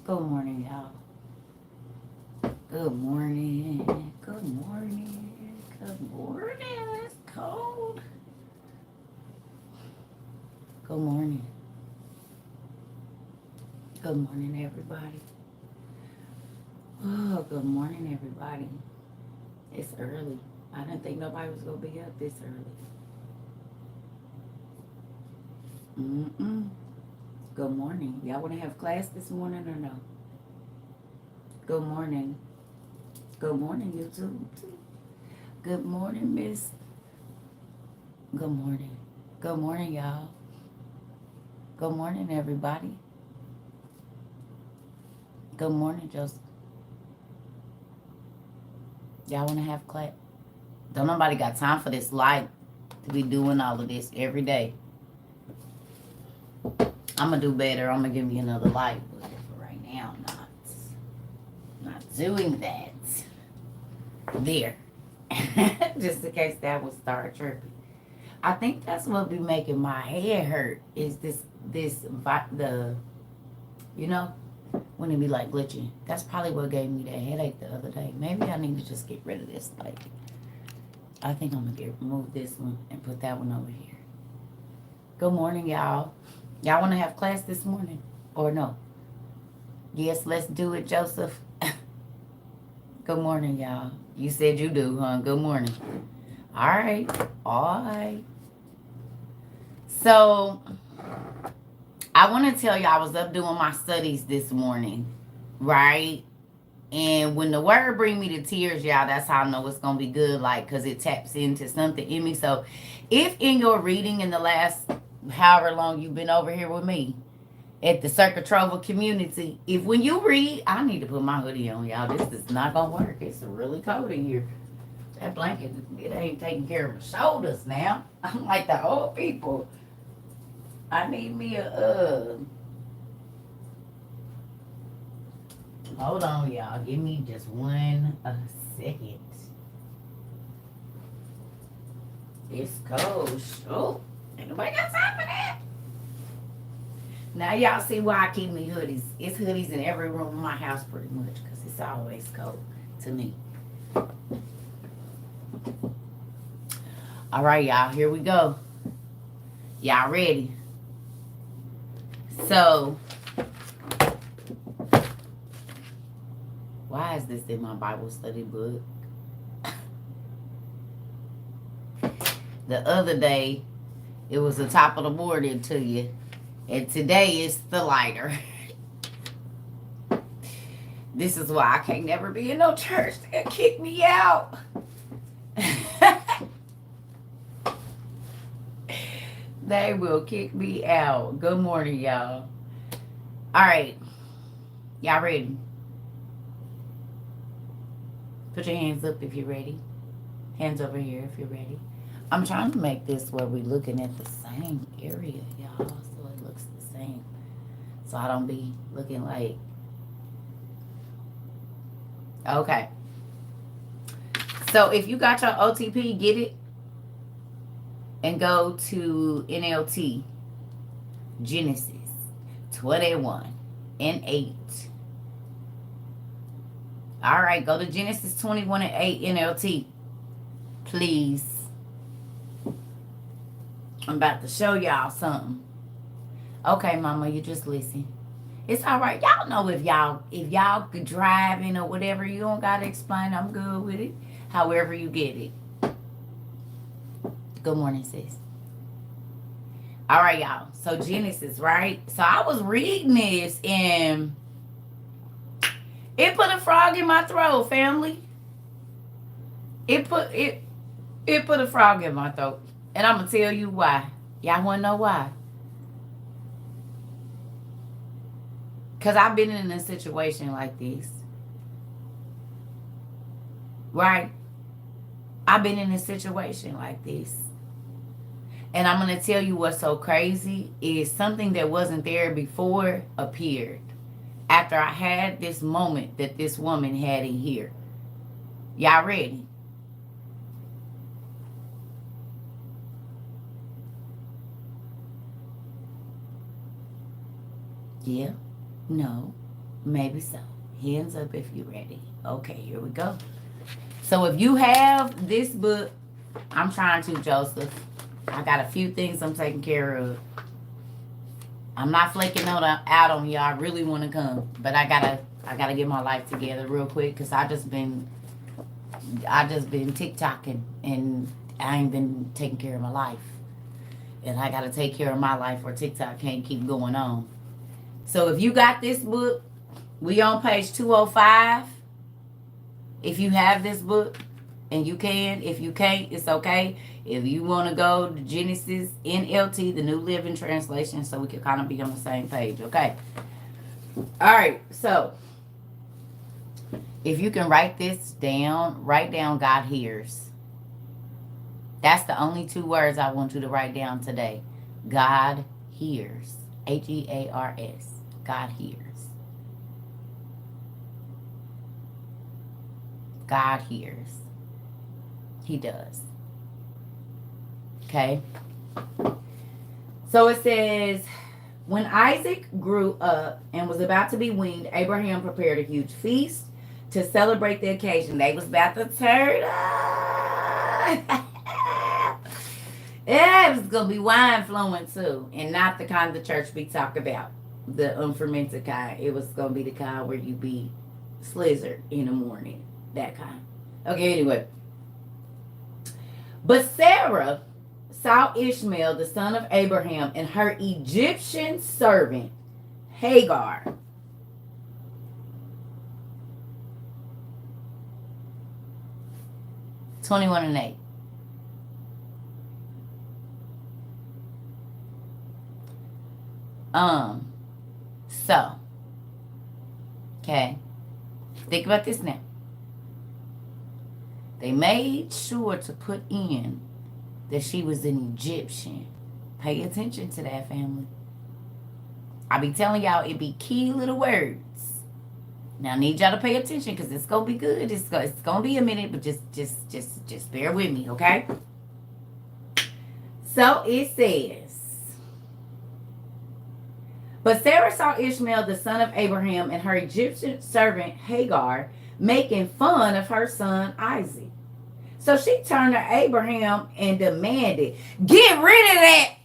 Good morning, y'all. Good morning. Good morning. Good morning. It's cold. Good morning. Good morning, everybody. Oh, good morning, everybody. It's early. I didn't think nobody was gonna be up this early. Mm-mm. Good morning. Y'all want to have class this morning or no? Good morning. Good morning, YouTube. Good morning, Miss. Good morning. Good morning, y'all. Good morning, everybody. Good morning, Joseph. Y'all want to have class? Don't nobody got time for this life to be doing all of this every day. I'm gonna do better. I'm gonna give me another light, but for right now, I'm not doing that. There, just in case that would start tripping. I think that's what be making my head hurt. Is the you know when it be like glitching. That's probably what gave me that headache the other day. Maybe I need to just get rid of this light. I think I'm gonna remove this one and put that one over here. Good morning, y'all. Y'all want to have class this morning or no? Yes, let's do it, Joseph. Good morning, y'all. You said you do, huh? Good morning. All right. All right. So, I want to tell you I was up doing my studies this morning, right? And when the word bring me to tears, y'all, that's how I know it's going to be good, like, because it taps into something in me. So, if in your reading in the last however long you've been over here with me, at the Circuit Trova community, if when you read, I need to put my hoodie on, y'all. This is not gonna work. It's really cold in here. That blanket, it ain't taking care of my shoulders now. I'm like the old people. I need me hold on, y'all. Give me just one second. It's cold. Oh, ain't nobody got time for that. Now y'all see why I keep me hoodies. It's hoodies in every room in my house pretty much because it's always cold to me. All right, y'all. Here we go. Y'all ready? So, why is this in my Bible study book? The other day, it was the top of the morning to you. And today it's the lighter. This is why I can't never be in no church. They'll kick me out. They will kick me out. Good morning, y'all. All right. Y'all ready? Put your hands up if you're ready. Hands over here if you're ready. I'm trying to make this where we're looking at the same area, y'all. So it looks the same. So I don't be looking like... Okay. So if you got your OTP, get it. And go to NLT. Genesis 21 and 8. All right, go to Genesis 21 and 8 NLT. Please. I'm about to show y'all something. Okay, mama, you just listen. It's all right. Y'all know if y'all could driving or whatever, you don't gotta explain. I'm good with it. However you get it. Good morning, sis. All right, y'all. So Genesis, right? So I was reading this and it put a frog in my throat, family. It put a frog in my throat. And I'm gonna tell you why. Y'all wanna know why? Because I've been in a situation like this. Right? I've been in a situation like this. And I'm going to tell you what's so crazy is something that wasn't there before appeared after I had this moment that this woman had in here. Y'all ready? Yeah? No? Maybe so. Hands up if you're ready. Okay, here we go. So if you have this book, I'm trying to, Joseph. I got a few things I'm taking care of. I'm not flaking out on you. I really want to come, but I gotta get my life together real quick because I just been TikToking and I ain't been taking care of my life, and I gotta take care of my life or TikTok can't keep going on. So if you got this book, we on page 205. If you have this book, and you can. If you can't, it's okay. If you want to go to Genesis NLT, the New Living Translation, so we can kind of be on the same page, okay? All right, so if you can write this down, write down God hears. That's the only two words I want you to write down today. God hears. Hears. God hears. God hears. He does. Okay. So it says, when Isaac grew up and was about to be weaned, Abraham prepared a huge feast to celebrate the occasion. They was about to turn up. Yeah, it was going to be wine flowing too. And not the kind the church be talking about. The unfermented kind. It was going to be the kind where you be slizzard in the morning. That kind. Okay, anyway. But Sarah saw Ishmael, the son of Abraham, and her Egyptian servant, Hagar. (21 and 8). So, okay. Think about this now. They made sure to put in that she was an Egyptian. Pay attention to that, family. I be telling y'all it be key little words. Now I need y'all to pay attention because it's gonna be good. It's gonna be a minute, but just bear with me, okay? So it says, but Sarah saw Ishmael, the son of Abraham, and her Egyptian servant Hagar making fun of her son Isaac. So she turned to Abraham and demanded, get rid of that.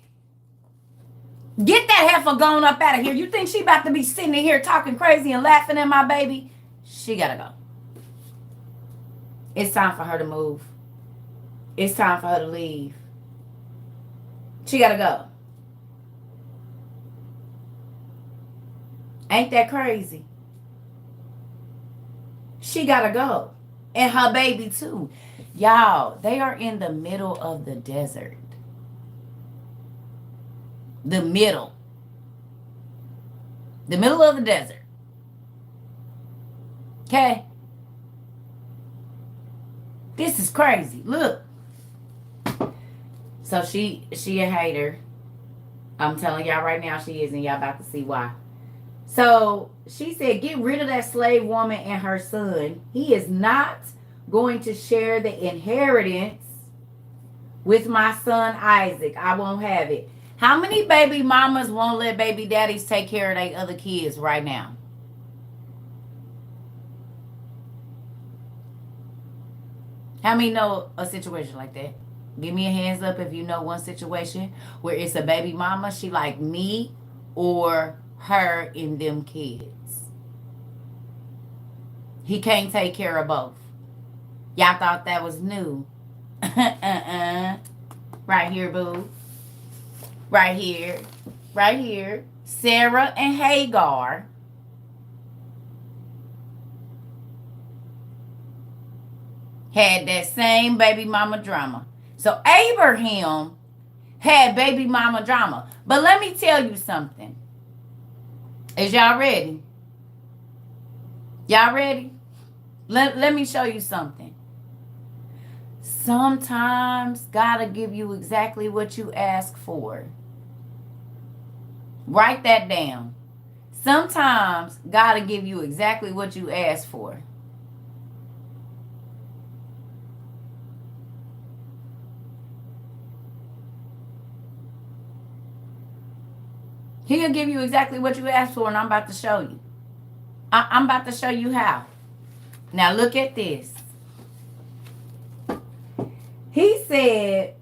Get that heifer gone up out of here. You think she about to be sitting in here talking crazy and laughing at my baby? She got to go. It's time for her to move. It's time for her to leave. She got to go. Ain't that crazy? She got to go. And her baby too. Y'all, they are in the middle of the desert. The middle of the desert. Okay? This is crazy. Look. So she a hater. I'm telling y'all right now she is, and y'all about to see why. So she said, get rid of that slave woman and her son. He is not going to share the inheritance with my son Isaac. I won't have it. How many baby mamas won't let baby daddies take care of their other kids right now? How many know a situation like that? Give me a hands up if you know one situation where it's a baby mama, she like me or her and them kids. He can't take care of both. Y'all thought that was new. Right here, boo. Right here. Right here. Sarah and Hagar had that same baby mama drama. So Abraham had baby mama drama. But let me tell you something. Is y'all ready? Y'all ready? Let me show you something. Sometimes God will give you exactly what you ask for. Write that down. Sometimes God will give you exactly what you ask for. He'll give you exactly what you asked for, and I'm about to show you. I'm about to show you how. Now look at this. He said,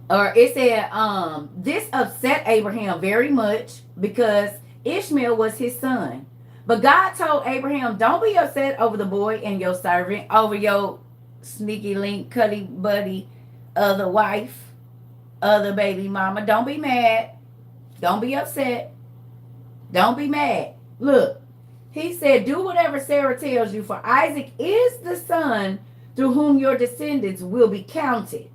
or it said, this upset Abraham very much because Ishmael was his son. But God told Abraham, don't be upset over the boy and your servant, over your sneaky link, cuddy buddy, other wife, other baby mama. Don't be mad. Don't be upset. Don't be mad. Look, he said, do whatever Sarah tells you, for Isaac is the son through whom your descendants will be counted.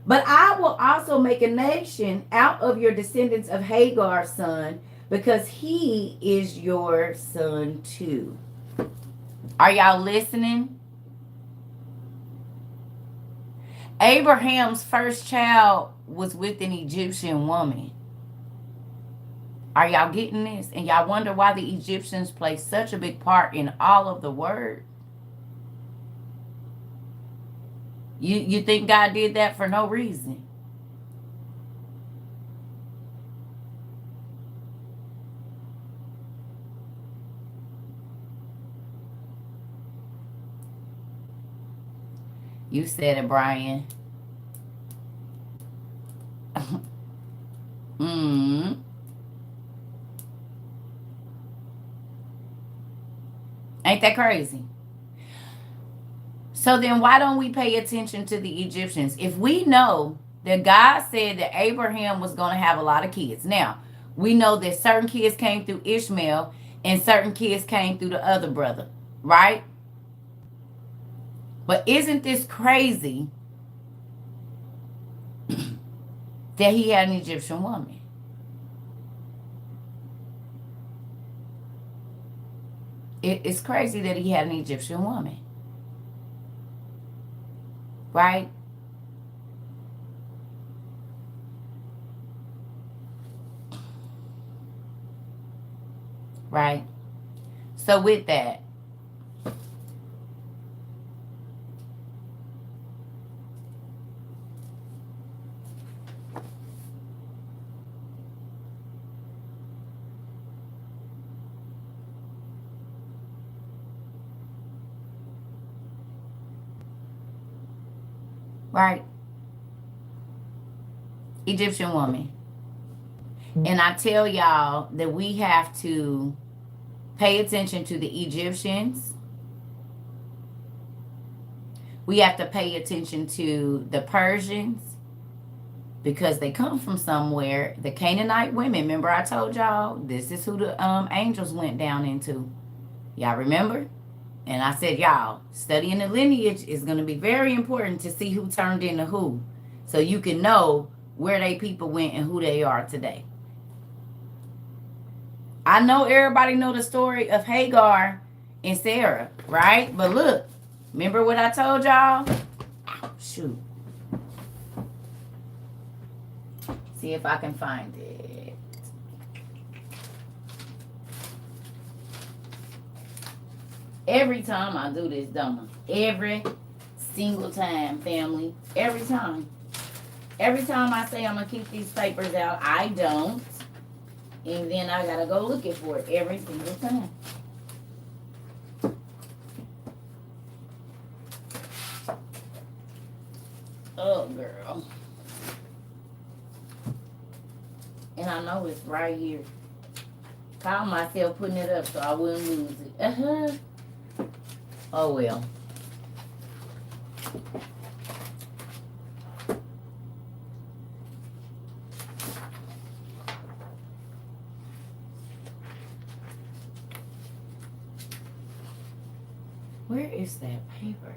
But I will also make a nation out of your descendants of Hagar's son, because he is your son too. Are y'all listening? Abraham's first child was with an Egyptian woman. Are y'all getting this? And y'all wonder why the Egyptians play such a big part in all of the word? You think God did that for no reason? You said it, Brian. mm. Ain't that crazy? So then why don't we pay attention to the Egyptians? If we know that God said that Abraham was going to have a lot of kids. Now, we know that certain kids came through Ishmael and certain kids came through the other brother, right? But isn't this crazy that he had an Egyptian woman? It's crazy that he had an Egyptian woman. Right? Right? So with that, right? Egyptian woman. And I tell y'all that we have to pay attention to the Egyptians. We have to pay attention to the Persians because they come from somewhere. The Canaanite women, remember I told y'all, this is who the angels went down into. Y'all remember? And I said, y'all, studying the lineage is going to be very important to see who turned into who. So you can know where they people went and who they are today. I know everybody know the story of Hagar and Sarah, right? But look, remember what I told y'all? Ow, shoot. See if I can find it. Every time I do this, don't I? Every single time, family. Every time. Every time I say I'm going to keep these papers out, I don't. And then I got to go looking for it every single time. Oh, girl. And I know it's right here. Called myself putting it up so I wouldn't lose it. Oh, well. Where is that paper?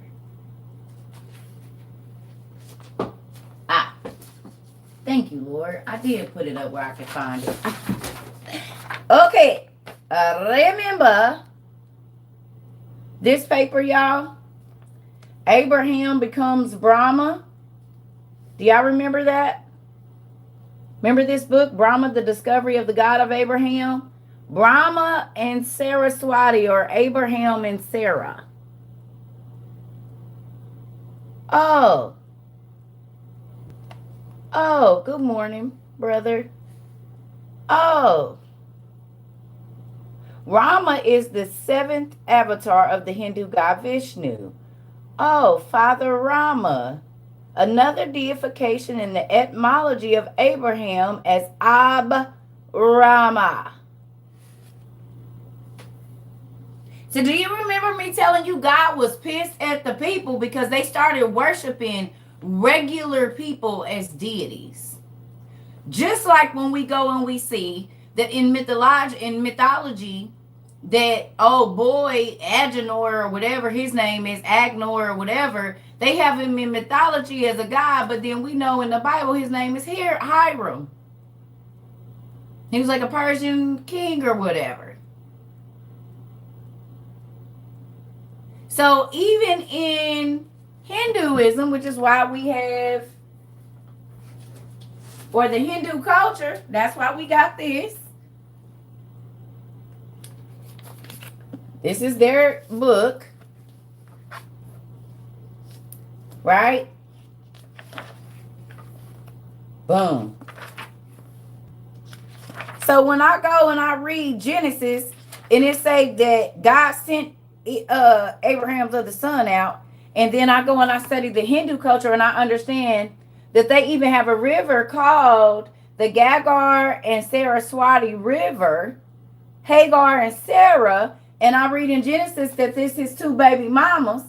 Ah. Thank you, Lord. I did put it up where I could find it. Okay. Remember this paper, y'all? Abraham becomes Brahma. Do y'all remember that? Remember this book, Brahma, the Discovery of the God of Abraham? Brahma and Saraswati, or Abraham and Sarah. Oh. Oh, good morning, brother. Oh. Rama is the seventh avatar of the Hindu god Vishnu. Oh, Father Rama. Another deification in the etymology of Abraham as Ab Rama. So do you remember me telling you God was pissed at the people because they started worshiping regular people as deities? Just like when we go and we see that in mythology that, oh boy, Agenor or whatever his name is, Agnor or whatever, they have him in mythology as a god, but then we know in the Bible his name is Hiram. He was like a Persian king or whatever. So even in Hinduism, which is why we have, or the Hindu culture, that's why we got this. This is their book, right? Boom. So when I go and I read Genesis, and it say that God sent Abraham's other son out, and then I go and I study the Hindu culture, and I understand that they even have a river called the Gagar and Saraswati River, Hagar and Sarah, and I read in Genesis that this is two baby mamas.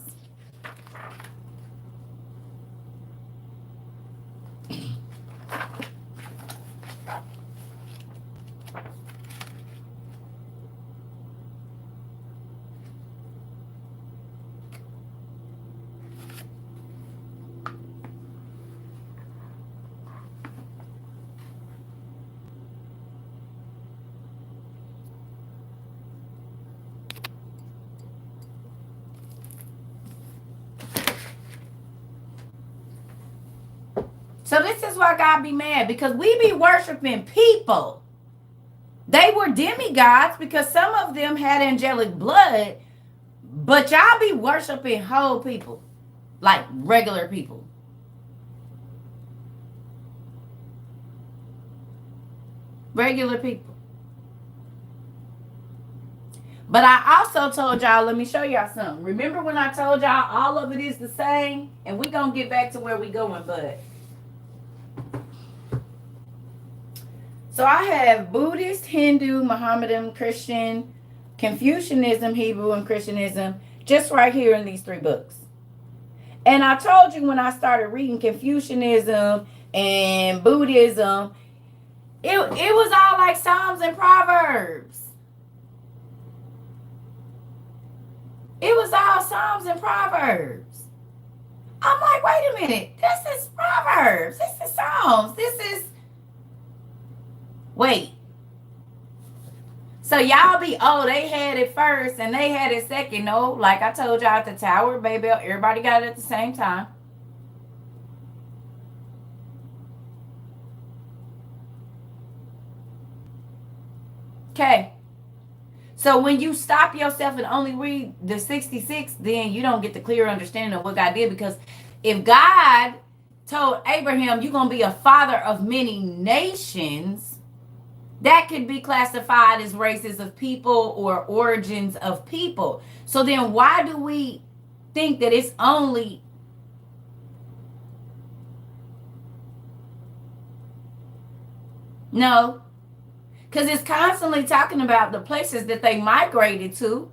So this is why God be mad, because we be worshiping people. They were demigods because some of them had angelic blood, but y'all be worshiping whole people, like regular people. Regular people. But I also told y'all, let me show y'all something. Remember when I told y'all all of it is the same? And we gonna get back to where we going, but so I have Buddhist, Hindu, Mohammedan, Christian, Confucianism, Hebrew, and Christianism just right here in these three books. And I told you when I started reading Confucianism and Buddhism, it was all like Psalms and Proverbs. It was all Psalms and Proverbs. I'm like, wait a minute. This is Proverbs. This is Psalms. This is... Wait. So y'all be, oh, they had it first and they had it second. No, like I told y'all at the Tower of Babel, everybody got it at the same time. Okay. So when you stop yourself and only read the 66, then you don't get the clear understanding of what God did. Because if God told Abraham, you're going to be a father of many nations, that could be classified as races of people or origins of people. So then why do we think that it's only... No. Because it's constantly talking about the places that they migrated to.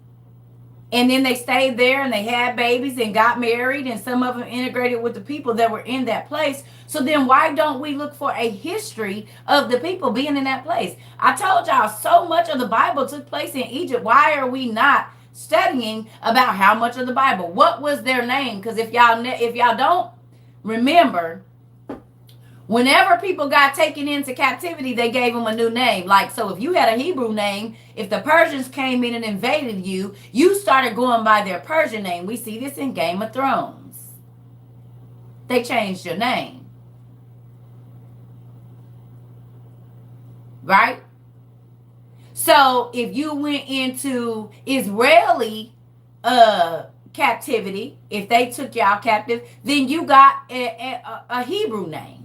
And then they stayed there and they had babies and got married. And some of them integrated with the people that were in that place. So then why don't we look for a history of the people being in that place? I told y'all so much of the Bible took place in Egypt. Why are we not studying about how much of the Bible? What was their name? Because if y'all don't remember... Whenever people got taken into captivity, they gave them a new name. Like, so if you had a Hebrew name, if the Persians came in and invaded you, you started going by their Persian name. We see this in Game of Thrones. They changed your name. Right? So if you went into Israeli captivity, if they took y'all captive, then you got a Hebrew name.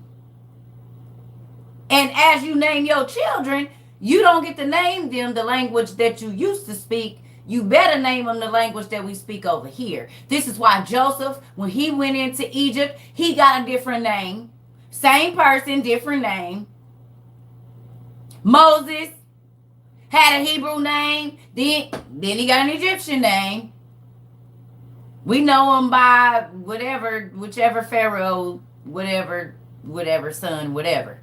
And as you name your children, You don't get to name them the language that you used to speak. You better name them the language that we speak over here. This is why Joseph, when he went into Egypt, he got a different name. Same person, different name. Moses had a Hebrew name, then he got an Egyptian name. We know him by whichever Pharaoh, whatever son, whatever.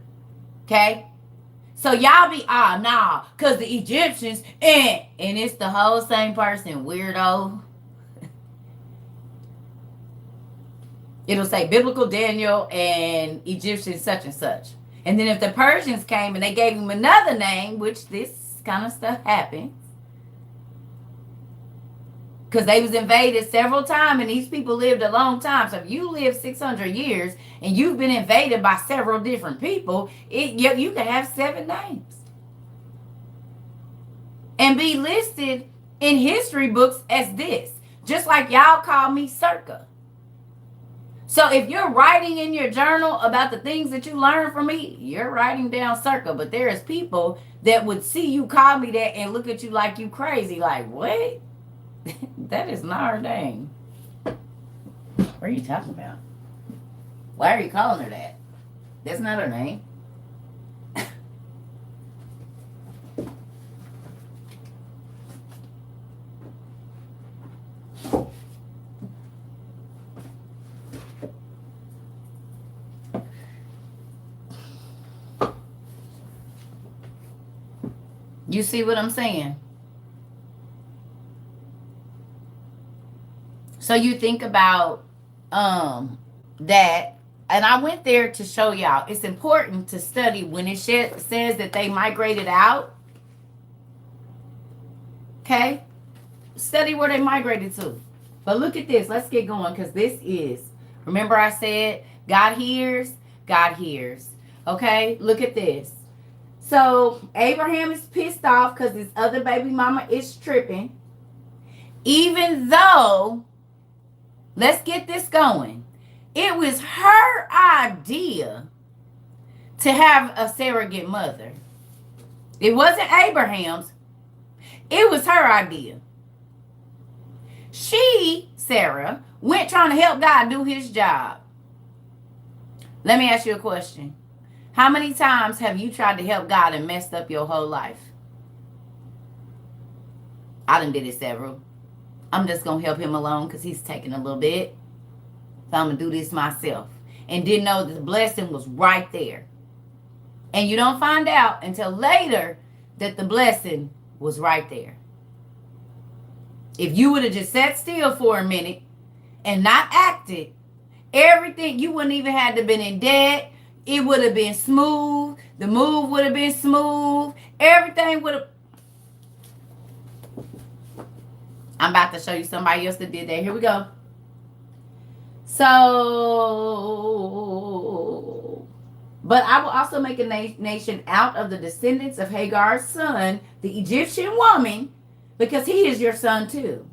Okay? So y'all be, nah, because the Egyptians, and it's the whole same person, weirdo. It'll say biblical Daniel and Egyptian such and such. And then if the Persians came and they gave him another name, which this kind of stuff happens, because they was invaded several times and these people lived a long time. So if you live 600 years and you've been invaded by several different people, you can have 7 names. And be listed in history books as this. Just like y'all call me Circa. So if you're writing in your journal about the things that you learned from me, you're writing down Circa. But there is people that would see you call me that and look at you like you crazy. Like, what? That is not her name. What are you talking about? Why are you calling her that? That's not her name. You see what I'm saying? So you think about that, and I went there to show y'all it's important to study when it says that they migrated out. Okay? Study where they migrated to. But look at this. Let's get going because this is, remember I said God hears, God hears. Okay? Look at this. So Abraham is pissed off because his other baby mama is tripping. Even though, let's get this going. It was her idea to have a surrogate mother. It wasn't Abraham's. It was her idea. She, Sarah, went trying to help God do his job. Let me ask you a question. How many times have you tried to help God and messed up your whole life? I done did it several. I'm just going to help him alone because he's taking a little bit. So I'm going to do this myself. And didn't know that the blessing was right there. And you don't find out until later that the blessing was right there. If you would have just sat still for a minute and not acted, everything, you wouldn't even have to been in debt. It would have been smooth. The move would have been smooth. Everything would have. I'm about to show you somebody else that did that. Here we go. So, but I will also make a nation out of the descendants of Hagar's son, the Egyptian woman, because he is your son too.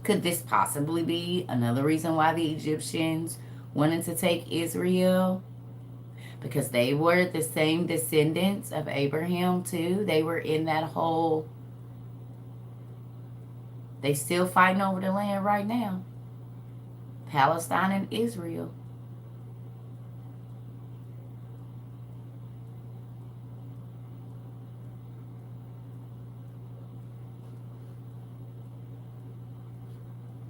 Could this possibly be another reason why the Egyptians wanted to take Israel? Because they were the same descendants of Abraham too. They were in that whole, they still fighting over the land right now. Palestine and Israel.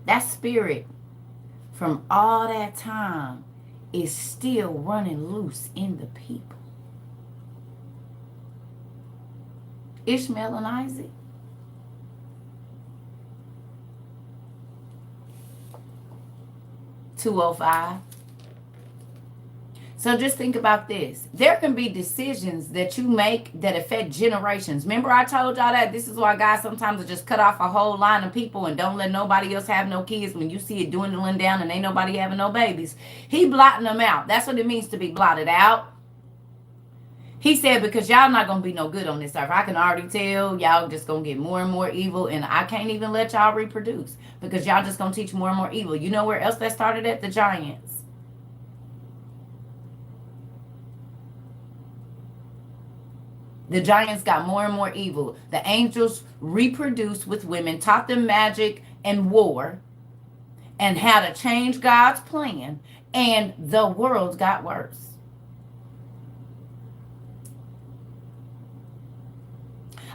That spirit from all that time is still running loose in the people. Ishmael and Isaac. $205. So just think about this. There can be decisions that you make that affect generations. Remember I told y'all that this is why God sometimes will just cut off a whole line of people and don't let nobody else have no kids when you see it dwindling down and ain't nobody having no babies. He blotting them out. That's what it means to be blotted out. He said, because y'all not going to be no good on this earth. I can already tell y'all just going to get more and more evil, and I can't even let y'all reproduce because y'all just going to teach more and more evil. You know where else that started at? The giants. The giants got more and more evil. The angels reproduced with women, taught them magic and war, and how to change God's plan, and the world got worse.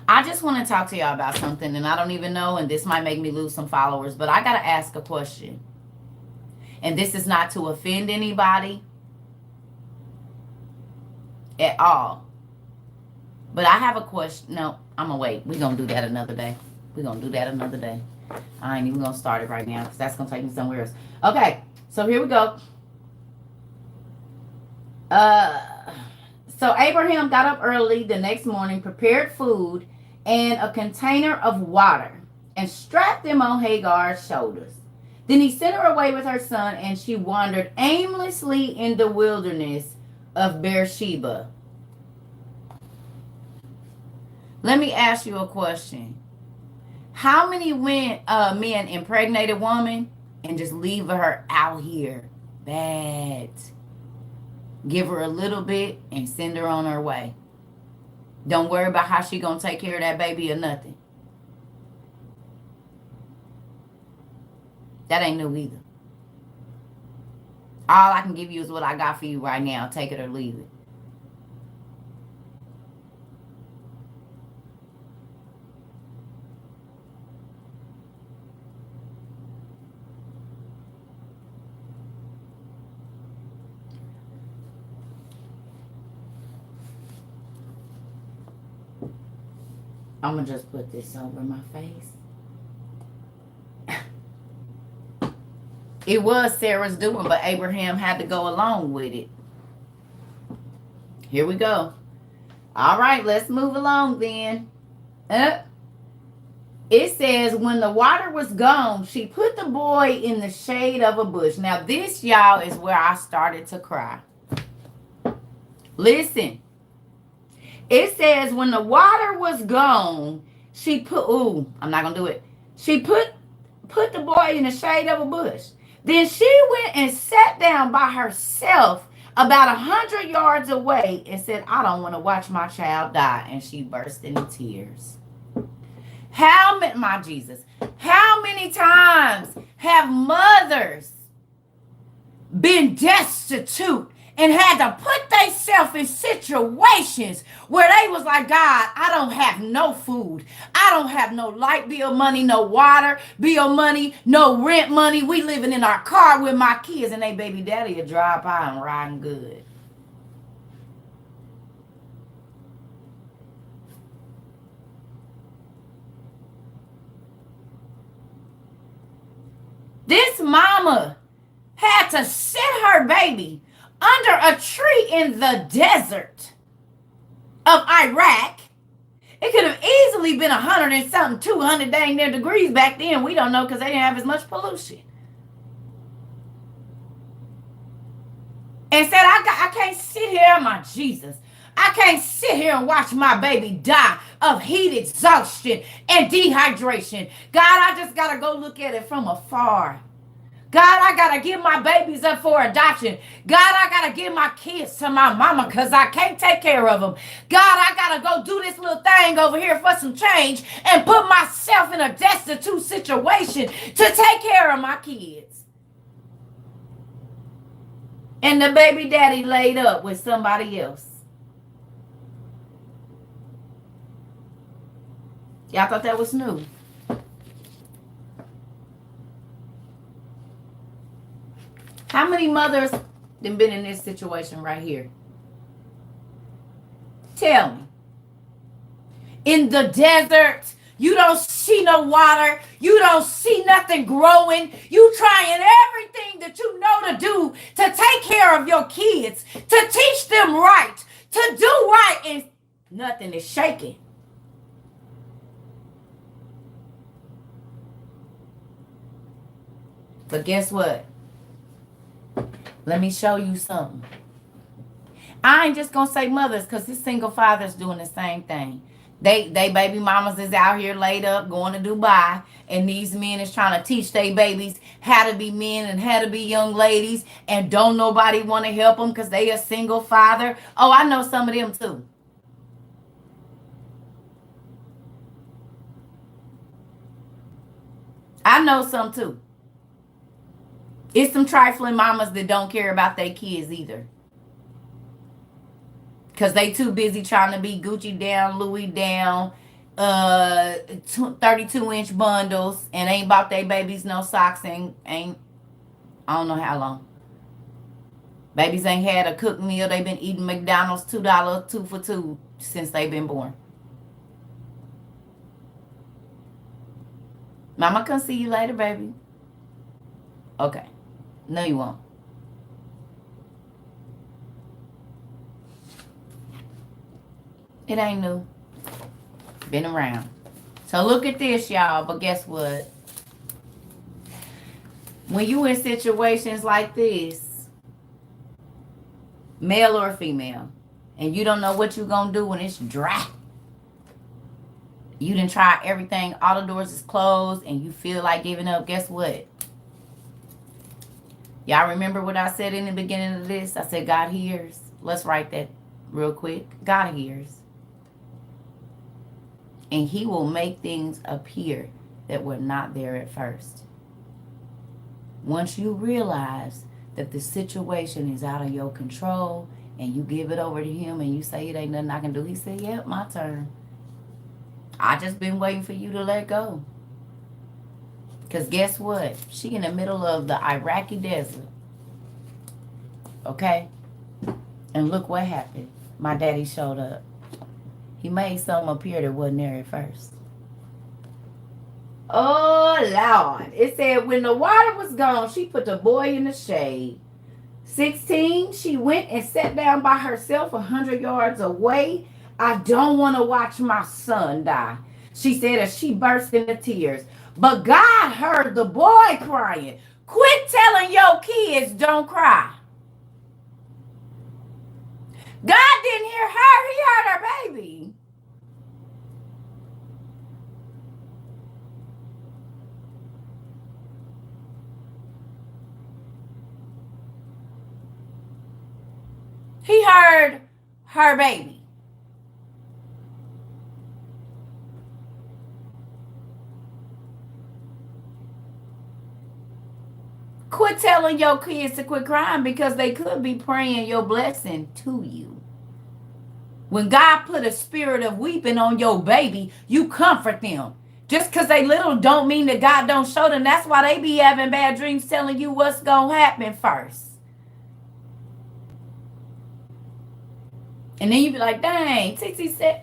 I just want to talk to y'all about something, and I don't even know, and this might make me lose some followers, but I got to ask a question. And this is not to offend anybody at all. But I have a question. No, I'm going to wait. We're going to do that another day. We're going to do that another day. I ain't even going to start it right now because that's going to take me somewhere else. Okay, so here we go. So Abraham got up early the next morning, prepared food and a container of water, and strapped them on Hagar's shoulders. Then he sent her away with her son, and she wandered aimlessly in the wilderness of Beersheba. Let me ask you a question. How many men impregnate a woman and just leave her out here bad? Give her a little bit and send her on her way. Don't worry about how she gonna take care of that baby or nothing. That ain't new either. All I can give you is what I got for you right now. Take it or leave it. I'm going to just put this over my face. It was Sarah's doing, but Abraham had to go along with it. Here we go. All right, let's move along then. It says, when the water was gone, she put the boy in the shade of a bush. Now this, y'all, is where I started to cry. Listen. It says, when the water was gone, she put, I'm not going to do it. She put the boy in the shade of a bush. Then she went and sat down by herself about 100 yards away and said, I don't want to watch my child die. And she burst into tears. How many times have mothers been destitute and had to put themselves in situations where they was like, God, I don't have no food. I don't have no light bill money, no water bill money, no rent money. We living in our car with my kids, and they baby daddy a drive by and riding good. This mama had to sit her baby under a tree in the desert of Iraq. It could have easily been 100 and something, 200 dang near degrees back then. We don't know because they didn't have as much pollution. And said, I can't sit here, my Jesus. I can't sit here and watch my baby die of heat exhaustion and dehydration. God, I just got to go look at it from afar. God, I got to give my babies up for adoption. God, I got to give my kids to my mama because I can't take care of them. God, I got to go do this little thing over here for some change and put myself in a destitute situation to take care of my kids. And the baby daddy laid up with somebody else. Y'all thought that was new. How many mothers have been in this situation right here? Tell me. In the desert, you don't see no water. You don't see nothing growing. You trying everything that you know to do to take care of your kids, to teach them right, to do right, and nothing is shaking. But guess what? Let me show you something. I ain't just gonna say mothers, because this single father's doing the same thing. They baby mamas is out here laid up going to Dubai, and these men is trying to teach their babies how to be men and how to be young ladies, and don't nobody want to help them because they a single father. Oh, I know some of them too. I know some too. It's some trifling mamas that don't care about their kids either. Because they too busy trying to be Gucci down, Louis down, 32-inch bundles, and ain't bought their babies no socks, ain't I don't know how long. Babies ain't had a cooked meal. They been eating McDonald's $2, 2 for 2 since they been born. Mama come see you later, baby. Okay. No, you won't. It ain't new. Been around. So look at this, y'all. But guess what? When you in situations like this, male or female, and you don't know what you gonna do when it's dry, you done try everything, all the doors is closed, and you feel like giving up, guess what? Y'all remember what I said in the beginning of this? I said God hears. Let's write that real quick. God hears. And he will make things appear that were not there at first. Once you realize that the situation is out of your control and you give it over to him and you say it ain't nothing I can do, he said, yep, my turn. I just been waiting for you to let go. Because guess what? She in the middle of the Iraqi desert. Okay? And look what happened. My daddy showed up. He made something appear that wasn't there at first. Oh, Lord. It said, when the water was gone, she put the boy in the shade. 16, she went and sat down by herself 100 yards away. I don't want to watch my son die, she said as she burst into tears. But God heard the boy crying. Quit telling your kids don't cry. God didn't hear her. He heard her baby. He heard her baby. Quit telling your kids to quit crying because they could be praying your blessing to you. When God put a spirit of weeping on your baby, you comfort them. Just because they little don't mean that God don't show them. That's why they be having bad dreams telling you what's going to happen first. And then you be like, dang, Tixie said,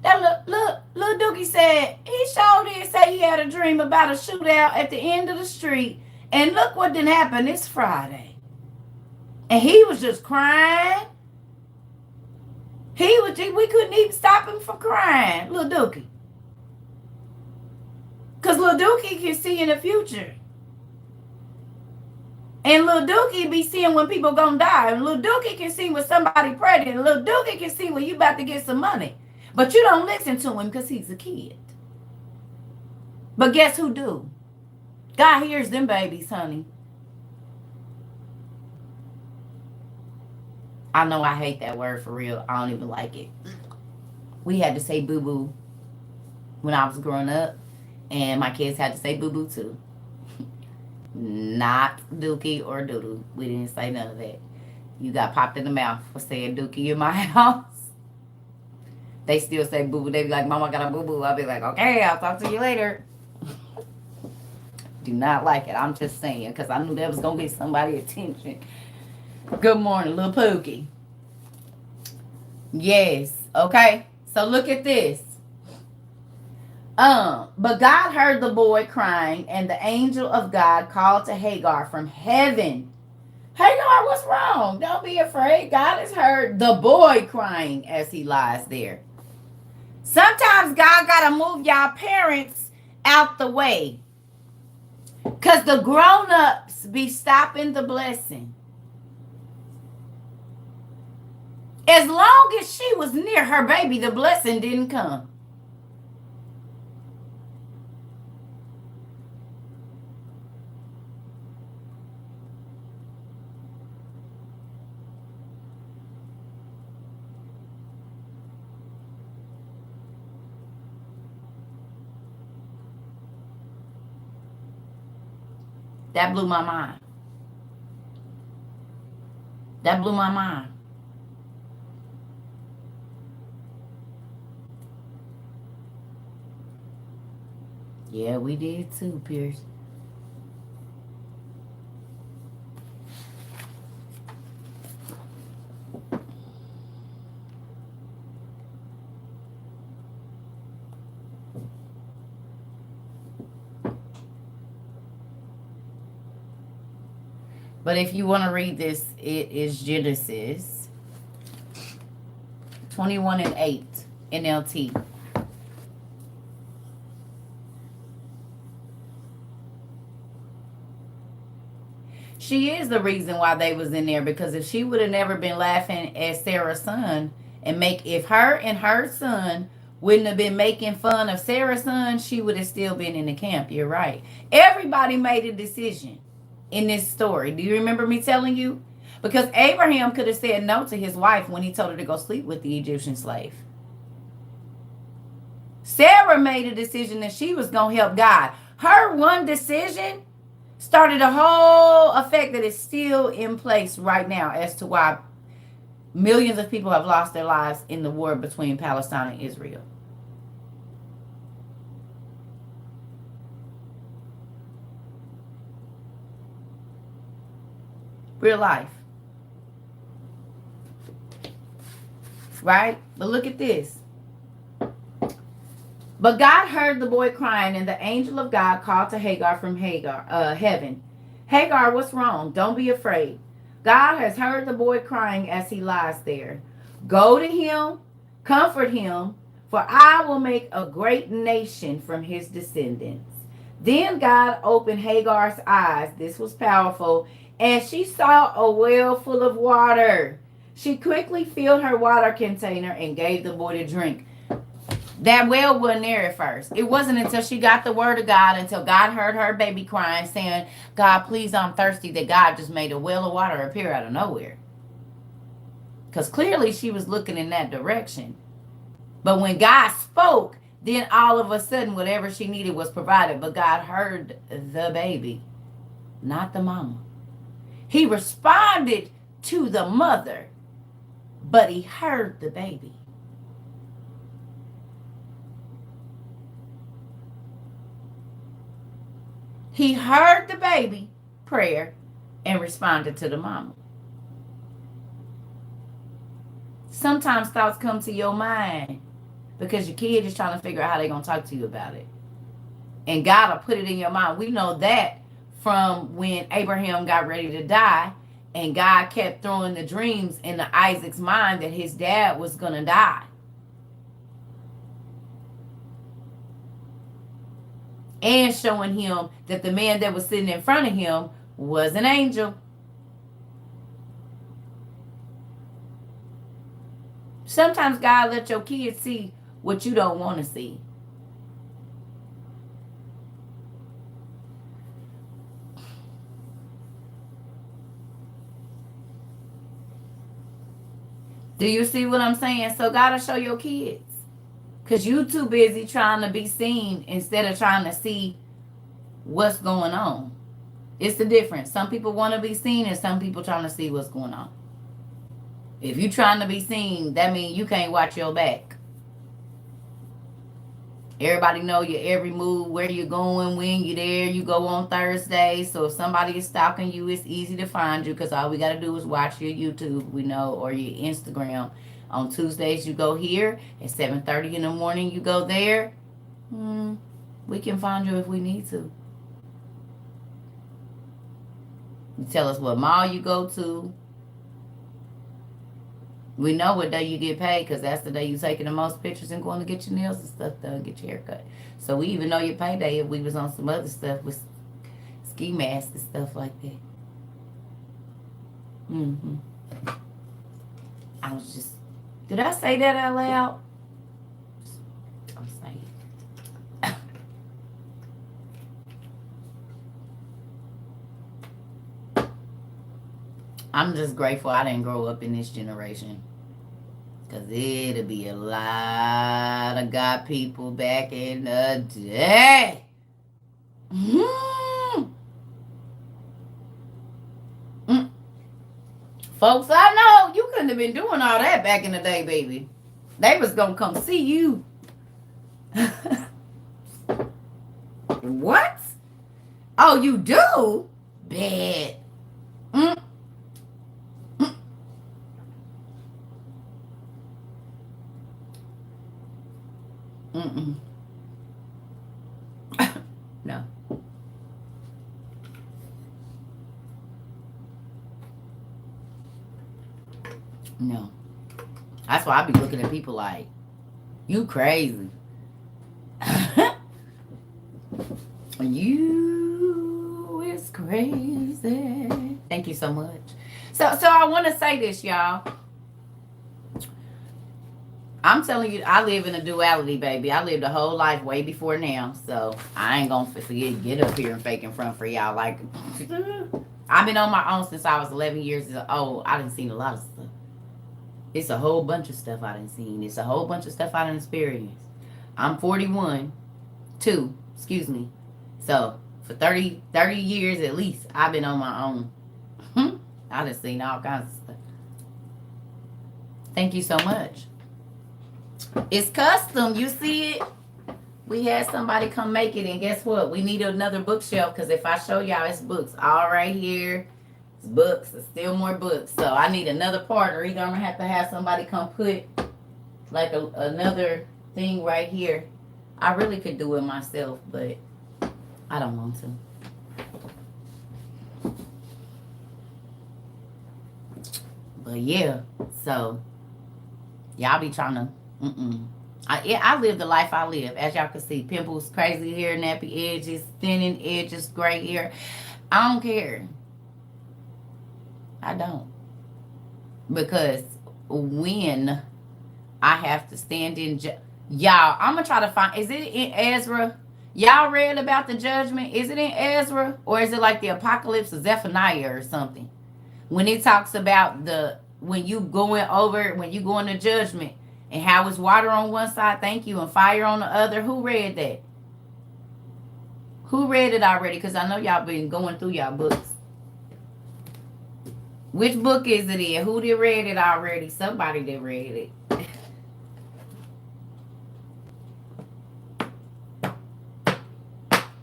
that little Dookie said, he sure did say he had a dream about a shootout at the end of the street. And look what didn't happen this Friday. And he was just crying. We couldn't even stop him from crying, little Dookie. Because little Dookie can see in the future. And little Dookie be seeing when people gonna die. And little Dookie can see when somebody pregnant. And little Dookie can see when you about to get some money. But you don't listen to him because he's a kid. But guess who do? God hears them babies, honey. I know I hate that word for real. I don't even like it. We had to say boo-boo when I was growing up. And my kids had to say boo-boo too. Not dookie or doodoo. We didn't say none of that. You got popped in the mouth for saying dookie in my house. They still say boo-boo. They be like, Mama got a boo-boo. I'll be like, okay, I'll talk to you later. Do not like it. I'm just saying, because I knew that was going to get somebody attention. Good morning, little Pookie. Yes. Okay. So look at this. But God heard the boy crying, and the angel of God called to Hagar from heaven. Hagar, what's wrong? Don't be afraid. God has heard the boy crying as he lies there. Sometimes God got to move y'all parents out the way. Because the grown-ups be stopping the blessing. As long as she was near her baby, the blessing didn't come. That blew my mind. That blew my mind. Yeah, we did too, Pierce. But if you want to read this, it is Genesis 21:8 NLT. She is the reason why they was in there, because if she would have never been laughing at Sarah's son and if her and her son wouldn't have been making fun of Sarah's son, she would have still been in the camp. You're right. Everybody made a decision in this story. Do you remember me telling you? Because Abraham could have said no to his wife when he told her to go sleep with the Egyptian slave. Sarah made a decision that she was going to help God. Her one decision started a whole effect that is still in place right now as to why millions of people have lost their lives in the war between Palestine and Israel. Real life. Right? But look at this. But God heard the boy crying, and the angel of God called to Hagar from heaven. Hagar, what's wrong? Don't be afraid. God has heard the boy crying as he lies there. Go to him, comfort him, for I will make a great nation from his descendants. Then God opened Hagar's eyes. This was powerful. And she saw a well full of water. She quickly filled her water container and gave the boy to drink. That well wasn't there at first. It wasn't until she got the word of God, until God heard her baby crying, saying, God, please, I'm thirsty, that God just made a well of water appear out of nowhere. Because clearly she was looking in that direction. But when God spoke, then all of a sudden whatever she needed was provided. But God heard the baby, not the mama. He responded to the mother, but he heard the baby. He heard the baby prayer and responded to the mama. Sometimes thoughts come to your mind because your kid is trying to figure out how they're going to talk to you about it. And God will put it in your mind. We know that from when Abraham got ready to die, and God kept throwing the dreams into Isaac's mind that his dad was going to die. And showing him that the man that was sitting in front of him was an angel. Sometimes God let your kids see what you don't want to see. Do you see what I'm saying? So God will show your kids. Because you too busy trying to be seen instead of trying to see what's going on. It's the difference. Some people want to be seen and some people trying to see what's going on. If you trying to be seen, that means you can't watch your back. Everybody know your every move, where you're going, when you're there. You go on Thursday. So if somebody is stalking you, it's easy to find you because all we got to do is watch your YouTube, we know, or your Instagram. On Tuesdays, you go here. At 7:30 in the morning, you go there. We can find you if we need to. You tell us what mall you go to. We know what day you get paid because that's the day you taking the most pictures and going to get your nails and stuff done, get your hair cut. So we even know your payday if we was on some other stuff with ski masks and stuff like that. I was just Did I say that out loud? I'm saying. I'm just grateful I didn't grow up in this generation. Because it'll be a lot of God people back in the day. Mm. Mm. Folks, I know you couldn't have been doing all that back in the day, baby. They was going to come see you. What? Oh, you do? Bad. Mm. Mm. Mm-mm. No. No. That's why I be looking at people like, you crazy. You is crazy. Thank you so much. So I want to say this, y'all. I'm telling you, I live in a duality, baby. I lived a whole life way before now, so I ain't gonna forget get up here and fake in front for y'all. Like, I've been on my own since I was 11 years old. I done seen a lot of stuff. It's a whole bunch of stuff I done seen. It's a whole bunch of stuff I done experienced. I'm 41, excuse me. So for 30 years at least, I've been on my own. I done seen all kinds of stuff. Thank you so much. It's custom. You see it? We had somebody come make it, and guess what? We need another bookshelf, because if I show y'all, it's books all right here. It's books. It's still more books. So I need another part, or either I'm going to have somebody come put like another thing right here. I really could do it myself, but I don't want to. But yeah, so y'all be trying to I live the life I live. As y'all can see, pimples, crazy hair, nappy edges, thinning edges, gray hair. I don't care. I don't. Because when I have to stand in y'all, I'm going to try to find, is it in Ezra? Y'all read about the judgment? Is it in Ezra? Or is it like the apocalypse of Zephaniah or something? When it talks about when you go into judgment, and how it's water on one side, thank you, and fire on the other. Who read that? Who read it already? Because I know y'all been going through y'all books. Which book is it in? Who did read it already? Somebody did read it.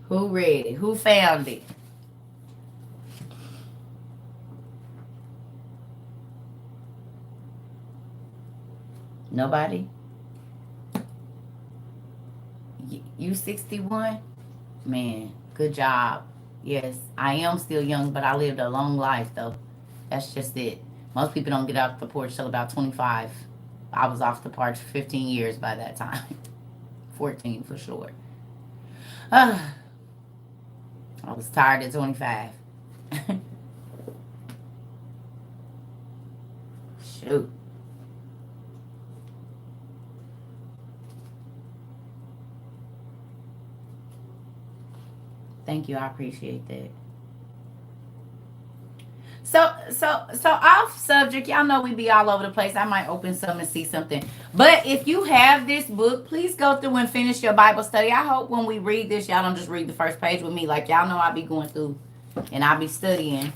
Who read it? Who found it? Nobody? You 61? Man, good job. Yes, I am still young, but I lived a long life, though. That's just it. Most people don't get off the porch till about 25. I was off the porch for 15 years by that time. 14 for sure. I was tired at 25. Shoot. Thank you. I appreciate that. So off subject, y'all know we be all over the place. I might open some and see something. But if you have this book, please go through and finish your Bible study. I hope when we read this, y'all don't just read the first page with me. Like, y'all know I be going through and I be studying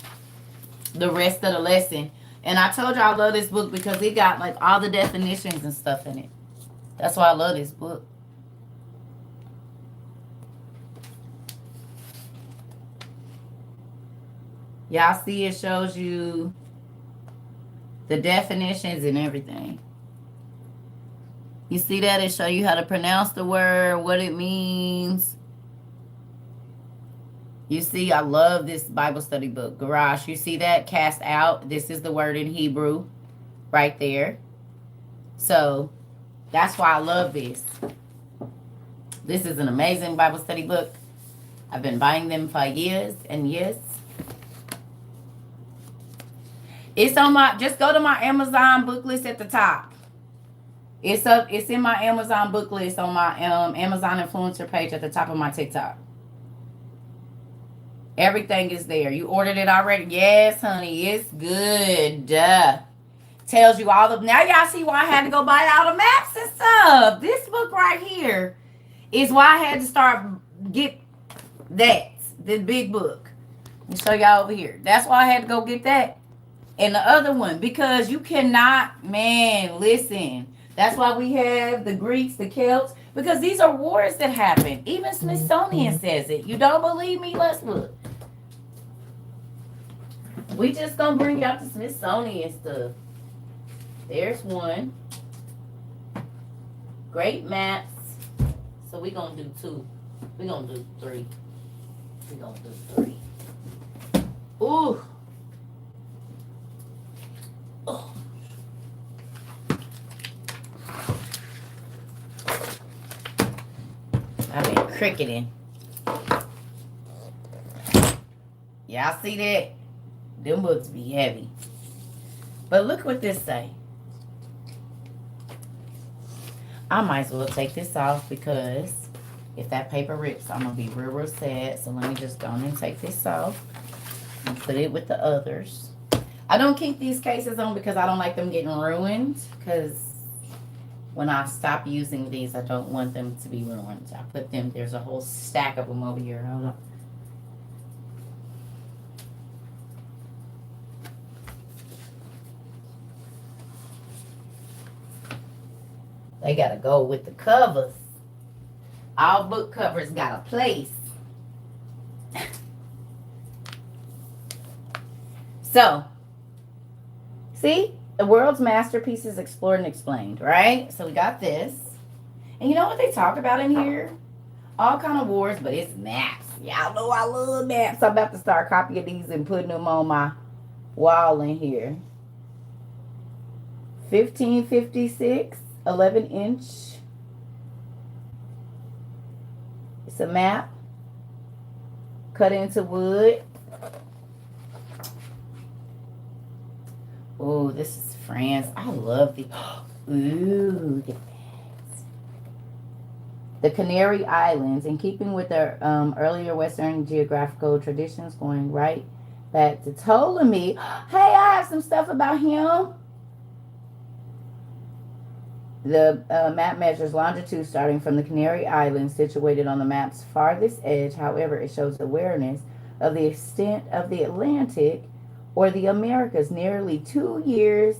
the rest of the lesson. And I told you I love this book because it got like all the definitions and stuff in it. That's why I love this book. Y'all see it shows you the definitions and everything. You see that? It shows you how to pronounce the word, what it means. You see, I love this Bible study book. Garage, you see that? Cast out. This is the word in Hebrew right there. So that's why I love this. This is an amazing Bible study book. I've been buying them for years and years. It's on just go to my Amazon book list at the top. It's up. It's in my Amazon book list on my Amazon influencer page at the top of my TikTok. Everything is there. You ordered it already? Yes, honey. It's good. Tells you all the. Now y'all see why I had to go buy all the maps and stuff. This book right here is why I had to start get that. The big book. Let me show y'all over here. That's why I had to go get that. And the other one, because you cannot, man, listen. That's why we have the Greeks, the Celts, because these are wars that happen. Even Smithsonian says it. You don't believe me? Let's look. We just gonna bring out the Smithsonian stuff. There's one. Great maps. So we gonna do 2. We gonna do 3. We gonna do 3. Ooh. Oh. I've been cricketing. Y'all see that? Them books be heavy. But look what this say. I might as well take this off because if that paper rips, I'm going to be real, real sad. So let me just go on and take this off and put it with the others. I don't keep these cases on because I don't like them getting ruined. Because when I stop using these, I don't want them to be ruined. I put them, there's a whole stack of them over here. Hold on. They gotta go with the covers. All book covers got a place. So, see? The world's masterpieces explored and explained, right? So we got this. And you know what they talk about in here? All kind of wars, but it's maps. Y'all know I love maps. I'm about to start copying these and putting them on my wall in here. 1556. 11-inch. It's a map cut into wood. Oh, this is France. I love the. Ooh, look at that. The Canary Islands, in keeping with their earlier Western geographical traditions, going right back to Ptolemy. Hey, I have some stuff about him. The map measures longitude starting from the Canary Islands, situated on the map's farthest edge. However, it shows awareness of the extent of the Atlantic or the Americas nearly 200 years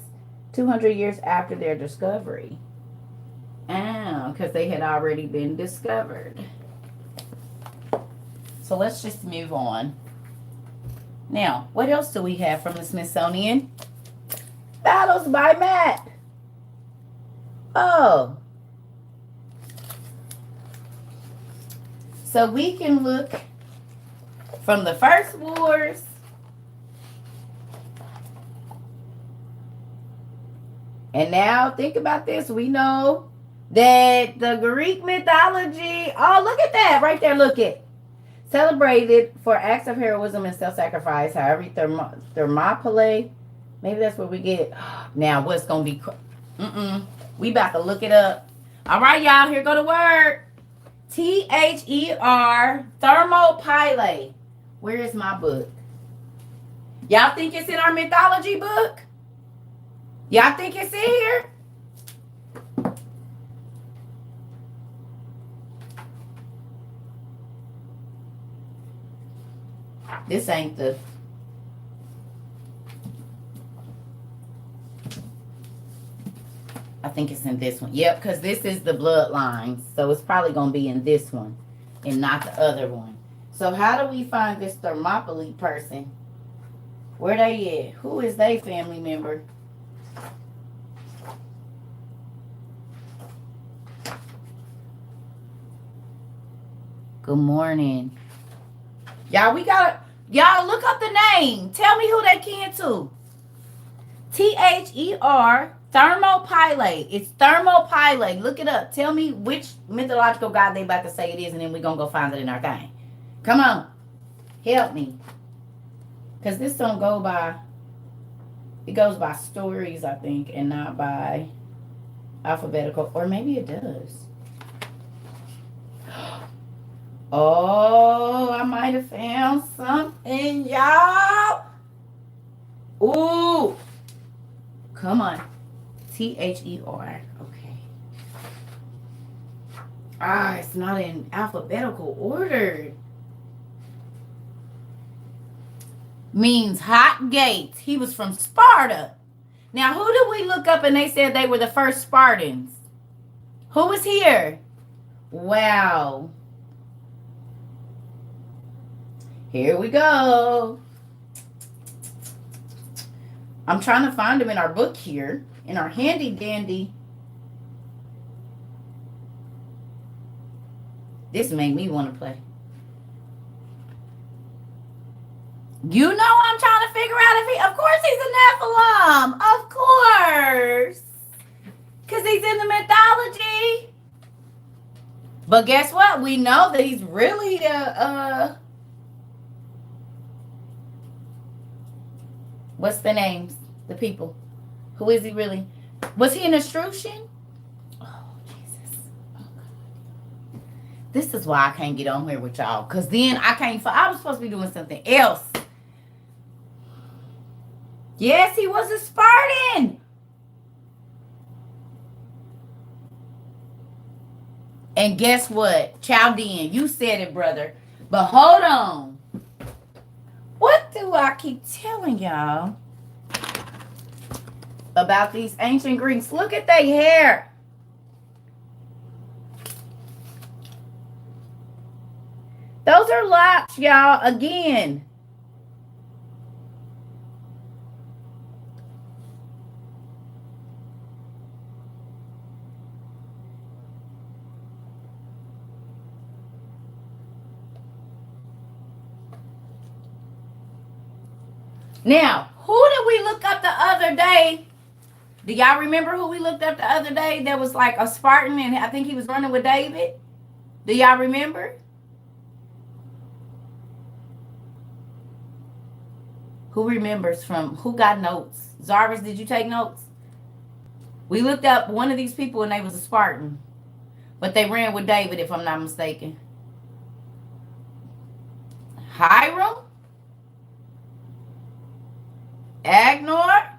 after their discovery. Because they had already been discovered. So let's just move on. Now, what else do we have from the Smithsonian? Battles by map. Oh. So we can look from the first wars and now think about this. We know that the Greek mythology, oh, look at that right there. Look at celebrated for acts of heroism and self-sacrifice. However, Thermopylae, maybe that's where we get now what's going to be. We about to look it up. All right, y'all. Here go the word. T-H-E-R. Thermopylae. Where is my book? Y'all think it's in our mythology book? Y'all think it's in here? This ain't the... I think it's in this one. Yep, because this is the bloodline. So it's probably going to be in this one and not the other one. So how do we find this Thermopylae person? Where they at? Who is they family member? Good morning. Y'all, y'all look up the name. Tell me who they kin to. T-H-E-R. Thermopylae. It's Thermopylae. Look it up. Tell me which mythological god they about to say it is, and then we're going to go find it in our thing. Come on. Help me. Because this don't go by... It goes by stories, I think, and not by... Alphabetical. Or maybe it does. Oh, I might have found something, y'all. Ooh. Come on. T-H-E-R. Okay. Ah, it's not in alphabetical order. Means hot gates. He was from Sparta. Now, who did we look up and they said they were the first Spartans? Who was here? Wow. Here we go. I'm trying to find them in our book here, in our handy dandy. This made me want to play. You know I'm trying to figure out if he, of course he's a Nephilim. Of course. Because he's in the mythology. But guess what? We know that he's really what's the names? The people. Who is he really? Was he an Etruscan? Oh, Jesus. Oh, God. This is why I can't get on here with y'all. Because then I was supposed to be doing something else. Yes, he was a Spartan. And guess what? Chaldean. You said it, brother. But hold on. What do I keep telling y'all about these ancient Greeks? Look at their hair. Those are locks, y'all. Again. Now, who did we look up the other day? Do y'all remember who we looked up the other day? That was like a Spartan, and I think he was running with David. Do y'all remember? Who remembers from, who got notes? Zarvis, did you take notes? We looked up one of these people and they was a Spartan. But they ran with David, if I'm not mistaken. Hiram? Agnor?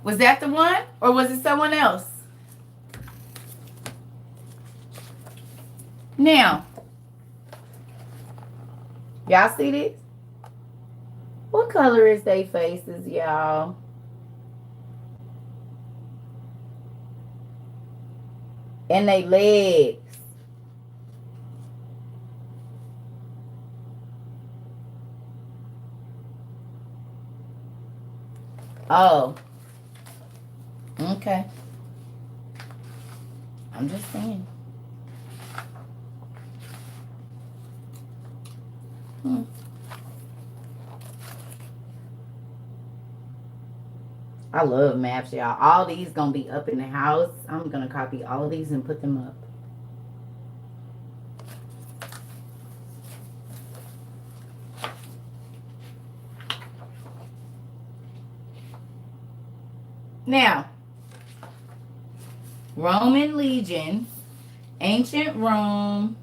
Was that the one? Or was it someone else? Now, y'all see this? What color is they faces, y'all? And they legs. Oh. Okay. I'm just saying. I love maps, y'all. All these gonna be up in the house. I'm gonna copy all of these and put them up. Now, Roman legions, ancient Rome.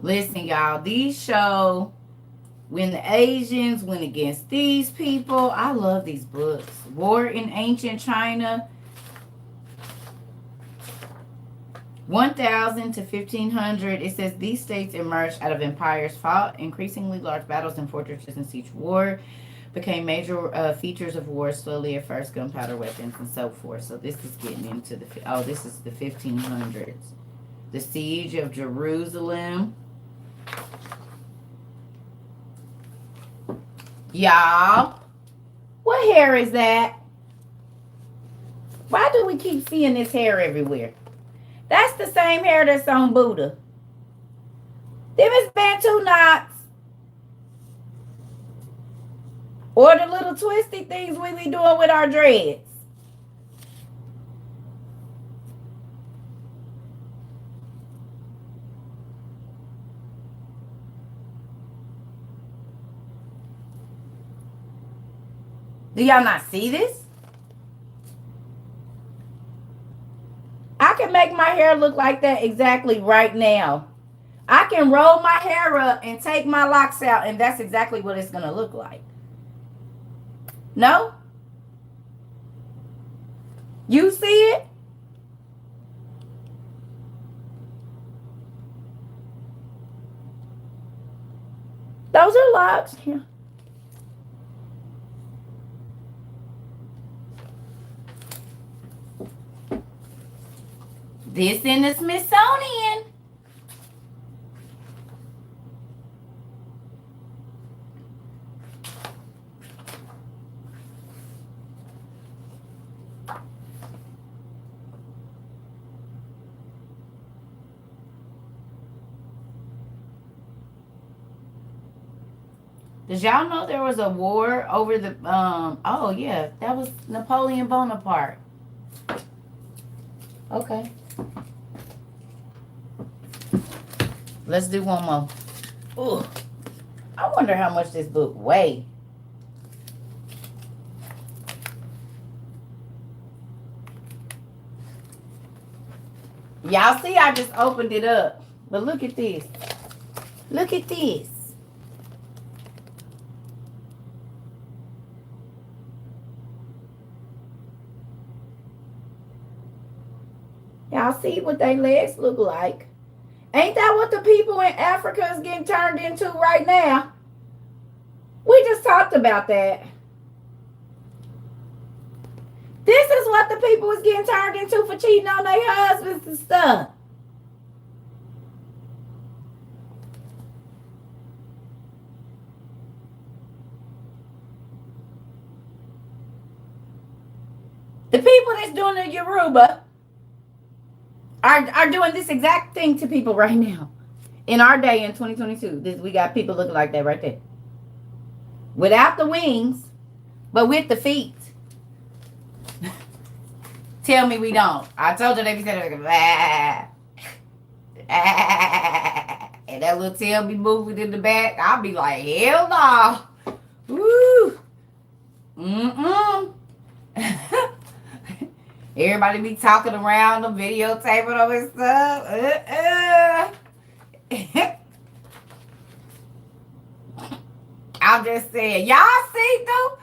Listen, y'all, these show when the Asians went against these people. I love these books. War in Ancient China, 1000 to 1500. It says these states emerged out of empires, fought increasingly large battles and fortresses and siege. War became major features of war slowly at first, gunpowder weapons and so forth. So this is getting into the, oh, this is the 1500s. The siege of Jerusalem. Y'all, what hair is that? Why do we keep seeing this hair everywhere? That's the same hair that's on Buddha. Them is Bantu knots. Or the little twisty things we be doing with our dreads. Do y'all not see this? I can make my hair look like that exactly right now. I can roll my hair up and take my locks out, and that's exactly what it's going to look like. No? You see it? Those are locks. Yeah. This in the Smithsonian. Did y'all know there was a war over the oh yeah, that was Napoleon Bonaparte. Okay. Let's do one more. Ooh. I wonder how much this book weighs. Y'all see I just opened it up. But look at this. Look at this. Y'all see what their legs look like? Ain't that what the people in Africa is getting turned into right now? We just talked about that. This is what the people is getting turned into for cheating on their husbands and stuff. The people that's doing the Yoruba are doing this exact thing to people right now. In our day in 2022, we got people looking like that right there. Without the wings, but with the feet. Tell me we don't. I told you they be saying like, and that little tail be moving in the back. I'll be like, hell no. Woo. Everybody be talking around them, videotaping them and stuff. I'm just saying, y'all see though?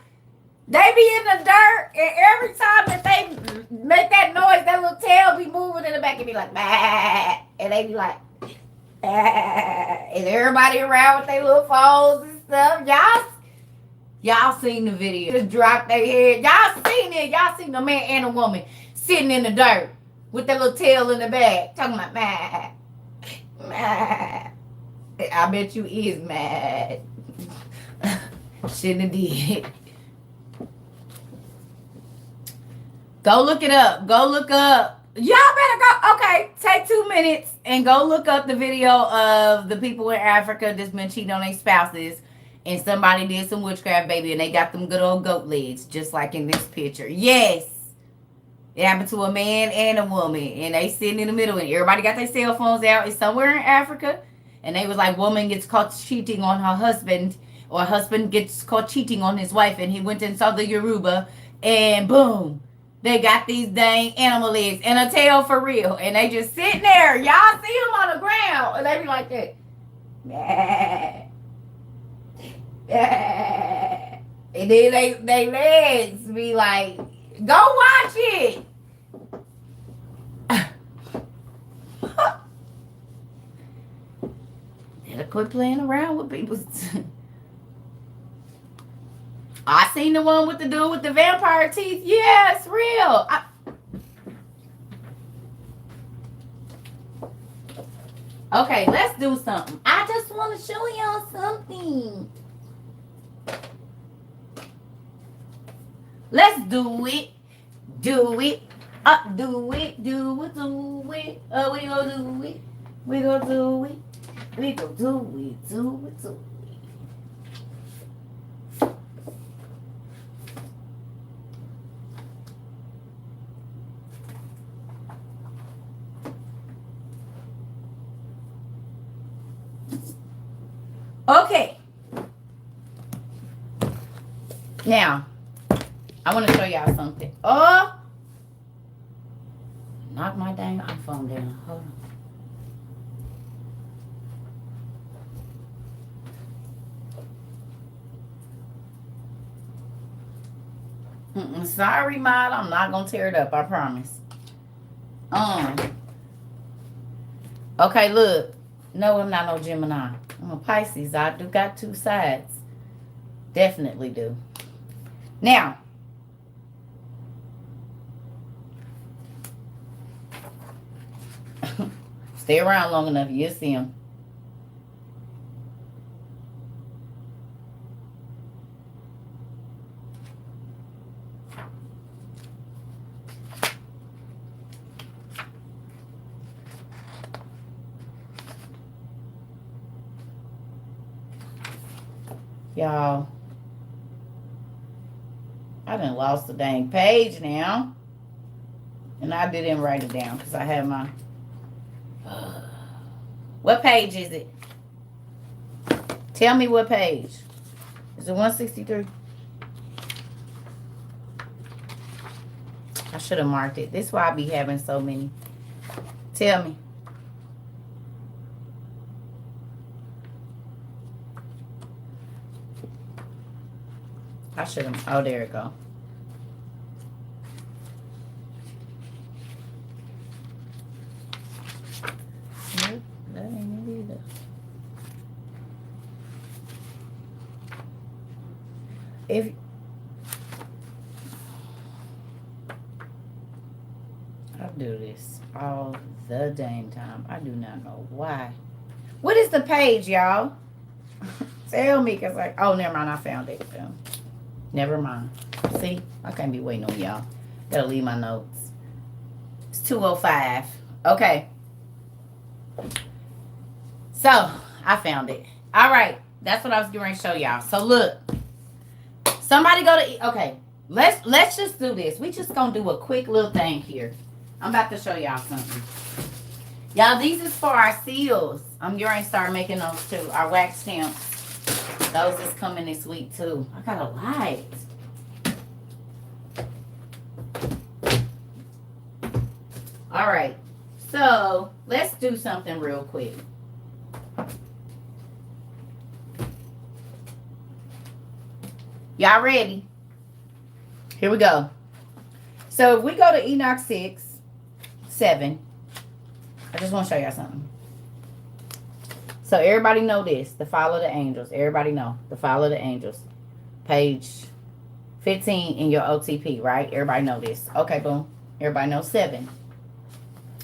They be in the dirt, and every time that they make that noise, that little tail be moving in the back and be like, bah, and they be like, bah, and everybody around with their little phones and stuff. Y'all seen the video. Just drop their head. Y'all seen it. Y'all seen a man and a woman sitting in the dirt with their little tail in the back, talking about, bah, bah. I bet you is mad. Shouldn't have did. Go look it up. Go look up. Y'all better go. Okay, take 2 minutes and go look up the video of the people in Africa that's been cheating on their spouses. And somebody did some witchcraft, baby, and they got them good old goat legs, just like in this picture. Yes. It happened to a man and a woman. And they sitting in the middle. And everybody got their cell phones out. It's somewhere in Africa. And they was like, woman gets caught cheating on her husband. Or husband gets caught cheating on his wife. And he went and saw the Yoruba. And boom. They got these dang animal legs and a tail for real. And they just sitting there. Y'all see them on the ground. And they be like that. And then they legs be like, go watch it. Better quit playing around with people. I seen the one with the dude with the vampire teeth. Yeah, it's real. Okay, let's do something. I just want to show y'all something. Let's do it. Do it. Do it. Do it. Do it. We gonna do it. We gonna do it. We gonna do it. Do it. Do it. Okay. Now, I want to show y'all something. Oh! Knock my dang iPhone down. Hold on. Sorry, Mod. I'm not going to tear it up. I promise. Okay, look. No, I'm not no Gemini. I'm a Pisces. I do got two sides. Definitely do. Now, stay around long enough, you'll see them. Y'all, I done lost the dang page now. And I didn't write it down because I have my... What page is it? Tell me what page. Is it 163? I should have marked it. This is why I be having so many. Tell me. I should have... Oh, there it go. Nope, that ain't it either. If... I do this all the dang time. I do not know why. What is the page, y'all? Tell me, because like... Oh, never mind. I found it. Never mind. See? I can't be waiting on y'all. Gotta leave my notes. It's 2:05. Okay. So, I found it. All right. That's what I was going to show y'all. So, look. Somebody go to... Okay. Let's just do this. We just going to do a quick little thing here. I'm about to show y'all something. Y'all, these is for our seals. I'm going to start making those too. Our wax stamps. Those is coming this week too. I got a light. All right. So, let's do something real quick. Y'all ready? Here we go. So, if we go to Enoch 6:7, I just want to show y'all something. So everybody know this. The Follow the Angels. Everybody know. The Follow the Angels. Page 15 in your OTP, right? Everybody know this. Okay, boom. Everybody knows 7.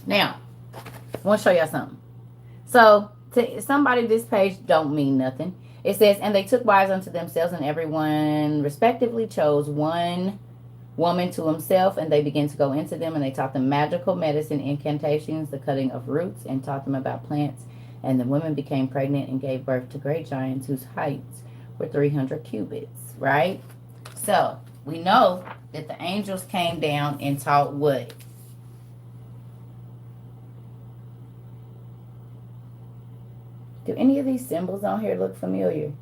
Now, I want to show y'all something. So, to somebody, this page don't mean nothing. It says, and they took wives unto themselves, and everyone respectively chose one woman to himself, and they began to go into them, and they taught them magical medicine, incantations, the cutting of roots, and taught them about plants. And the women became pregnant and gave birth to great giants whose heights were 300 cubits, right? So, we know that the angels came down and taught what? Do any of these symbols on here look familiar?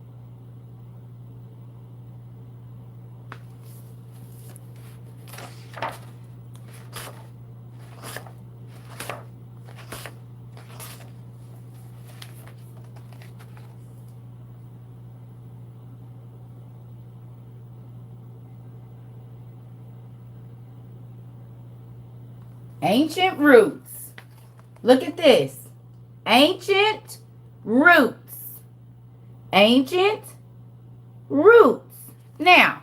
Ancient roots. Look at this. Ancient roots. Ancient roots. Now,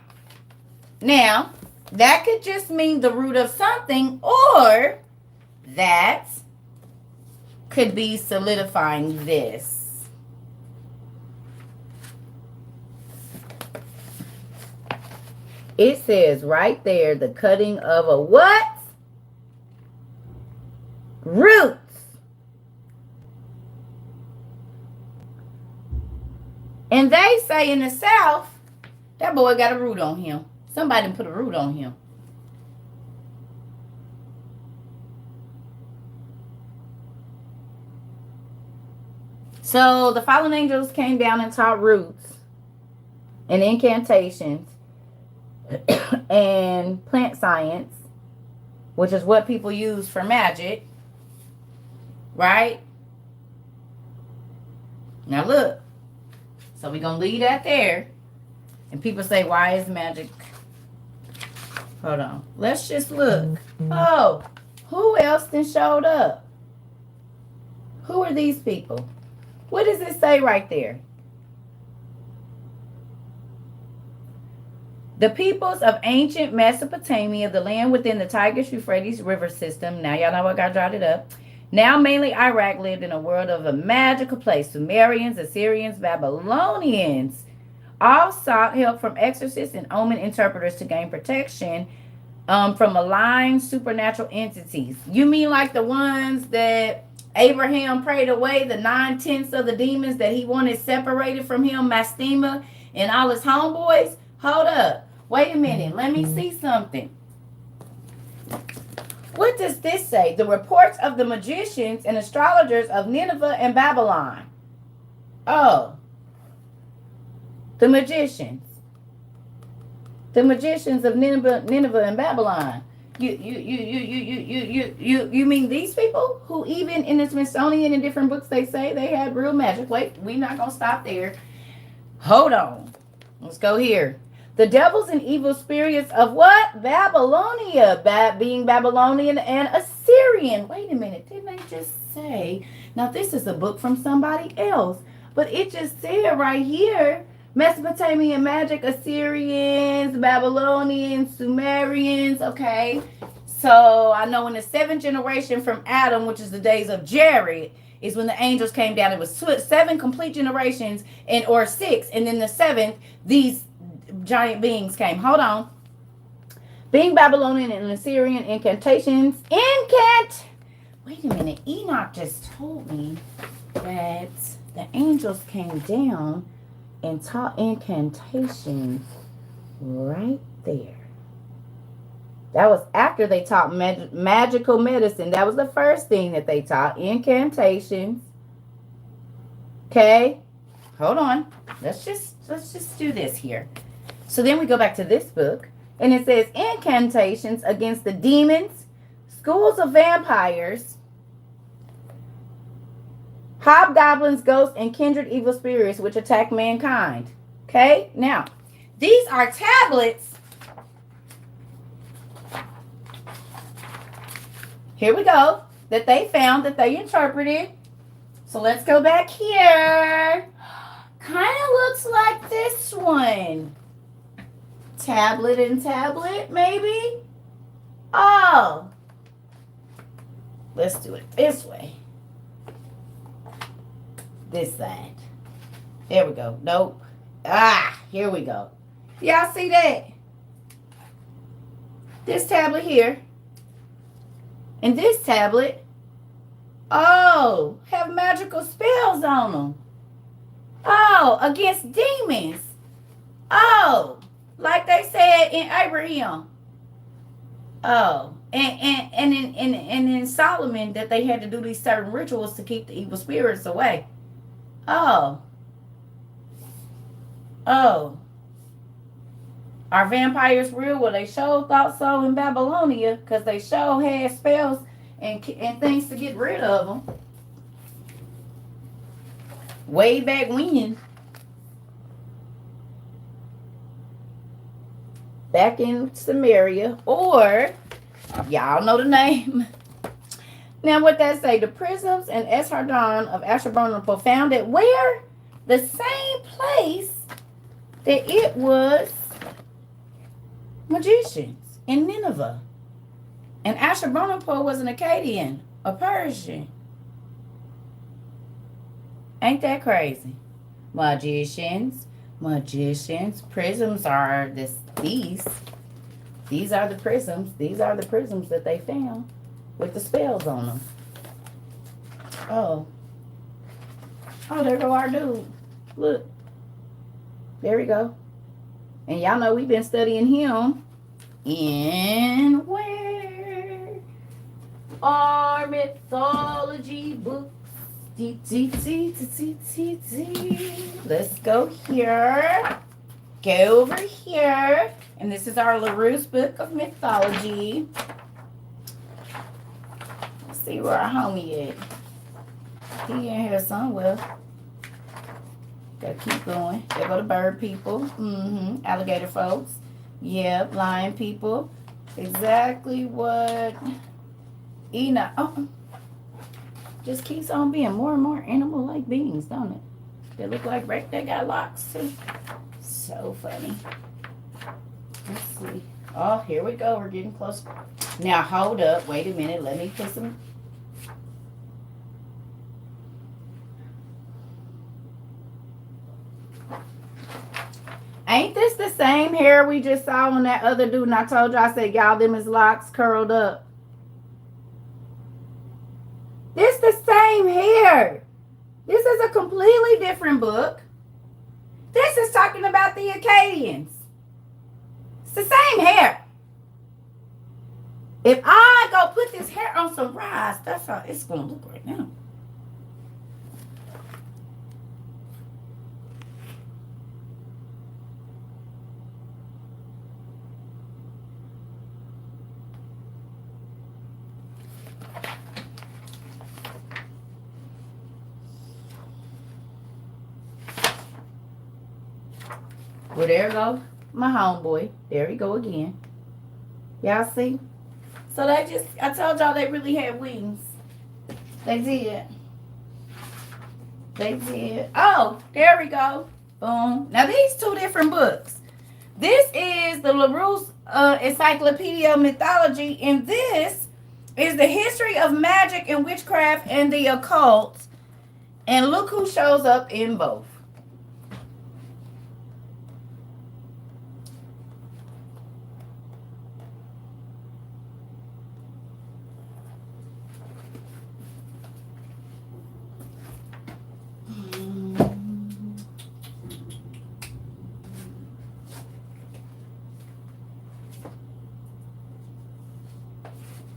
that could just mean the root of something, or that could be solidifying this. It says right there, the cutting of a what? Roots. And they say in the South, that boy got a root on him. Somebody put a root on him. So the fallen angels came down and taught roots and incantations and plant science, which is what people use for magic, right? Now look, so we're going to leave that there. And people say, why is magic? Hold on. Let's just look. Oh, who else then showed up? Who are these people? What does it say right there? The peoples of ancient Mesopotamia, the land within the Tigris-Euphrates river system. Now y'all know I got jotted up. Now mainly Iraq lived in a world of a magical place. Sumerians, Assyrians, Babylonians all sought help from exorcists and omen interpreters to gain protection from malign supernatural entities. You mean like the ones that Abraham prayed away, the 9/10 of the demons that he wanted separated from him, Mastema and all his homeboys? Hold up. Wait a minute. Let me see something. What does this say? The reports of the magicians and astrologers of Nineveh and Babylon. Oh. The magicians. The magicians of Nineveh and Babylon. You mean these people who even in the Smithsonian and different books they say they had real magic? Wait, we're not going to stop there. Hold on. Let's go here. The devils and evil spirits of what? Babylonia. Being Babylonian and Assyrian. Wait a minute. Didn't I just say? Now this is a book from somebody else. But it just said right here. Mesopotamian magic, Assyrians, Babylonians, Sumerians, okay. So I know in the 7th generation from Adam, which is the days of Jared, is when the angels came down. It was 7 complete generations, or 6, and then the 7th, these giant beings came. Hold on. Being Babylonian and Assyrian incantations. Wait a minute. Enoch just told me that the angels came down and taught incantations right there. That was after they taught magical medicine. That was the first thing that they taught, incantations. Okay, hold on. Let's just do this here. So then we go back to this book, and it says incantations against the demons, schools of vampires, hobgoblins, ghosts, and kindred evil spirits which attack mankind. Okay, now these are tablets. Here we go. That they found, that they interpreted. So let's go back here. Kind of looks like this one. Tablet and tablet, maybe? Oh. Let's do it this way. This side. There we go. Nope. Ah, here we go. Y'all see that? This tablet here. And this tablet. Oh, have magical spells on them. Oh, against demons. Oh, like they said in Abraham. Oh, and in Solomon that they had to do these certain rituals to keep the evil spirits away. Oh. Oh. Are vampires real? Well, they sure thought so in Babylonia, because they sure had spells and things to get rid of them. Way back when. Back in Samaria, or y'all know the name. Now what that say? The prisms and Esarhaddon of Ashurbanipal found it where? The same place that it was magicians in Nineveh. And Ashurbanipal was an Akkadian, a Persian. Ain't that crazy? Magicians, Magicians. Prisms are these. These are the prisms. These are the prisms that they found with the spells on them. Oh. Oh, there go our dude. Look. There we go. And y'all know we've been studying him in where? Our mythology books. Let's go here. Go over here. And this is our LaRue's book of mythology. Let's see where our homie at. He in here somewhere. Gotta keep going. There go the bird people. Alligator folks. Yep, lion people. Exactly what Enoch. Oh, just keeps on being more and more animal-like beings, don't it? They look like they got locks too. So funny. Let's see. Oh, here we go. We're getting close. Now hold up. Wait a minute. Let me put some. Ain't this the same hair we just saw on that other dude? And I told you, I said, y'all, them is locks curled up. This the same hair. This is a completely different book. This is talking about the Akkadians. It's the same hair. If I go put this hair on some rice, that's how it's going to look right now. Well, there go my homeboy. There we go again. Y'all see? So they just, I told y'all they really had wings. They did. They did. Oh, there we go. Boom. Now these two different books. This is the LaRue's Encyclopedia of Mythology, and this is the history of magic and witchcraft and the occult. And look who shows up in both.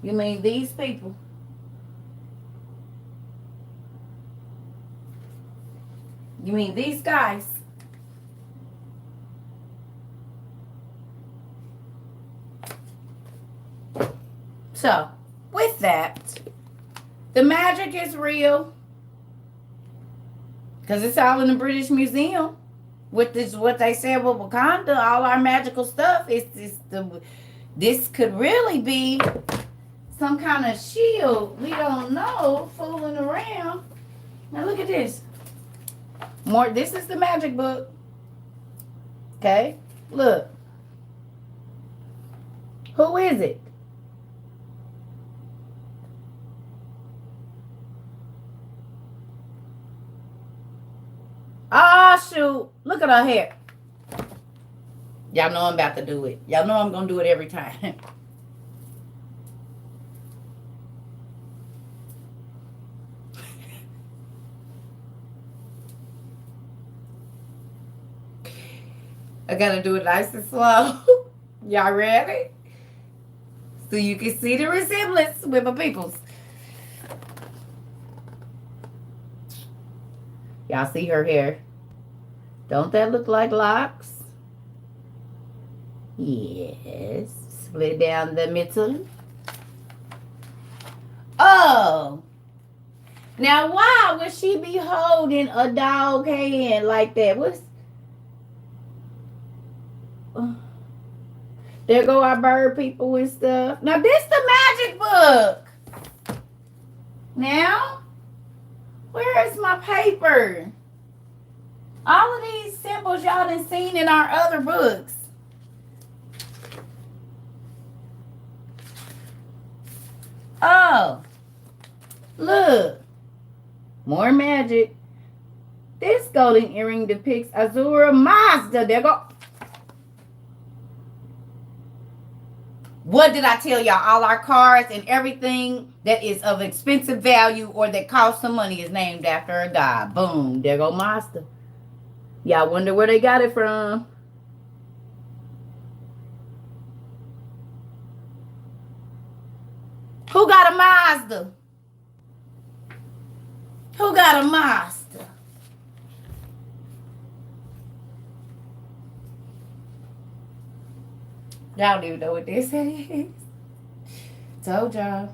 You mean these people? You mean these guys? So, with that, the magic is real. Because it's all in the British Museum. With this, what they said with Wakanda, all our magical stuff, this could really be some kind of shield. We don't know, fooling around. Now look at this. More. This is the magic book. Okay, look. Who is it? Oh, shoot. Look at her hair. Y'all know I'm about to do it. Y'all know I'm going to do it every time. I got to do it nice and slow. Y'all ready? So you can see the resemblance with my peoples. Y'all see her hair? Don't that look like locks? Yes. Split down the middle. Oh. Now why would she be holding a dog hand like that? What's... There go our bird people and stuff. Now this the magic book. Now, where is my paper? All of these symbols y'all done seen in our other books. Oh, look. More magic. This golden earring depicts Azura Mazda. There go. What did I tell y'all? All our cars and everything that is of expensive value or that costs some money is named after a god. Boom. There go Mazda. Y'all wonder where they got it from. Who got a Mazda? Who got a Mazda? Y'all don't even know what this is. Told y'all.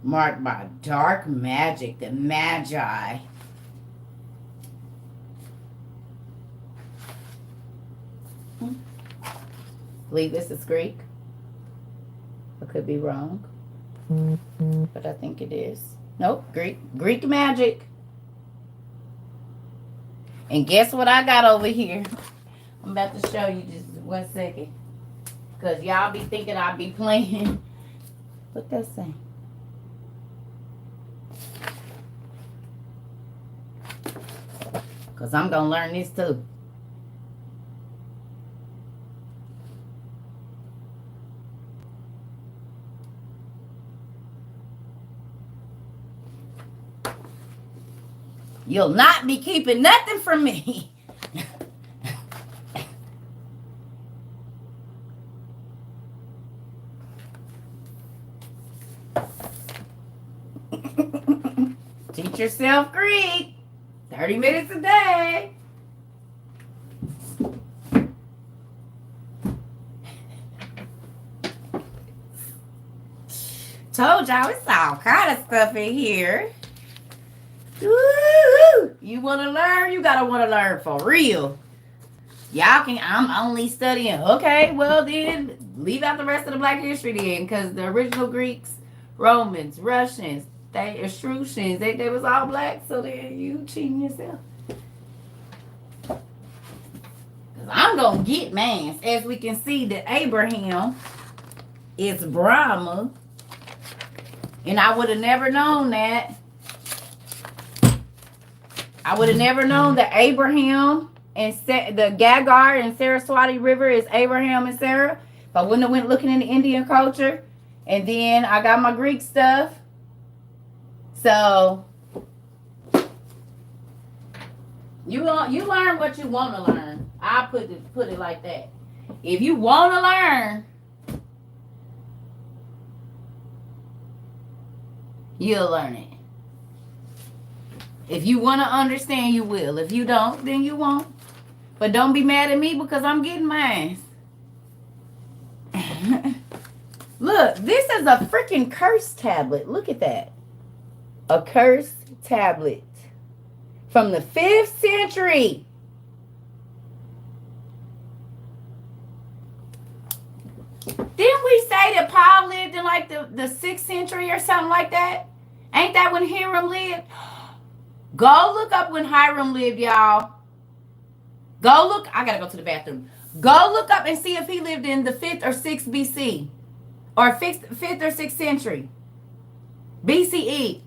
Marked by dark magic, the Magi. Believe this is Greek. I could be wrong, but I think it is. Nope, Greek magic. And guess what I got over here? I'm about to show you just 1 second, because y'all be thinking I be playing. What that say? Because I'm going to learn this too. You'll not be keeping nothing from me. Teach yourself Greek. 30 minutes a day. Told y'all it's all kind of stuff in here. Woo! You want to learn? You gotta want to learn for real. Y'all can. I'm only studying. Okay, well then leave out the rest of the Black History then, because the original Greeks, Romans, Russians, Etruscans, they was all black. So then you cheating yourself. Cause I'm gonna get mans. As we can see that Abraham is Brahma, and I would have never known that. I would have never known that Abraham and the Gagar and Saraswati River is Abraham and Sarah if I wouldn't have went looking in the Indian culture. And then I got my Greek stuff. So you learn what you want to learn. I put it like that. If you want to learn, you'll learn it. If you want to understand, you will. If you don't, then you won't. But don't be mad at me because I'm getting mine. Look, this is a freaking curse tablet. Look at that. A curse tablet from the 5th century. Didn't we say that Paul lived in like the 6th century or something like that? Ain't that when Hiram lived? Go look up when Hiram lived, y'all. Go look. I gotta go to the bathroom. Go look up and see if he lived in the 5th or 6th BC. Or 5th or 6th century. BCE.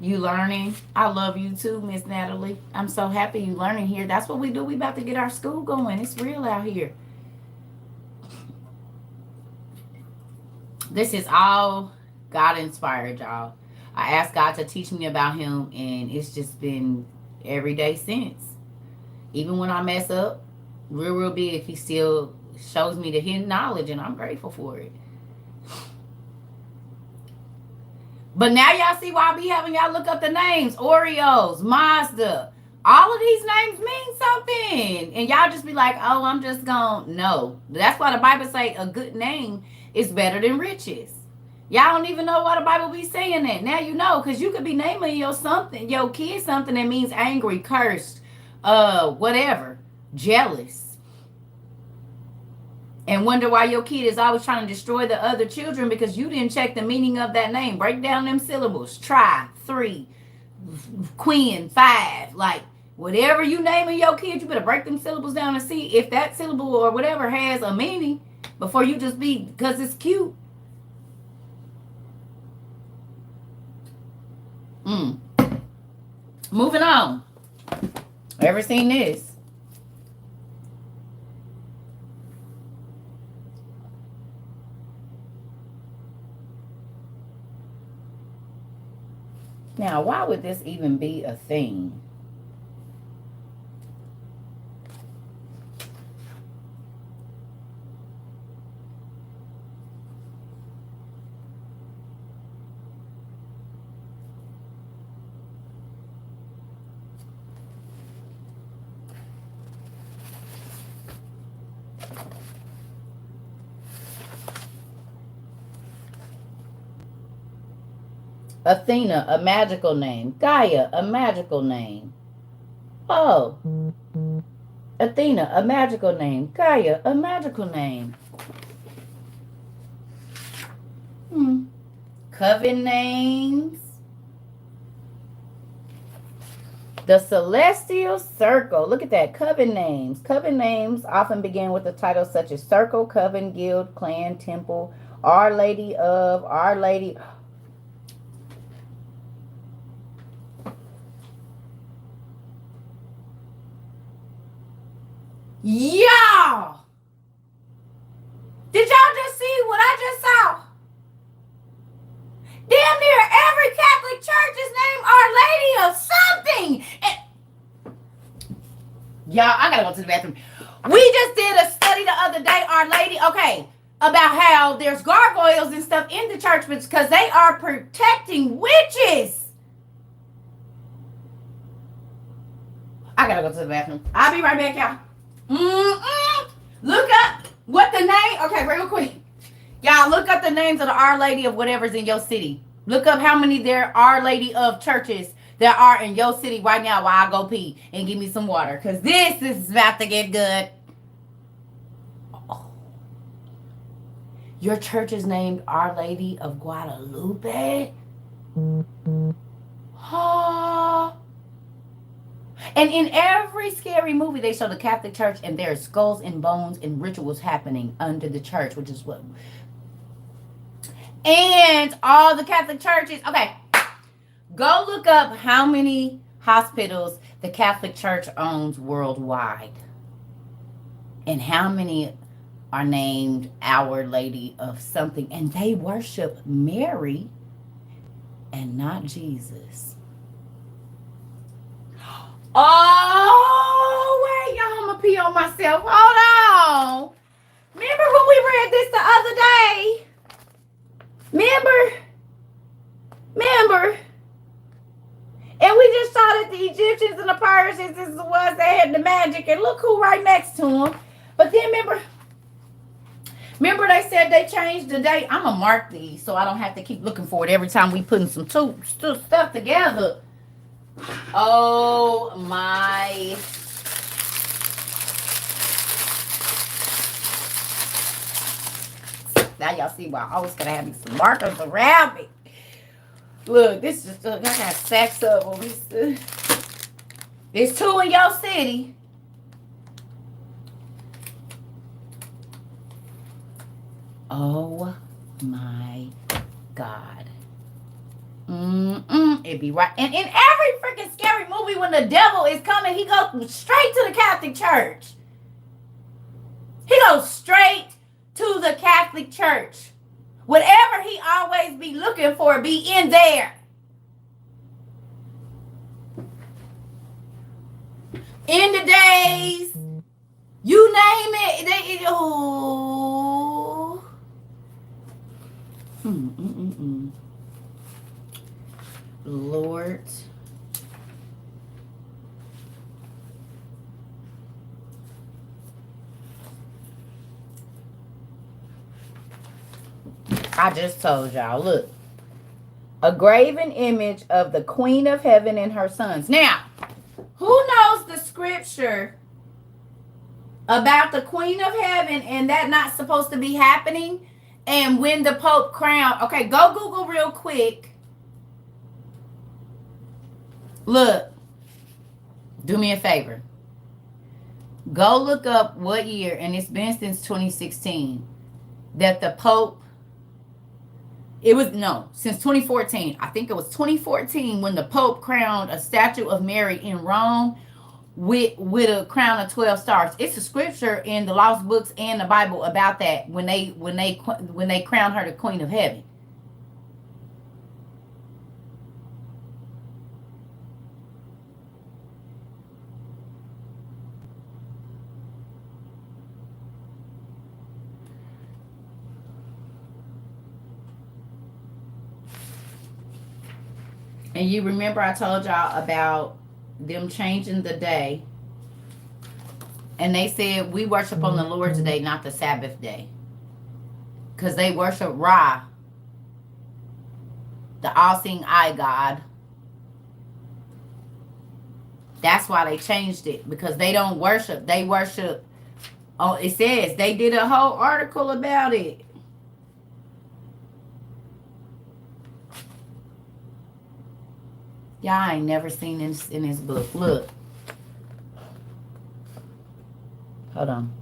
You learning? I love you too, Miss Natalie. I'm so happy you learning here. That's what we do. We about to get our school going. It's real out here. This is all God inspired, y'all. I asked God to teach me about him, and it's just been every day since. Even when I mess up, real big, he still shows me the hidden knowledge, and I'm grateful for it. But now y'all see why I be having y'all look up the names. Oreos, Mazda. All of these names mean something. And y'all just be like, oh, I'm just gonna. No. That's why the Bible say a good name is better than riches. Y'all don't even know why the Bible be saying that. Now you know, because you could be naming your kid something that means angry, cursed, whatever, jealous. and wonder why your kid is always trying to destroy the other children because you didn't check the meaning of that name. Break down them syllables. Try, 3, Queen, 5. Like, whatever you naming your kid, you better break them syllables down and see if that syllable or whatever has a meaning before you just be, because it's cute. Moving on. Ever seen this? Now, why would this even be a thing? Athena, a magical name. Gaia, a magical name. Oh. Athena, a magical name. Gaia, a magical name. Coven names. The Celestial Circle. Look at that. Coven names. Coven names often begin with the titles such as Circle, Coven, Guild, Clan, Temple, Our Lady of, Our Lady. Y'all! Did y'all just see what I just saw? Damn near every Catholic church is named Our Lady of something. And y'all, I gotta go to the bathroom. We just did a study the other day, Our Lady, okay, about how there's gargoyles and stuff in the church because they are protecting witches. I gotta go to the bathroom. I'll be right back, y'all. Look up what the name. Okay, real quick. Y'all, look up the names of the Our Lady of whatever's in your city. Look up how many there Our Lady of churches there are in your city right now while I go pee and give me some water. Because this is about to get good. Oh. Your church is named Our Lady of Guadalupe? Oh. And in every scary movie, they show the Catholic Church and there's skulls and bones and rituals happening under the church, which is what. And all the Catholic churches. Okay, go look up how many hospitals the Catholic Church owns worldwide. And how many are named Our Lady of something. And they worship Mary and not Jesus. Oh, wait, y'all, I'm going to pee on myself. Hold on. Remember when we read this the other day? Remember? And we just saw that the Egyptians and the Persians is the ones that had the magic. And look who right next to them. But then remember they said they changed the date. I'm going to mark these so I don't have to keep looking for it every time we putting some stuff together. Oh my. Now y'all see why I always gotta have these markers around me. Look, this is I got stacks of them. There's 2 in your city. Oh my God. It'd be right. And in every freaking scary movie, when the devil is coming, he goes straight to the Catholic Church. He goes straight to the Catholic Church. Whatever he always be looking for, be in there. In the days, you name it, oh. Lord. I just told y'all, look. A graven image of the Queen of Heaven and her sons. Now, who knows the scripture about the Queen of Heaven and that not supposed to be happening. And when the Pope crowned, okay, go Google real quick. Look, do me a favor. Go look up what year, and it's been since 2016, that the Pope, it was, no, since 2014. I think it was 2014 when the Pope crowned a statue of Mary in Rome with a crown of 12 stars. It's a scripture in the lost books and the Bible about that when they crowned her the Queen of Heaven. And you remember I told y'all about them changing the day. And they said we worship on the Lord's day, not the Sabbath day. Because they worship Ra, the all-seeing eye God. That's why they changed it. Because they don't worship. They worship. Oh, it says they did a whole article about it. Y'all ain't never seen this in this book. Look. Hold on.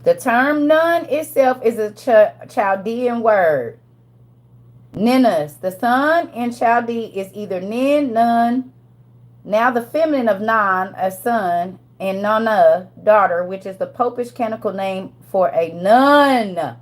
The term Nun itself is a Chaldean word. Ninus. The son in Chaldee is either Nin, Nun, now the feminine of Nan, a son, and Nana, daughter, which is the popish canonical name for a nun.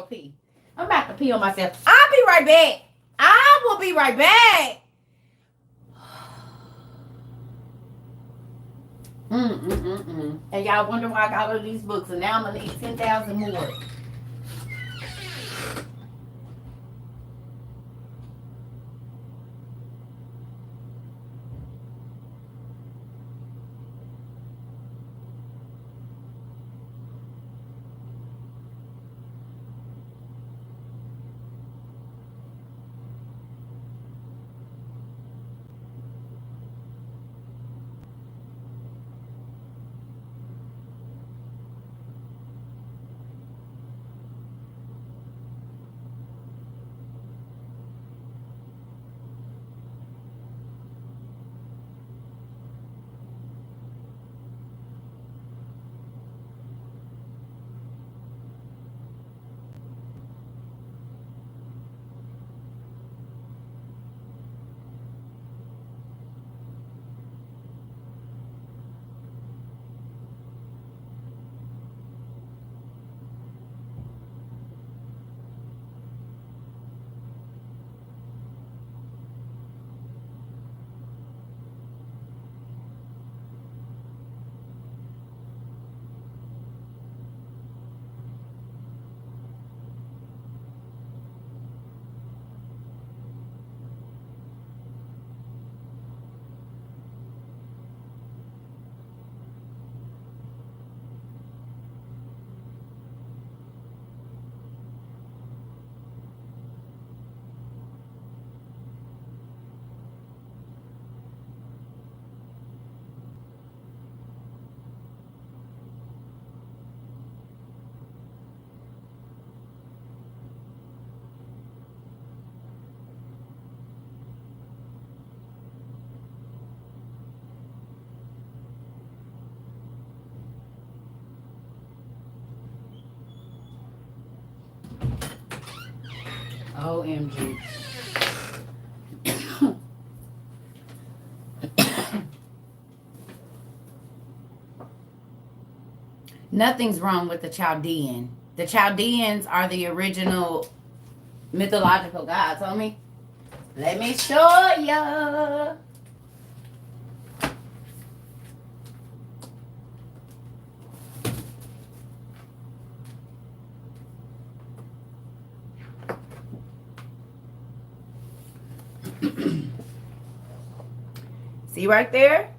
Pee. I'm about to pee on myself. I'll be right back. I will be right back. And y'all wonder why I got all these books, and now I'm gonna need 10,000 more. OMG. Nothing's wrong with the Chaldean. The Chaldeans are the original mythological gods, homie. Let me show ya. See right there?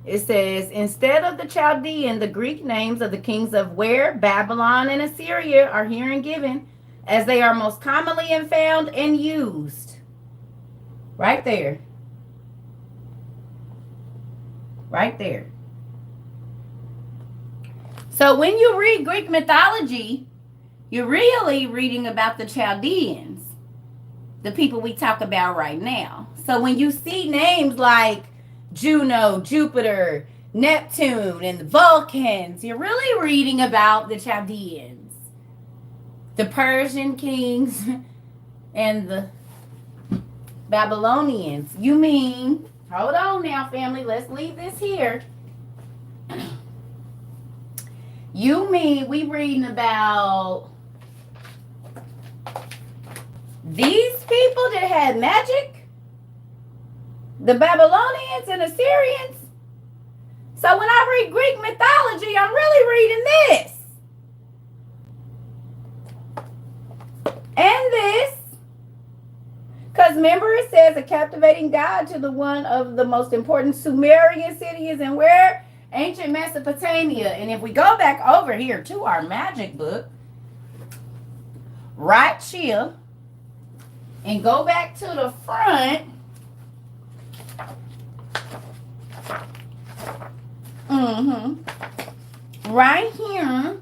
It says, instead of the Chaldean, the Greek names of the kings of where Babylon and Assyria are herein given, as they are most commonly found and used. Right there. Right there. So when you read Greek mythology, you're really reading about the Chaldeans, the people we talk about right now. So when you see names like Juno, Jupiter, Neptune, and the Vulcans, you're really reading about the Chaldeans, the Persian kings, and the Babylonians. You mean, hold on now, family, let's leave this here. You mean we reading about these people that had magic? The Babylonians and Assyrians? So when I read Greek mythology, I'm really reading this. And this. Because remember it says a captivating guide to the one of the most important Sumerian cities and where? Ancient Mesopotamia. And if we go back over here to our magic book, right here, and go back to the front, right here,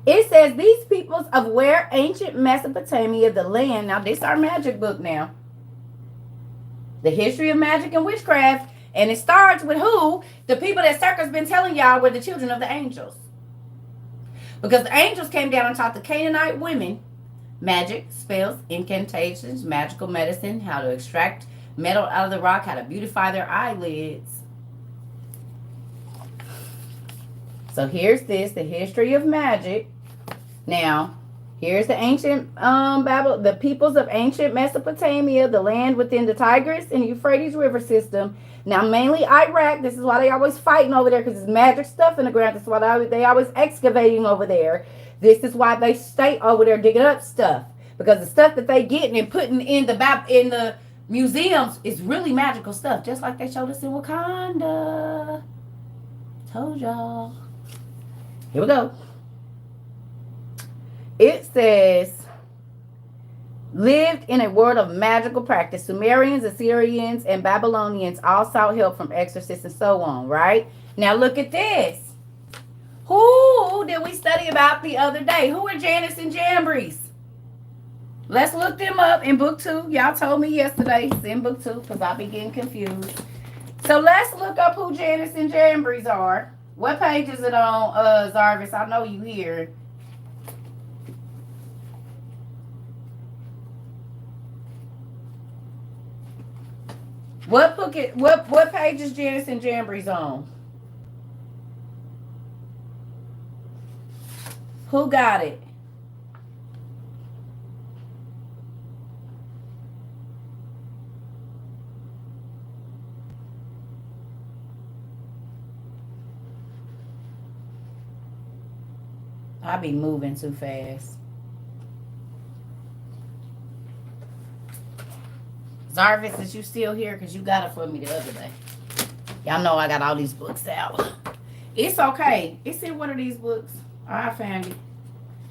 it says these peoples of where ancient Mesopotamia, the land. Now this is our magic book now. The history of magic and witchcraft. And it starts with who? The people that Circus been telling y'all were the children of the angels. Because the angels came down and taught the Canaanite women magic, spells, incantations, magical medicine, how to extract metal out of the rock, how to beautify their eyelids. So here's this, the history of magic. Now, here's the ancient Babylon, the peoples of ancient Mesopotamia, the land within the Tigris and Euphrates River system. Now, mainly Iraq. This is why they always fighting over there, because there's magic stuff in the ground. This is why they always excavating over there. This is why they stay over there digging up stuff, because the stuff that they getting and putting in the museums is really magical stuff, just like they showed us in Wakanda. Told y'all. Here we go. It says, lived in a world of magical practice. Sumerians, Assyrians, and Babylonians all sought help from exorcists and so on, right? Now look at this. Who did we study about the other day? Who are Janus and Jambres? Let's look them up in book 2. Y'all told me yesterday it's in book 2 because I be getting confused. So let's look up who Janus and Jambres are. What page is it on, Zarvis? I know you here. What book? What page is Janus and Jambres on? Who got it? I be moving too fast. Zarvis, is you still here? Because you got it for me the other day. Y'all know I got all these books out. It's okay. It's in one of these books. I found it.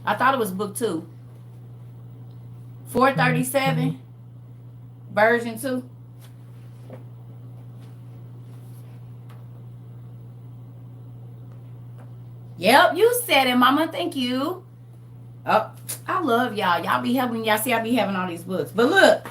I thought it was book 2. 437. Version 2. Yep, you said it, mama. Thank you. Oh, I love y'all. Y'all be helping. Y'all see I be having all these books. But look.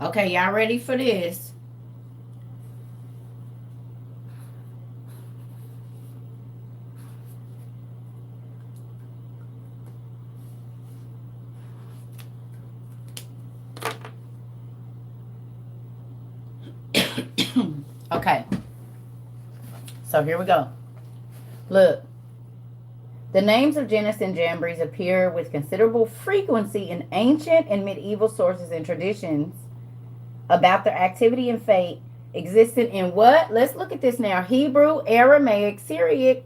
Okay, y'all ready for this? Okay. So here we go. Look. The names of Janus and Jambres appear with considerable frequency in ancient and medieval sources and traditions about their activity and fate existed in what? Let's look at this now. Hebrew, Aramaic, Syriac,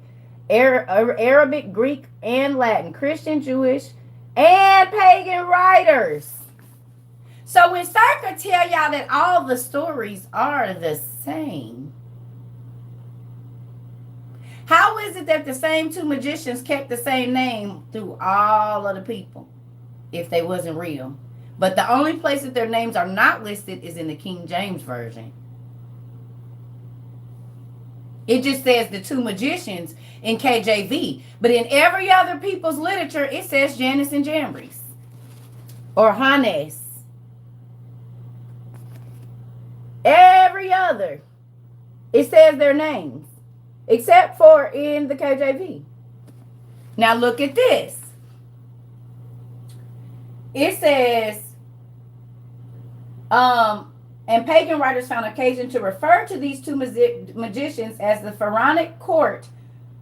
Arabic, Greek, and Latin. Christian, Jewish, and pagan writers. So when Circa tell y'all that all the stories are the same, how is it that the same two magicians kept the same name through all of the people if they wasn't real? But the only place that their names are not listed is in the King James Version. It just says the two magicians in KJV. But in every other people's literature, it says Janus and Jambres. Or Hannes. Every other. It says their names. Except for in the KJV. Now look at this. It says, and pagan writers found occasion to refer to these two magicians as the Pharaonic court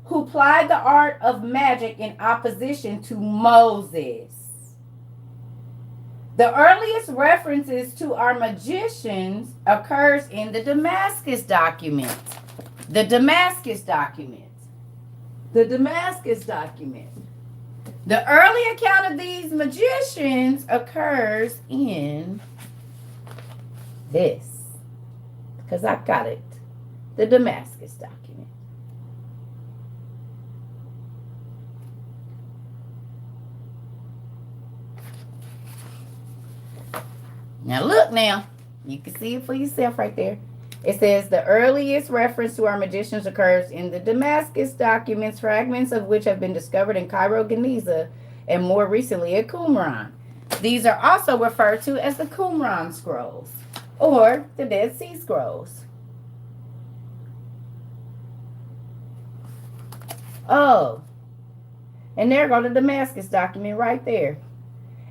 who plied the art of magic in opposition to Moses. The earliest references to our magicians occurs in the Damascus document. The Damascus document. The Damascus document. The early account of these magicians occurs in this. Because I got it. The Damascus document. Now look now. You can see it for yourself right there. It says the earliest reference to our magicians occurs in the Damascus documents, fragments of which have been discovered in Cairo, Geniza, and more recently at Qumran. These are also referred to as the Qumran scrolls or the Dead Sea Scrolls. Oh, and there go the Damascus document right there.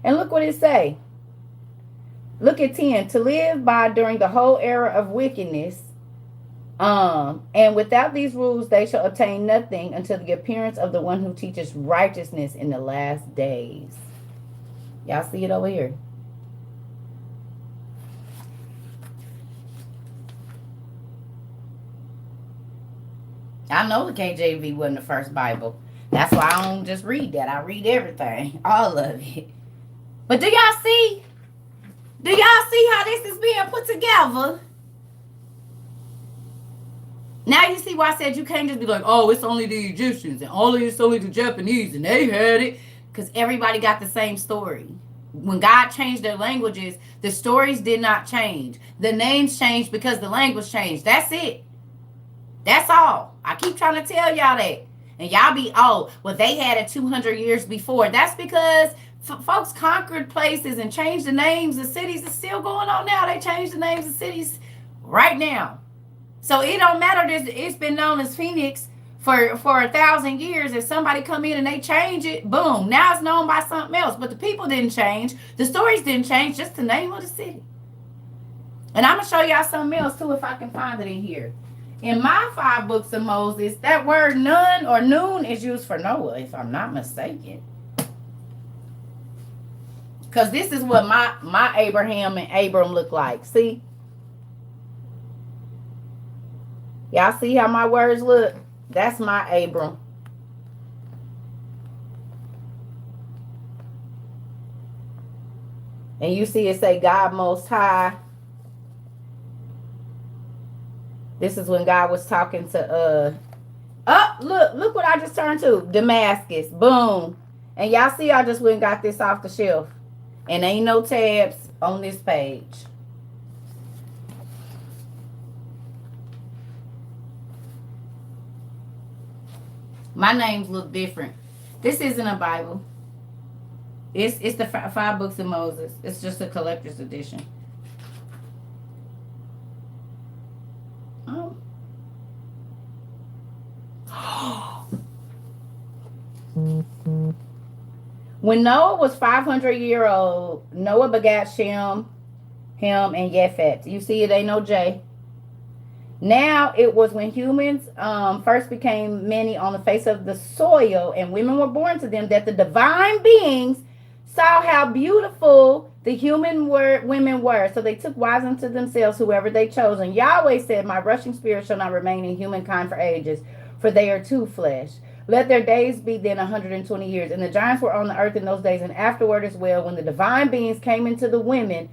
And look what it say. Look at 10. To live by during the whole era of wickedness, and without these rules, they shall obtain nothing until the appearance of the one who teaches righteousness in the last days. Y'all see it over here. I know the KJV wasn't the first Bible. That's why I don't just read that. I read everything, all of it. But do y'all see? Do y'all see how this is being put together? Now you see why I said you can't just be like, oh, it's only the Egyptians and it's only the Japanese and they had it. Because everybody got the same story. When God changed their languages, the stories did not change. The names changed because the language changed. That's it. That's all. I keep trying to tell y'all that. And y'all be, oh, well, they had it 200 years before. That's because folks conquered places and changed the names of cities. It's still going on now. They changed the names of cities right now. So it don't matter. It's been known as Phoenix for 1,000 years. If somebody come in and they change it, boom. Now it's known by something else. But the people didn't change. The stories didn't change. Just the name of the city. And I'm going to show y'all something else too if I can find it in here. In my 5 books of Moses, that word nun or noon is used for Noah, if I'm not mistaken. Because this is what my Abraham and Abram look like. See? Y'all see how my words look? That's my Abram. And you see it say God Most High. This is when God was talking to look what I just turned to. Damascus. Boom. And y'all see I just went and got this off the shelf. And ain't no tabs on this page. My names look different. This isn't a Bible. It's the 5 books of Moses. It's just a collector's edition. When Noah was 500 years old, Noah begat Shem, Ham, and Japhet. You see, it ain't no J. Now it was when humans first became many on the face of the soil, and women were born to them, that the divine beings saw how beautiful the women were. So they took wives unto themselves, whoever they chose. And Yahweh said, my rushing spirit shall not remain in humankind for ages, for they are two flesh. Let their days be then 120 years. And the giants were on the earth in those days, and afterward as well, when the divine beings came into the women,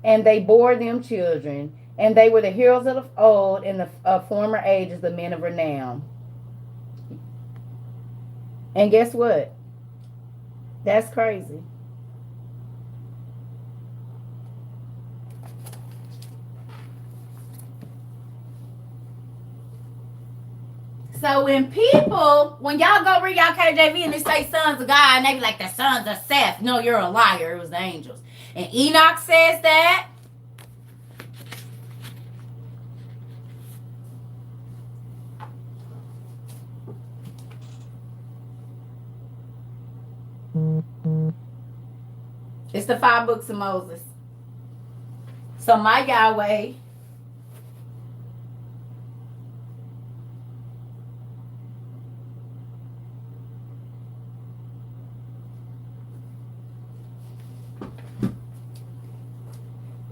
and they bore them children. And they were the heroes of old, in the former ages, the men of renown. And guess what? That's crazy. So when y'all go read y'all KJV and they say sons of God, and they be like, the sons of Seth. No, you're a liar. It was the angels. And Enoch says that. It's the 5 books of Moses. So my Yahweh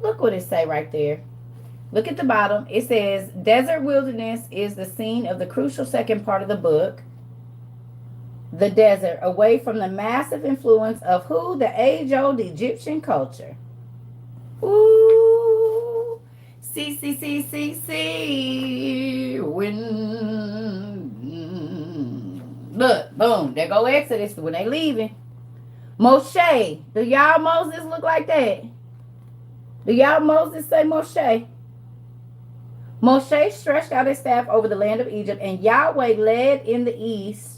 look what it say right there. Look at the bottom. It says desert wilderness is the scene of the crucial second part of the book. The desert, away from the massive influence of who? The age-old Egyptian culture. Ooh. See. When. Look, boom. There go Exodus when they leaving. Moshe. Do y'all Moses look like that? Do y'all Moses say Moshe? Moshe stretched out his staff over the land of Egypt, and Yahweh led in the east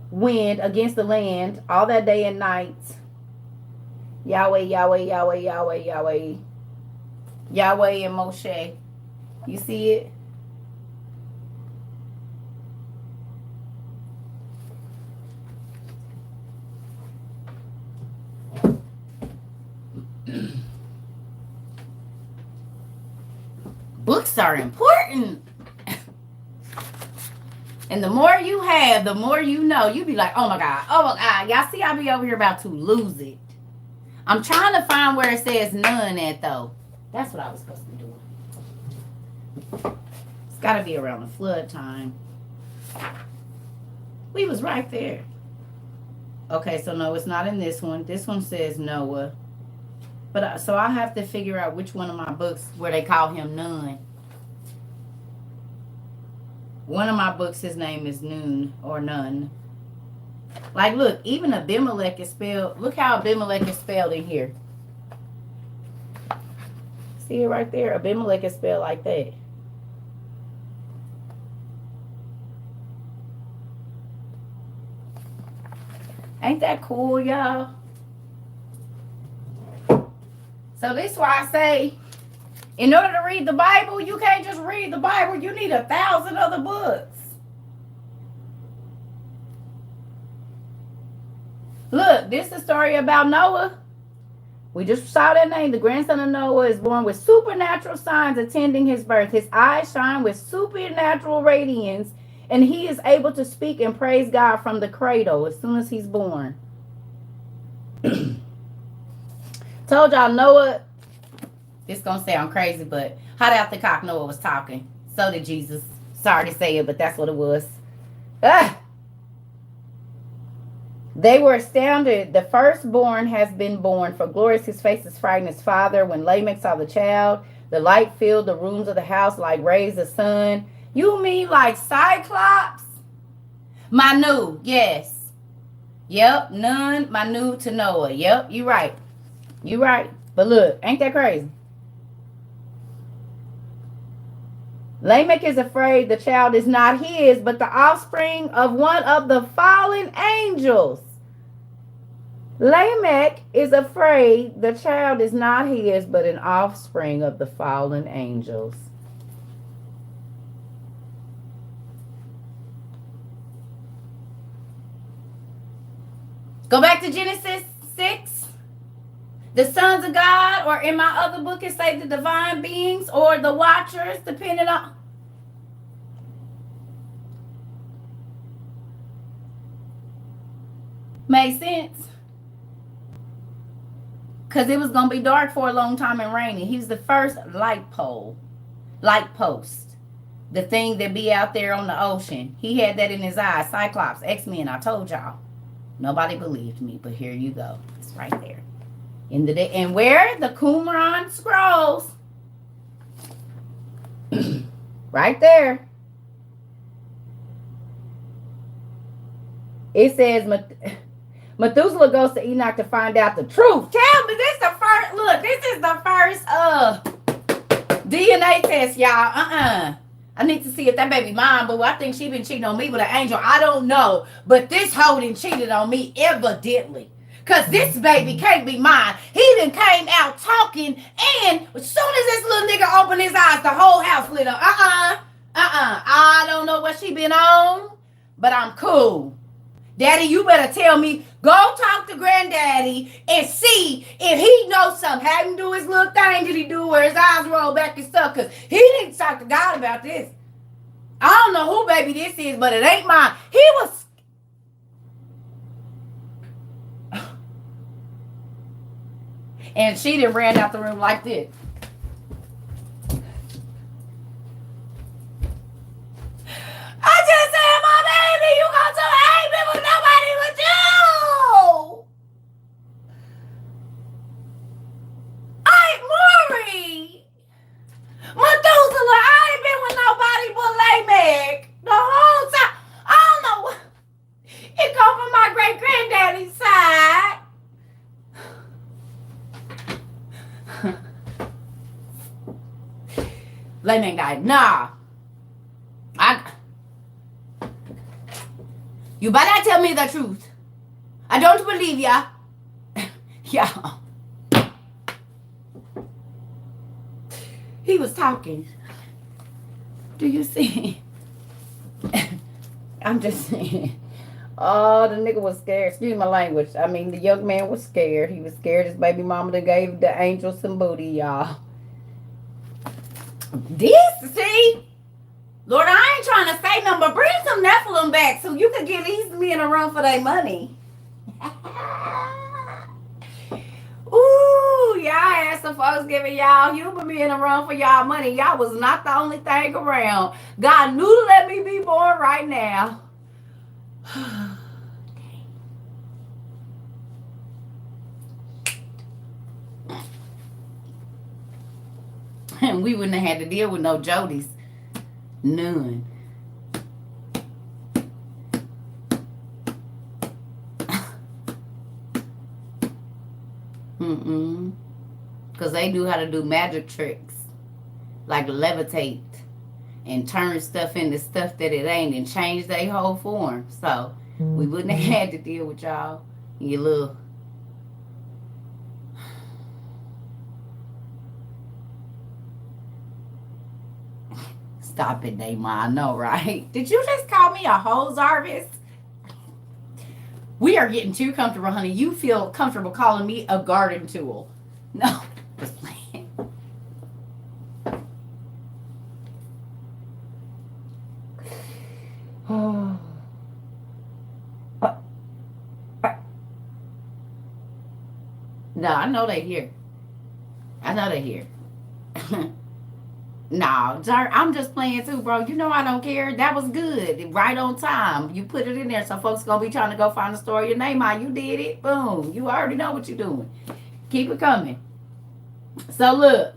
wind against the land all that day and night. Yahweh and Moshe. You see it? Books are important. And the more you have, the more you know. You be like, oh my God. Y'all see I be over here about to lose it. I'm trying to find where it says none at, though. That's what I was supposed to be doing. It's got to be around the flood time. We was right there. Okay, so no, it's not in this one. This one says Noah. But so I have to figure out which one of my books where they call him none. One of my books, his name is Noon or None. Like, look, even Abimelech is spelled. Look how Abimelech is spelled in here. See it right there? Abimelech is spelled like that. Ain't that cool, y'all? So this is why I say, in order to read the Bible, you can't just read the Bible. You need 1,000 other books. Look, this is a story about Noah. We just saw that name. The grandson of Noah is born with supernatural signs attending his birth. His eyes shine with supernatural radiance, and he is able to speak and praise God from the cradle as soon as he's born. Told y'all Noah, it's going to sound crazy, but hot out the cock, Noah was talking. So did Jesus. Sorry to say it, but that's what it was. They were astounded. The firstborn has been born. For glorious his face is frightened his father. When Lamech saw the child, the light filled the rooms of the house like rays of sun. You mean like Cyclops? Manu, yes. Yep, none, Manu to Noah. Yep, you right. You right. But look, ain't that crazy? Lamech is afraid the child is not his, but the offspring of one of the fallen angels. Lamech is afraid the child is not his, but an offspring of the fallen angels. Go back to Genesis 6. The sons of God, or in my other book it say the divine beings or the watchers, depending on. Make sense? Because it was going to be dark for a long time and rainy. He was the first light post. The thing that be out there on the ocean. He had that in his eyes. Cyclops, X-Men, I told y'all. Nobody believed me, but here you go. It's right there. In the day, and where? The Qumran scrolls. Right there. It says Methuselah goes to Enoch to find out the truth. Tell me, this the first, look, this is the first DNA test, y'all. I need to see if that baby mine, but I think she been cheating on me with an angel. I don't know. But this hoe done cheated on me evidently. Because this baby can't be mine. He done came out talking, and as soon as this little nigga opened his eyes, the whole house lit up. I don't know what she been on, but I'm cool. Daddy, you better tell me, go talk to granddaddy and see if he knows something. Have him do his little thing that he do where his eyes roll back and stuff, because he didn't talk to God about this. I don't know who baby this is, but it ain't mine. He was... And she done ran out the room like this. I just said, my baby, you go to Haven with nobody but you. Maury. Methuselah, I ain't been with nobody but Lamech the whole time. I don't know. It come from my great granddaddy's side. Lamech died. Nah. You better tell me the truth. I don't believe ya. Yeah. He was talking. Do you see? I'm just saying. Oh, the nigga was scared. Excuse my language. I mean, the young man was scared. He was scared his baby mama that gave the angel some booty, y'all. This, see? Lord, I ain't trying to say nothing, but bring some Nephilim back so you can get these men a run for their money. Ooh, y'all had some folks giving y'all human being a run for y'all money. Y'all was not the only thing around. God knew to let me be born right now. And we wouldn't have had to deal with no Jodies. None. Because they knew how to do magic tricks. Like levitate. And turn stuff into stuff that it ain't. And change their whole form. So, we wouldn't have had to deal with y'all. You little... Stop it, Damon. I know, right? Did you just call me a hoe, Zarvis? We are getting too comfortable, honey. You feel comfortable calling me a garden tool. No, just playing. No, I know they here. I know they here. No, I'm just playing too, bro. You know I don't care. That was good. Right on time. You put it in there so folks going to be trying to go find the story. Your name out. You did it. Boom. You already know what you're doing. Keep it coming. So, look.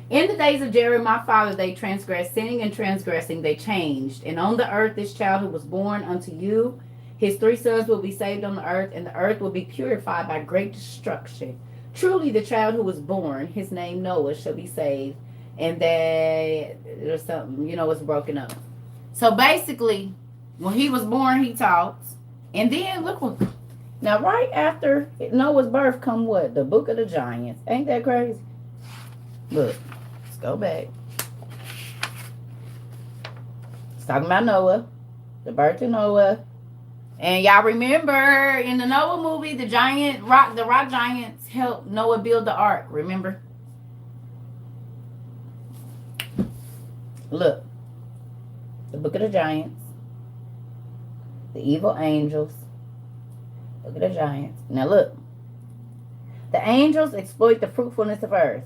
In the days of Jeremiah, my father, they transgressed, sinning and transgressing, they changed. And on the earth, this child who was born unto you, his 3 sons will be saved on the earth, and the earth will be purified by great destruction. Truly, the child who was born, his name Noah, shall be saved. And there's something, it's broken up. So basically, when he was born, he taught. And then, look what, Now, right after Noah's birth come what? The Book of the Giants. Ain't that crazy? Look, let's go back. It's talking about Noah, the birth of Noah. And y'all remember in the Noah movie, the rock giants helped Noah build the ark. Remember? Look, the Book of the Giants, the evil angels, Book of the Giants. Now look, the angels exploit the fruitfulness of earth.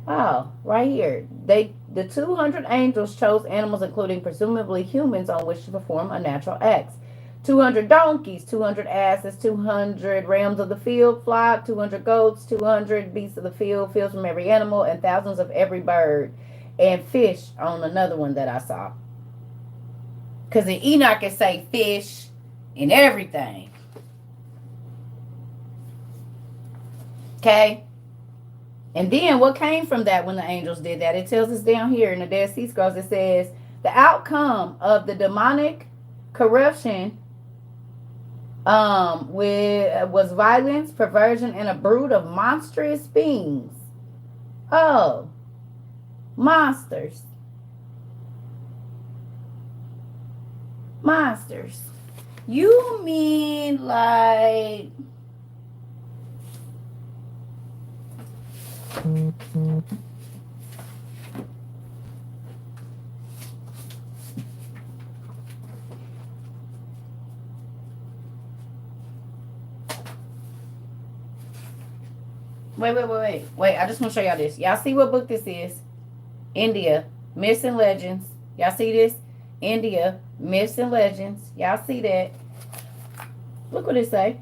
Oh, right here. The 200 angels chose animals, including presumably humans, on which to perform unnatural acts. 200 donkeys, 200 asses, 200 rams of the field, flock, 200 goats, 200 beasts of the field, fields from every animal, and thousands of every bird, and fish on another one that I saw. Because in Enoch it say fish and everything. Okay? And then what came from that when the angels did that? It tells us down here in the Dead Sea Scrolls, it says, the outcome of the demonic corruption was violence, perversion, and a brood of monstrous beings. Oh, monsters. Monsters. You mean like... Wait, I just want to show y'all this. Y'all see what book this is? India, Myths and Legends. Y'all see this? India, Myths and Legends. Y'all see that? Look what it say.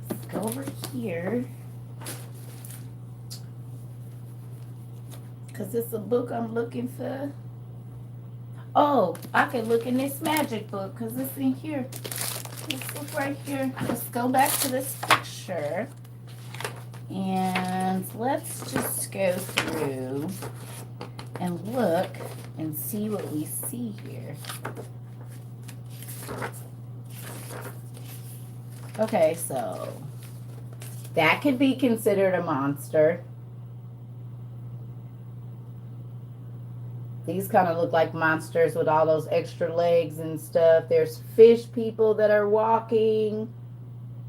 Let's go over here. Because it's a book I'm looking for. Oh, I can look in this magic book because it's in here. Let's look right here. Let's go back to this picture. And let's just go through and look and see what we see here. Okay, so that could be considered a monster. These kind of look like monsters with all those extra legs and stuff. There's fish people that are walking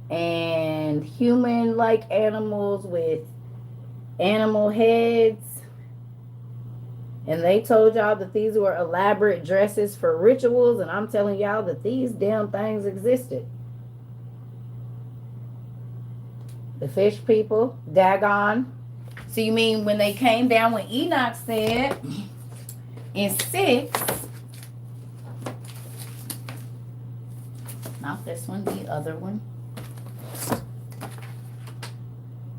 and human-like animals with animal heads. And they told y'all that these were elaborate dresses for rituals, and I'm telling y'all that these damn things existed. The fish people, Dagon. So you mean when they came down, when Enoch said in 6, not this one, the other one.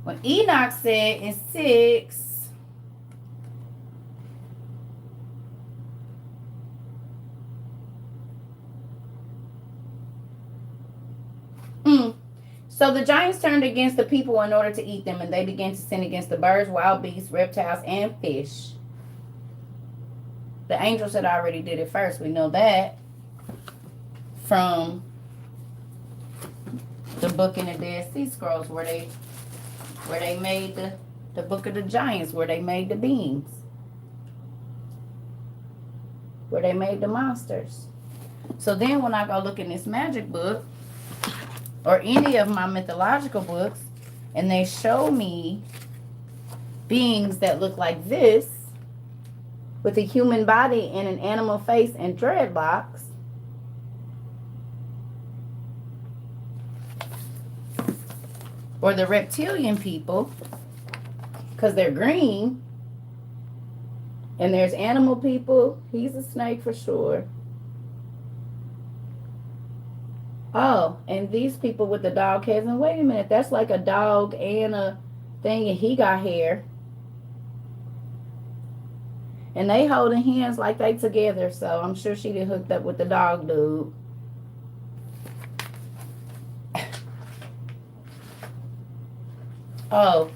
When Enoch said in 6, so the giants turned against the people in order to eat them, and they began to sin against the birds, wild beasts, reptiles, and fish. The angels had already did it first. We know that from the book in the Dead Sea Scrolls where they made the book of the giants, where they made the beings, where they made the monsters. So then when I go look in this magic book or any of my mythological books, and they show me beings that look like this with a human body and an animal face and dreadlocks, or the reptilian people, because they're green. And there's animal people. He's a snake for sure. Oh, and these people with the dog heads. And wait a minute, that's like a dog and a thing, and he got hair. And they holding hands like they together, so I'm sure she done hooked up with the dog dude. Oh.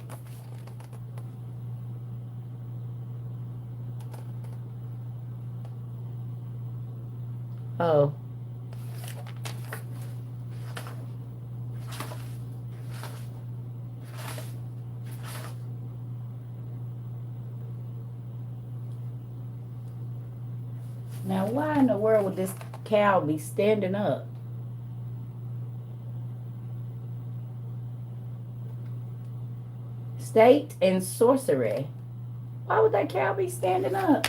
Oh. Now, why in the world would this cow be standing up? State and sorcery. Why would that cow be standing up?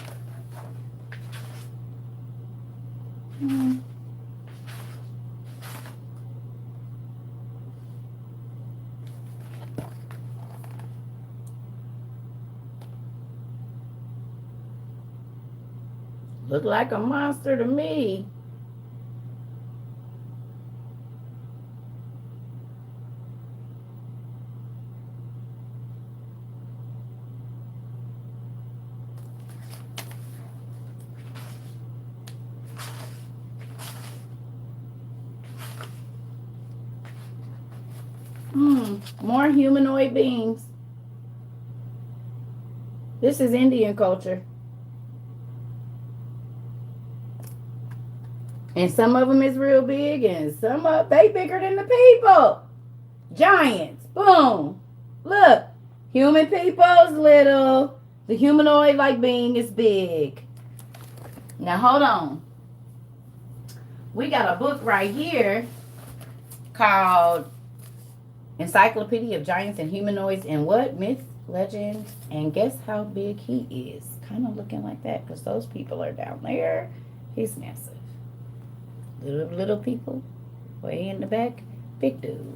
Look like a monster to me. More humanoid beings. This is Indian culture. And some of them is real big, and some of they bigger than the people. Giants. Boom. Look. Human people's little. The humanoid like being is big. Now hold on. We got a book right here called Encyclopedia of Giants and Humanoids and what? Myth, legend, and guess how big he is. Kind of looking like that because those people are down there. He's massive. Little people, way in the back, big dude.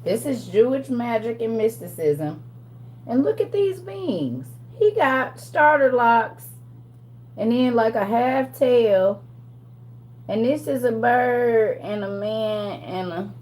This is Jewish magic and mysticism. And look at these beings. He got starter locks and then like a half tail. And this is a bird and a man and a...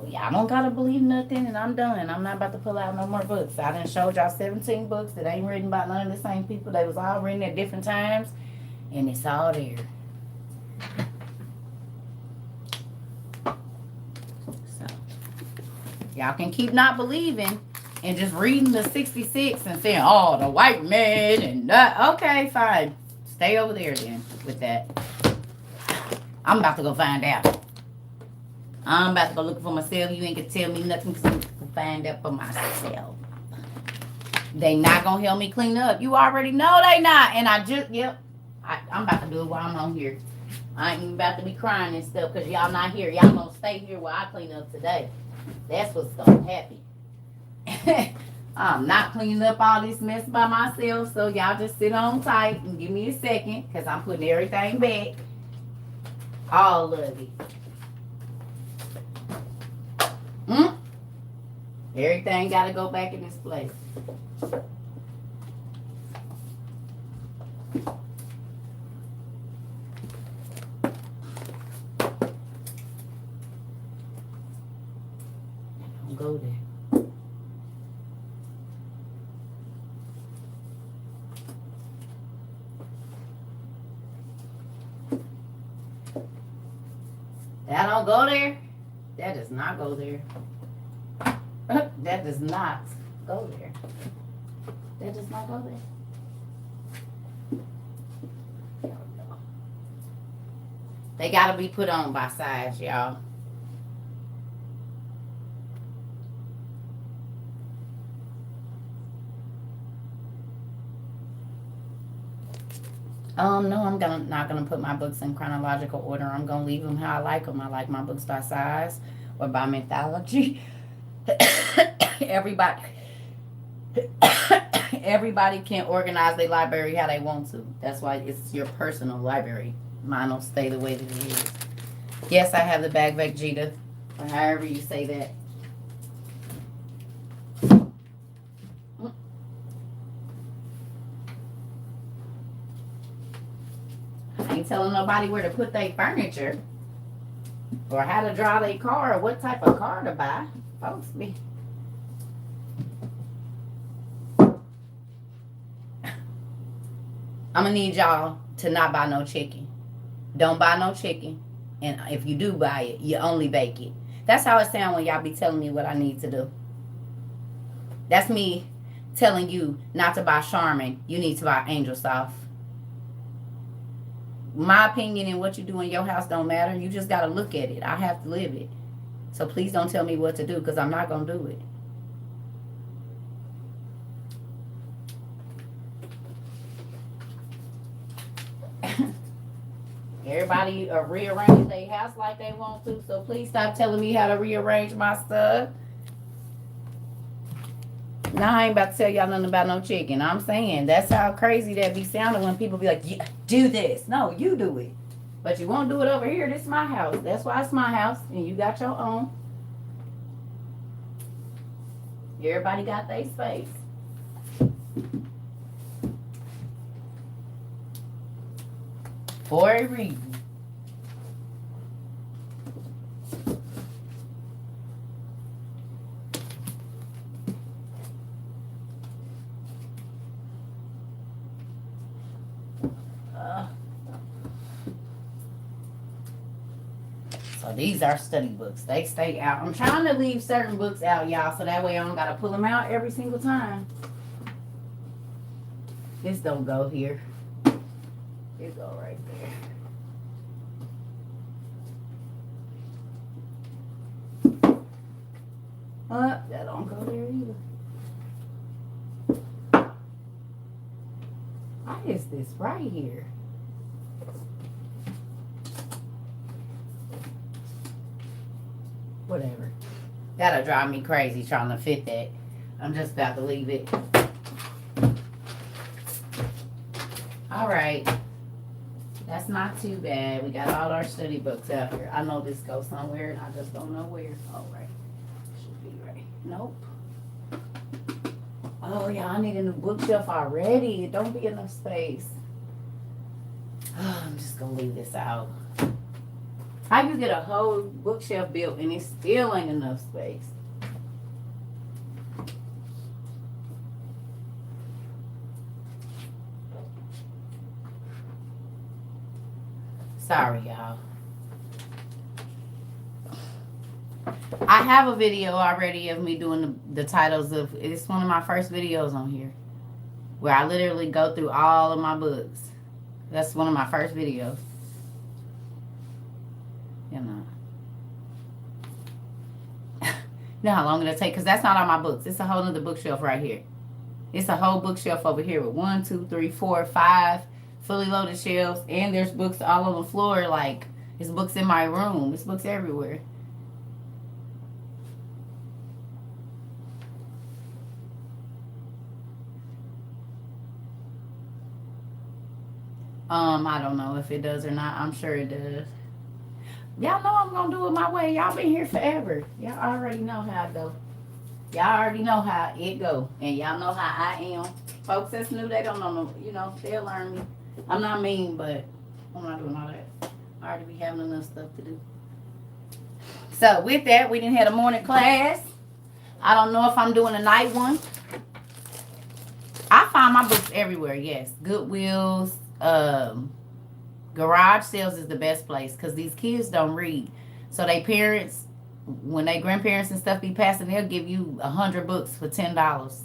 Y'all don't gotta believe nothing, and I'm done. I'm not about to pull out no more books. I done showed y'all 17 books that ain't written by none of the same people. They was all written at different times, and it's all there. So, y'all can keep not believing and just reading the 66 and saying, oh, the white man and that. Okay, fine. Stay over there then with that. I'm about to go find out. I'm about to go looking for myself. You ain't gonna tell me nothing because I'm gonna find out for myself. They not gonna help me clean up. You already know they not. And I just, I'm about to do it while I'm on here. I ain't even about to be crying and stuff because y'all not here. Y'all gonna stay here while I clean up today. That's what's gonna happen. I'm not cleaning up all this mess by myself. So y'all just sit on tight and give me a second because I'm putting everything back. All of it. Everything got to go back in this place. Don't go there. That don't go there. That does not go there. That does not go there. That does not go there. There we go. They gotta be put on by size, y'all. No, I'm not gonna put my books in chronological order. I'm gonna leave them how I like them. I like my books by size or by mythology. Everybody can organize their library how they want to. That's why it's your personal library. Mine will stay the way that it is. Yes, I have the bag Vegeta, or however you say that. I ain't telling nobody where to put their furniture or how to drive their car or what type of car to buy. Folks be. I'm gonna need y'all to not buy no chicken. Don't buy no chicken. And if you do buy it, you only bake it. That's how it sounds when y'all be telling me what I need to do. That's me telling you not to buy Charmin. You need to buy Angel Soft. My opinion and what you do in your house don't matter. You just got to look at it. I have to live it. So please don't tell me what to do because I'm not going to do it. Everybody rearrange their house like they want to. So please stop telling me how to rearrange my stuff. Now I ain't about to tell y'all nothing about no chicken. I'm saying that's how crazy that be sounding when people be like, yeah, do this. No, you do it. But you won't do it over here. This is my house. That's why it's my house. And you got your own. Everybody got their space. For a reason. So these are study books. They stay out. I'm trying to leave certain books out, y'all, so that way I don't got to pull them out every single time. This don't go here. It go right there. That don't go there either. Why is this right here? Whatever. That'll drive me crazy trying to fit that. I'm just about to leave it. All right. That's not too bad. We got all our study books out here. I know this goes somewhere and I just don't know where. All right. Should be right. Nope. Oh, yeah, I need a new bookshelf already. It don't be enough space. Oh, I'm just going to leave this out. How you get a whole bookshelf built and it still ain't enough space? Sorry, y'all. I have a video already of me doing the titles of, it's one of my first videos on here where I literally go through all of my books. That's one of my first videos. You know. You know how long it'll take? Because that's not all my books. It's a whole other bookshelf right here. It's a whole bookshelf over here with 1, 2, 3, 4, 5 fully loaded shelves. And there's books all on the floor. Like, it's books in my room. It's books everywhere. I don't know if it does or not. I'm sure it does. Y'all know I'm gonna do it my way. Y'all been here forever. Y'all already know how it go. Y'all already know how it go. And y'all know how I am. Folks that's new, they don't know, you know, they'll learn me. I'm not mean, but I'm not doing all that. I already be having enough stuff to do. So with that, we didn't have a morning class. I don't know if I'm doing a night one. I find my books everywhere, yes. Goodwills, garage sales is the best place because these kids don't read. So they parents when they grandparents and stuff be passing, they'll give you 100 books for $10.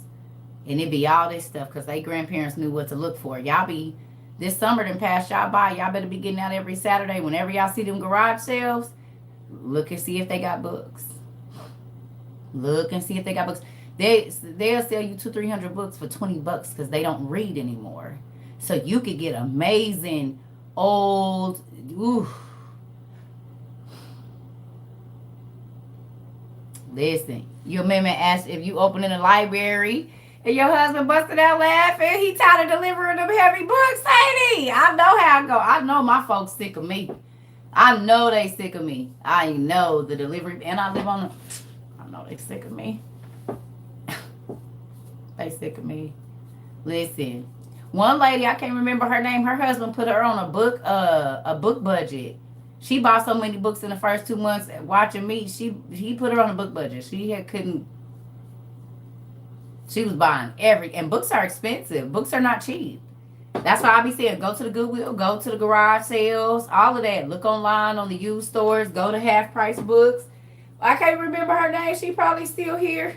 And it be all this stuff because they grandparents knew what to look for. Y'all be, this summer done passed y'all by. Y'all better be getting out every Saturday. Whenever y'all see them garage sales, look and see if they got books. Look and see if they got books. They'll sell you 200-300 books for $20 because they don't read anymore. So you could get amazing old, Listen, your mama asked if you open in a library and your husband busted out laughing. He tired of delivering them heavy books, ain't he? I know how it go. I know my folks sick of me. I know they sick of me. I know the delivery, and I live on the, I know they sick of me. They sick of me. Listen, one lady, I can't remember her name. Her husband put her on a book budget. She bought so many books in the first 2 months watching me. He put her on a book budget. She was buying and books are expensive. Books are not cheap. That's why I be saying, go to the Goodwill, go to the garage sales, all of that. Look online on the used stores, go to Half Price Books. I can't remember her name. She probably still here.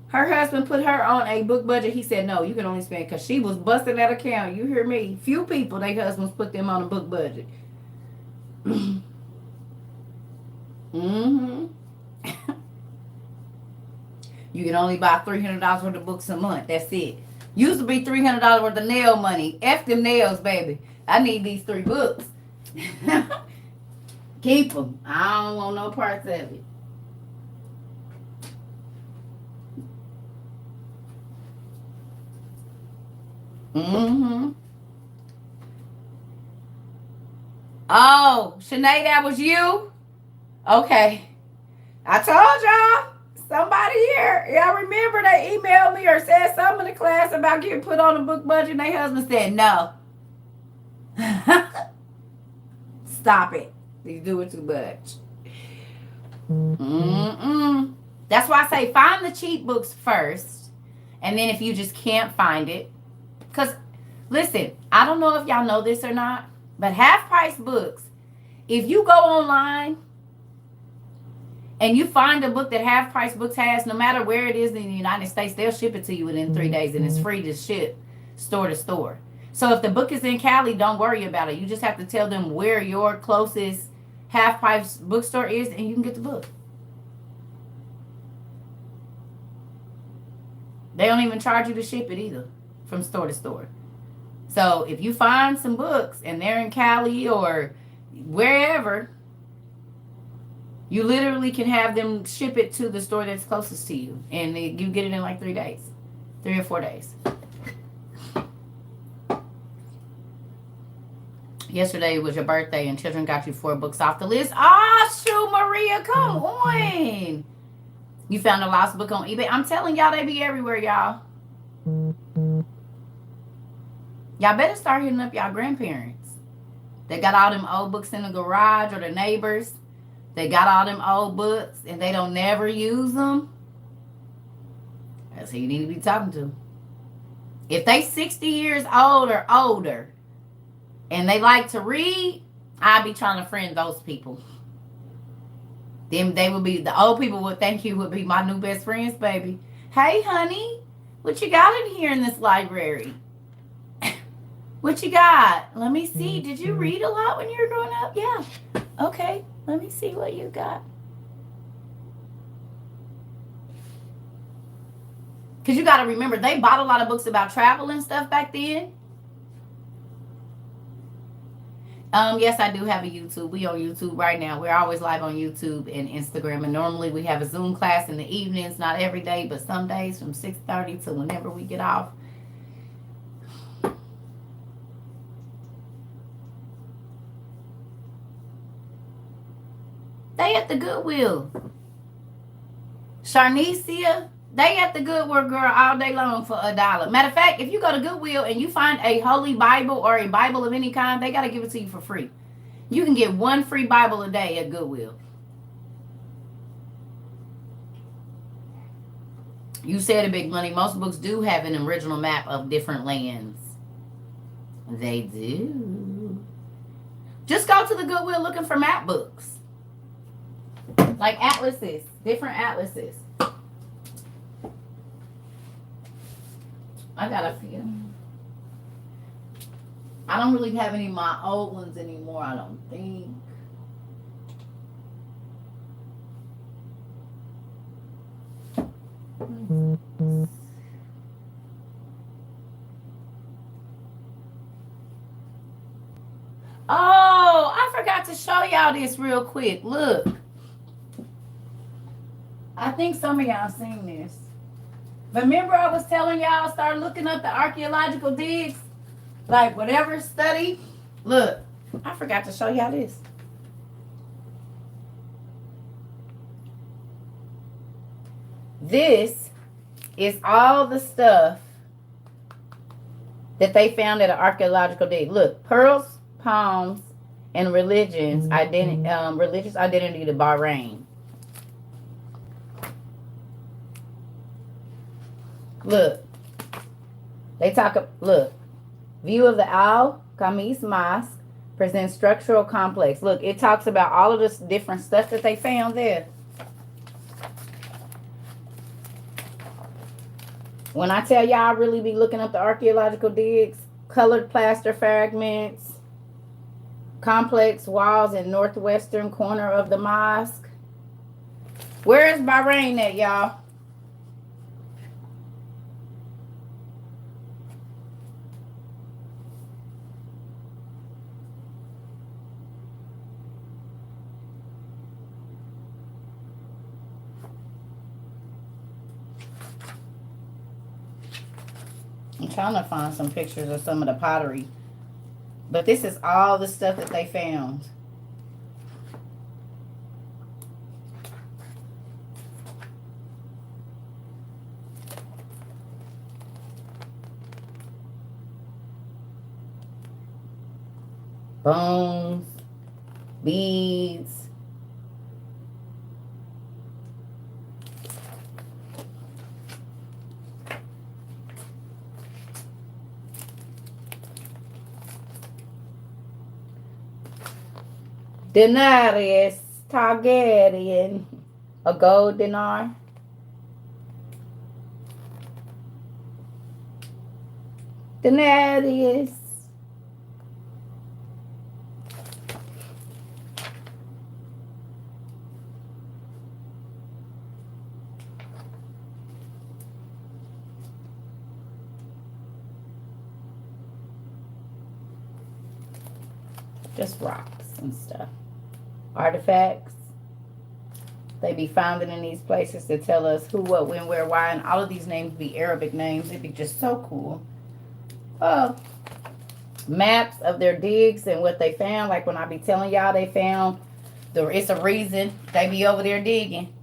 Her husband put her on a book budget. He said, no, you can only spend, because she was busting that account. You hear me? Few people, their husbands put them on a book budget. Mm-hmm. You can only buy $300 worth of books a month. That's it. Used to be $300 worth of nail money. F them nails, baby. I need these 3 books. Keep them. I don't want no parts of it. Mm-hmm. Oh, Shanae, that was you? Okay. I told y'all. Somebody here, y'all remember they emailed me or said something in the class about getting put on a book budget, and their husband said no. Stop it. You do it too much. That's why I say find the cheap books first, and then if you just can't find it, because listen, I don't know if y'all know this or not, but Half Price Books, if you go online and you find a book that Half Price Books has, no matter where it is in the United States, they'll ship it to you within 3 days, and it's free to ship store to store. So if the book is in Cali, don't worry about it. You just have to tell them where your closest Half Price bookstore is, and you can get the book. They don't even charge you to ship it either from store to store. So if you find some books and they're in Cali or wherever, you literally can have them ship it to the store that's closest to you. And you get it in like 3 days. 3 or 4 days. Yesterday was your birthday and children got you 4 books off the list. Oh, shoot, Maria, come on. You found a lost book on eBay. I'm telling y'all, they be everywhere, y'all. Y'all better start hitting up y'all grandparents. They got all them old books in the garage, or the neighbors. They got all them old books and they don't never use them. That's who you need to be talking to. If they 60 years old or older and they like to read, I'd be trying to friend those people. Then they would be, the old people would think you would be my new best friends, baby. Hey, honey, what you got in here in this library? What you got? Let me see. Did you read a lot when you were growing up? Yeah. Okay. Let me see what you got. Because you got to remember, they bought a lot of books about travel and stuff back then. Yes, I do have a YouTube. We on YouTube right now. We're always live on YouTube and Instagram. And normally we have a Zoom class in the evenings. Not every day, but some days from 6:30 to whenever we get off. They at the Goodwill. Sharnicia, they at the Goodwill, girl, all day long for $1. Matter of fact, if you go to Goodwill and you find a Holy Bible or a Bible of any kind, they got to give it to you for free. You can get 1 free Bible a day at Goodwill. You said it, Big Money. Most books do have an original map of different lands. They do. Just go to the Goodwill looking for map books. Like atlases, different atlases. I got a few. I don't really have any of my old ones anymore, I don't think. Oh, I forgot to show y'all this real quick. Look. I think some of y'all seen this. Remember I was telling y'all start looking up the archaeological digs? Like whatever study. Look, I forgot to show y'all this. This is all the stuff that they found at an archaeological dig. Look, pearls, palms, and religious identity to Bahrain. Look, look, view of the Al Khamis Mosque presents structural complex. Look, it talks about all of this different stuff that they found there. When I tell y'all I really be looking up the archaeological digs, colored plaster fragments, complex walls in northwestern corner of the mosque. Where is Bahrain at, y'all? I'm trying to find some pictures of some of the pottery. But this is all the stuff that they found. Bones, beads. Denarius Targaryen, a gold dinar. Denarius. Just rocks and stuff. Artifacts. They be founded in these places to tell us who, what, when, where, why, and all of these names be Arabic names. It'd be just so cool. Oh, maps of their digs and what they found. Like when I be telling y'all they found, it's a reason they be over there digging.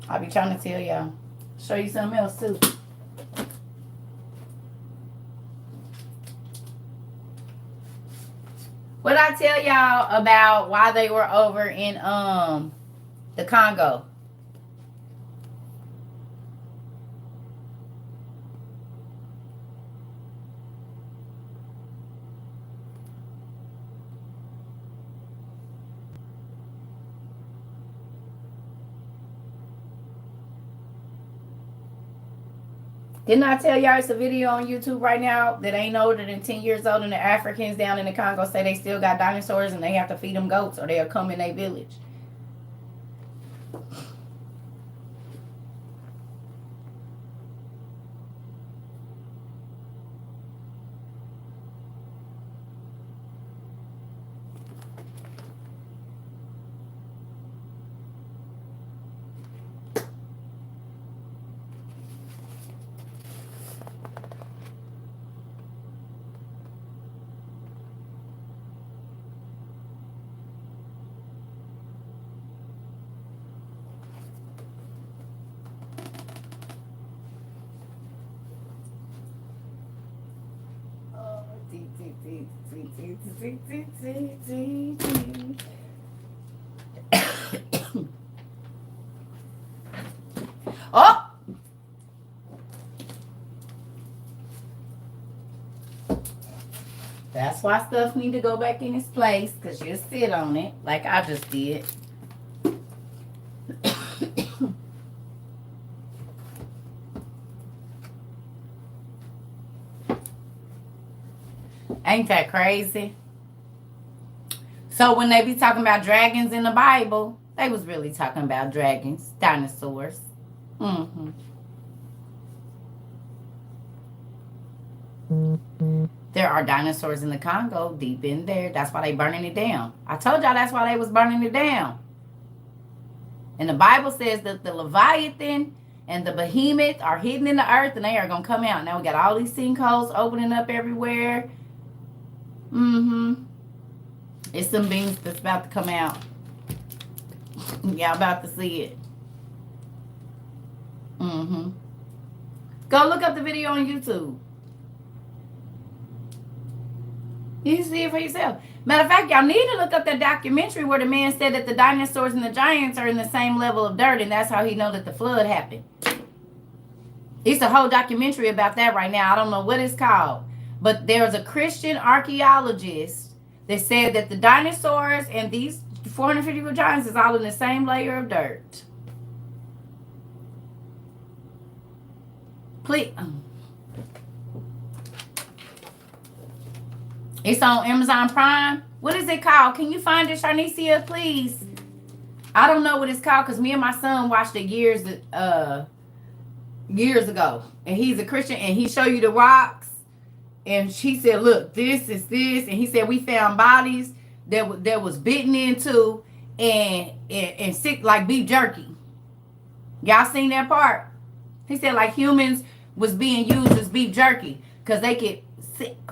I be trying to tell y'all. Show you something else too. What I tell y'all about why they were over in the Congo? Didn't I tell y'all it's a video on YouTube right now that ain't older than 10 years old, and the Africans down in the Congo say they still got dinosaurs and they have to feed them goats or they'll come in their village? Oh! That's why stuff need to go back in its place, because you sit on it like I just did. Ain't that crazy? So when they be talking about dragons in the Bible, they was really talking about dragons, dinosaurs. Mm-hmm. There are dinosaurs in the Congo, deep in there. That's why they burning it down. I told y'all that's why they was burning it down. And the Bible says that the Leviathan and the Behemoth are hidden in the earth and they are going to come out. Now we got all these sinkholes opening up everywhere. Mm-hmm. It's some beans that's about to come out. Y'all about to see it. Mm-hmm. Go look up the video on YouTube. You can see it for yourself. Matter of fact, y'all need to look up that documentary where the man said that the dinosaurs and the giants are in the same level of dirt, and that's how he know that the flood happened. It's a whole documentary about that right now. I don't know what it's called. But there's a Christian archaeologist that said that the dinosaurs and these 450 giants is all in the same layer of dirt. Please. It's on Amazon Prime. What is it called? Can you find it, Sharnicia, please? I don't know what it's called because me and my son watched it years ago. And he's a Christian and he show you the rocks. And she said, look, this is this. And he said, we found bodies that was bitten into and sick like beef jerky. Y'all seen that part? He said like humans was being used as beef jerky because they could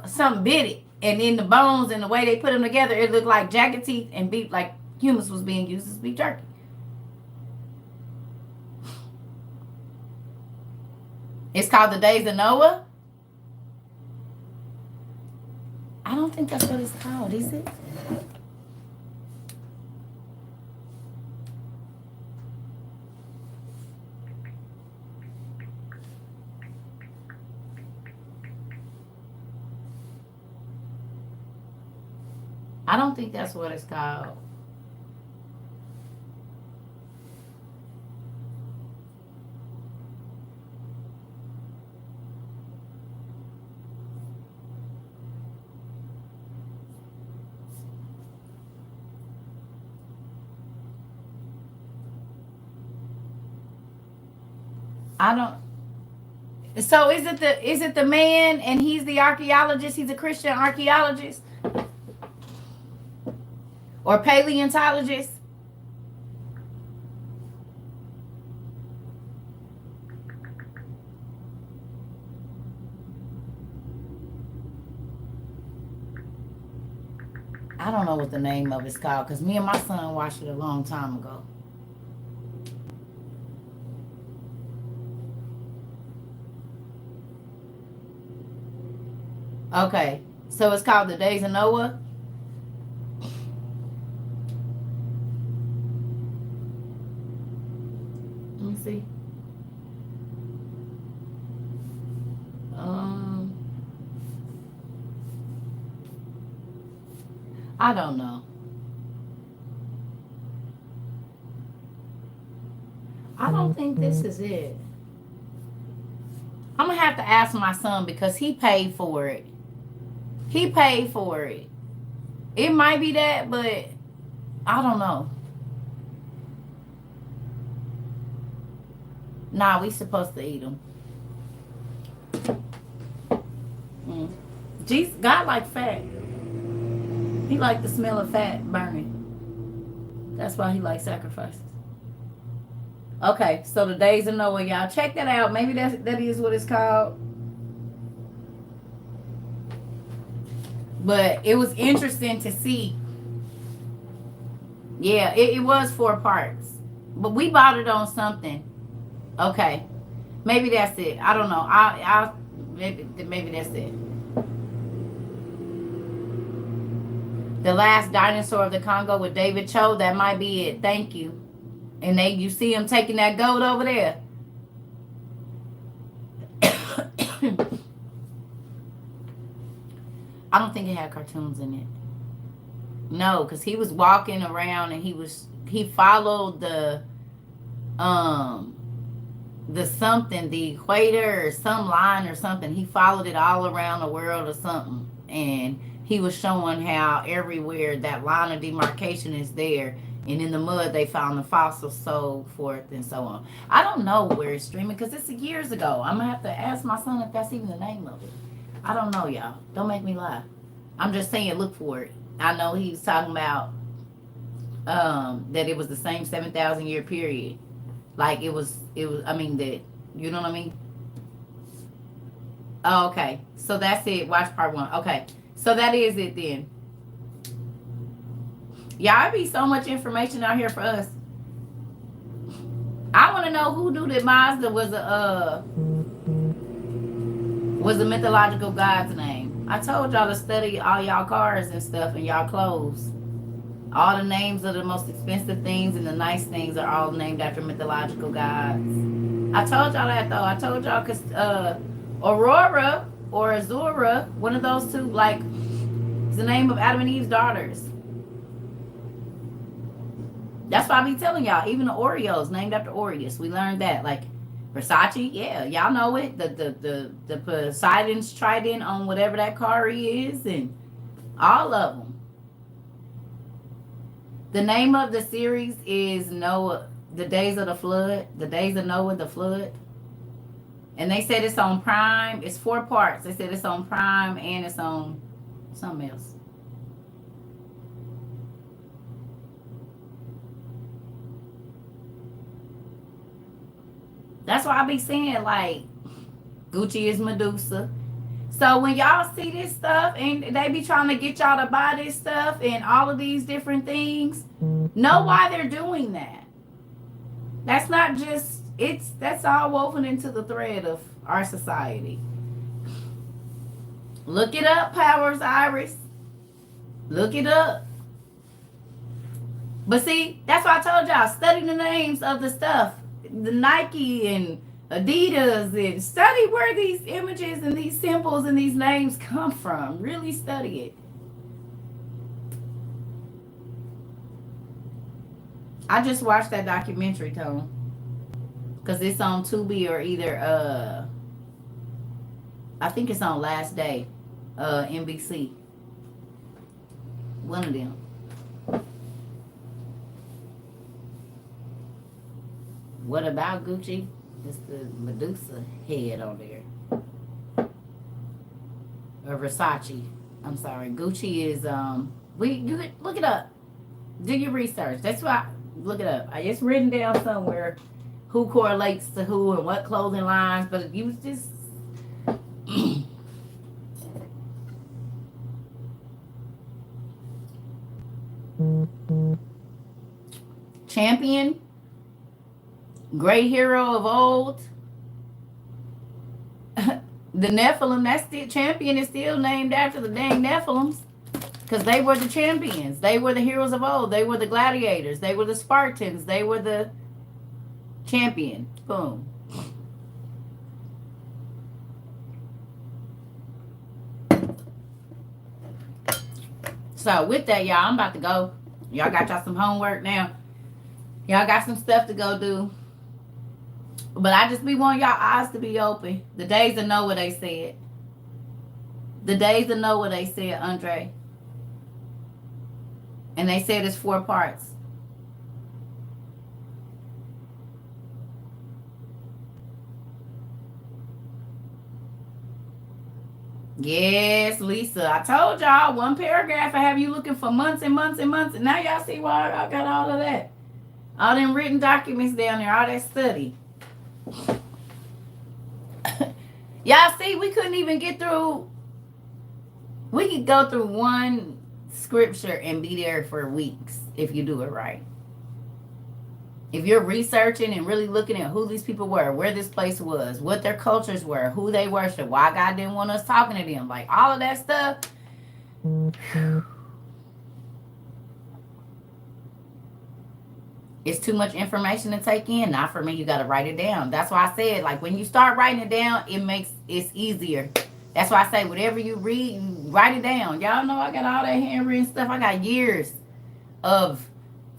something bit it. And then the bones and the way they put them together, it looked like jagged teeth and beef, like humans was being used as beef jerky. It's called The Days of Noah. I don't think that's what it's called, is it? I don't think that's what it's called. I don't. So is it the man and he's the archaeologist? He's a Christian archaeologist? Or paleontologist? I don't know what the name of it's called because me and my son watched it a long time ago. Okay, so it's called The Days of Noah. Let me see. I don't know. I don't think this is it. I'm gonna have to ask my son because he paid for it. He paid for it. It might be that, but I don't know. Nah, we supposed to eat them. Jesus, God like fat. He like the smell of fat burning. That's why he likes sacrifices. Okay, so The Days of Noah, y'all check that out. Maybe that is what it's called. But it was interesting to see. Yeah, it was 4 parts. But we bought it on something. Okay. Maybe that's it. I don't know. I'll maybe that's it. The Last Dinosaur of the Congo with David Cho. That might be it. Thank you. And you see him taking that goat over there. I don't think it had cartoons in it. No, because he was walking around and he followed the something, the equator or some line or something. He followed it all around the world or something. And he was showing how everywhere that line of demarcation is there, and in the mud they found the fossils, so forth and so on. I don't know where it's streaming because it's years ago. I'm gonna have to ask my son if that's even the name of it. I don't know, y'all. Don't make me lie. I'm just saying, look for it. I know he was talking about that it was the same 7,000 year period. Like it was. I mean that. You know what I mean? Oh, okay. So that's it. Watch part 1. Okay. So that is it then. Y'all, it be so much information out here for us. I want to know who knew that Mazda was a mythological god's name. I told y'all to study all y'all cars and stuff and y'all clothes. All the names of the most expensive things and the nice things are all named after mythological gods. I told y'all that though. I told y'all because Aurora or Azura, one of those two, like, is the name of Adam and Eve's daughters. That's why I be telling y'all, even the Oreos named after Oreus. We learned that. Like Versace, yeah, y'all know it. The Poseidon's trident on whatever that car is, and all of them. The name of the series is Noah, the Days of the Flood, the Days of Noah, the Flood. And they said it's on Prime. It's 4 parts. They said it's on Prime and it's on something else. That's why I be saying, like, Gucci is Medusa. So when y'all see this stuff and they be trying to get y'all to buy this stuff and all of these different things, know why they're doing that. That's not just, that's all woven into the thread of our society. Look it up, Powers Iris. Look it up. But see, that's why I told y'all, study the names of the stuff. The Nike and Adidas, and study where these images and these symbols and these names come from. Really study it. I just watched that documentary, Tone, because it's on Tubi or either I think it's on Last Day, NBC. One of them. What about Gucci? It's the Medusa head on there. Or Versace. I'm sorry. Gucci is you look it up. Do your research. That's why look it up. It's written down somewhere who correlates to who and what clothing lines, but you just Champion, great hero of old. The Nephilim, that's the Champion is still named after the dang Nephilims. Because they were the champions. They were the heroes of old. They were the gladiators. They were the Spartans. They were the champion. Boom. So with that, y'all, I'm about to go. Y'all got y'all some homework now. Y'all got some stuff to go do. But I just be wanting y'all eyes to be open. The days of Noah, they said. The days of Noah, they said, Andre. And they said it's 4 parts. Yes, Lisa. I told y'all, 1 paragraph I have you looking for months and months and months. And now y'all see why I got all of that. All them written documents down there, all that study. Y'all see, we couldn't even get through. We could go through 1 scripture and be there for weeks if you do it right. If you're researching and really looking at who these people were, where this place was, what their cultures were, who they worship, why God didn't want us talking to them, like all of that stuff. It's too much information to take in. Not for me. You got to write it down. That's why I said, like, when you start writing it down, it's easier. That's why I say, whatever you read, you write it down. Y'all know I got all that handwritten stuff. I got years of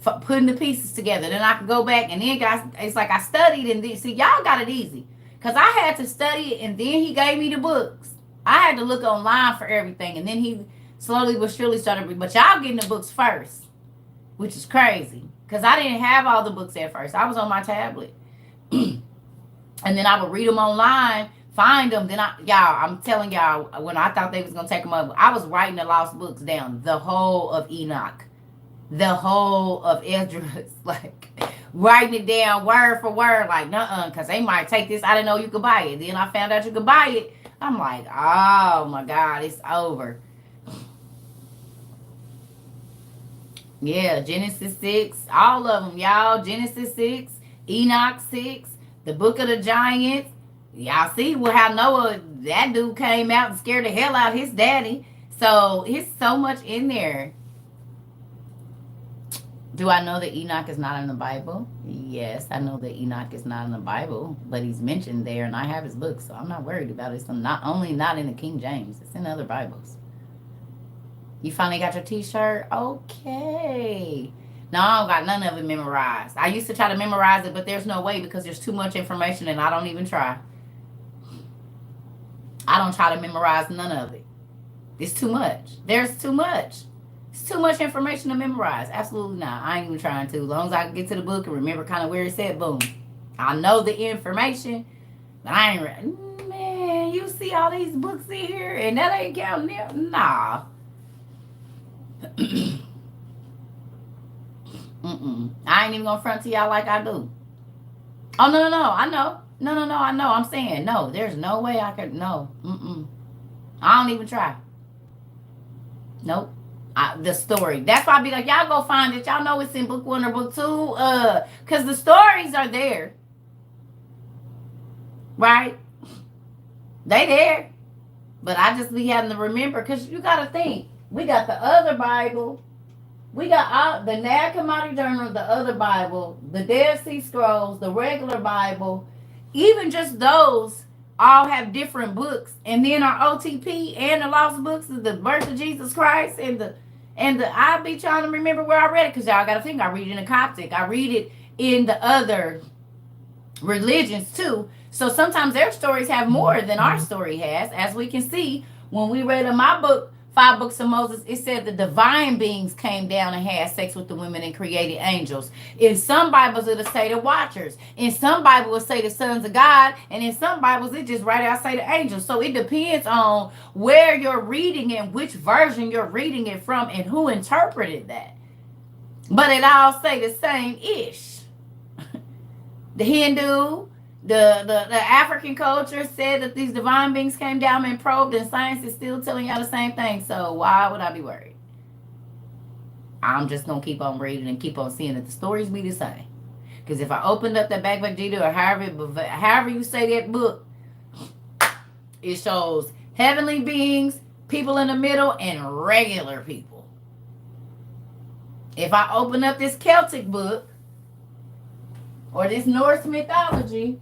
putting the pieces together. Then I can go back and then it's like I studied and then, see, y'all got it easy. Because I had to study it and then he gave me the books. I had to look online for everything. And then he slowly but surely started reading. But y'all getting the books first, which is crazy. Because I didn't have all the books at first. I was on my tablet. And then I would read them online, find them. Then I'm telling y'all, when I thought they was going to take them up, I was writing the lost books down. The whole of Enoch. The whole of Esdras. Like, writing it down word for word. Like, nuh-uh, because they might take this. I didn't know you could buy it. Then I found out you could buy it. I'm like, oh my God, it's over. Yeah, Genesis 6, all of them, y'all. Genesis 6, Enoch 6, the Book of the Giants. Y'all see how Noah, that dude came out and scared the hell out of his daddy. So it's so much in there. Do I know that Enoch is not in the Bible? Yes, I know that Enoch is not in the Bible, but he's mentioned there, and I have his book, so I'm not worried about it. So not in the King James, it's in other Bibles. You finally got your t-shirt? Okay. No, I don't got none of it memorized. I used to try to memorize it, but there's no way because there's too much information and I don't even try. I don't try to memorize none of it. It's too much. There's too much. It's too much information to memorize. Absolutely not. I ain't even trying to. As long as I can get to the book and remember kind of where it said, boom. I know the information, but I ain't... Man, you see all these books in here and that ain't counting them? Nah. I ain't even gonna front to y'all like I do. Oh, no, I know. No, I know. I'm saying, no, there's no way I could, no. I don't even try. Nope. The story. That's why I be like, y'all go find it. Y'all know it's in book 1 or book 2. Because the stories are there. Right? They there. But I just be having to remember, because you got to think. We got the other Bible. We got the Nag Hammadi Journal, the other Bible, the Dead Sea Scrolls, the regular Bible. Even just those all have different books. And then our OTP and the lost books of the birth of Jesus Christ and the I be trying to remember where I read it, because y'all got to think, I read it in the Coptic. I read it in the other religions too. So sometimes their stories have more than our story has. As we can see, when we read in my book, 5 Books of Moses, it said the divine beings came down and had sex with the women and created angels. In some Bibles, it'll say the watchers. In some Bibles, it'll say the sons of God. And in some Bibles, it just right out say the angels. So it depends on where you're reading and which version you're reading it from and who interpreted that. But it all say the same ish. The Hindu, the African culture said that these divine beings came down and probed, and science is still telling y'all the same thing. So why would I be worried? I'm just going to keep on reading and keep on seeing that the stories be the same. Because if I opened up that Bhagavad Gita or however you say that book, it shows heavenly beings, people in the middle, and regular people. If I open up this Celtic book or this Norse mythology,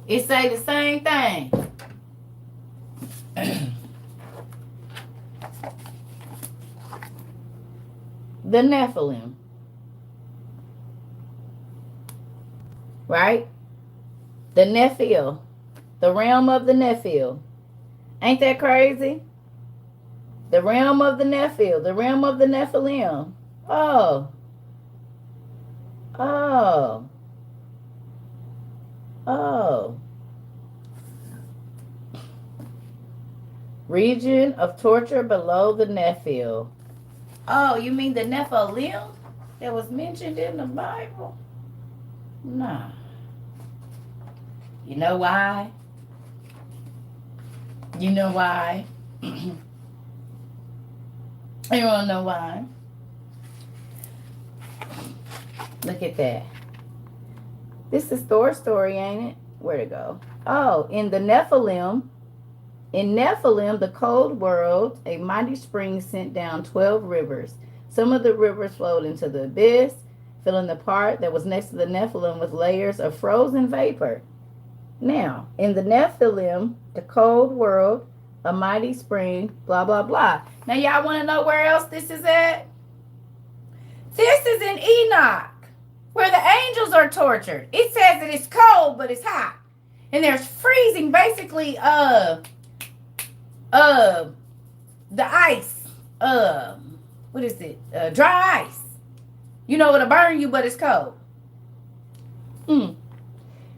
it say the same thing. The Nephilim. Right? The Nephil. The realm of the Nephil. Ain't that crazy? The realm of the Nephil. The realm of the Nephilim. Oh. Region of torture below the Nephil. Oh, you mean the Nephilim that was mentioned in the Bible? Nah. You know why? You know why? You wanna know why? Look at that. This is Thor's story, ain't it? Where'd it go? Oh, in Nephilim, the cold world, a mighty spring sent down 12 rivers. Some of the rivers flowed into the abyss, filling the part that was next to the Nephilim with layers of frozen vapor. Now, in the Nephilim, the cold world, a mighty spring, blah, blah, blah. Now, y'all want to know where else this is at? This is in Enoch, where the angels are tortured. It says that it's cold, but it's hot. And there's freezing, basically, the ice. What is it? Dry ice. You know, it'll burn you, but it's cold.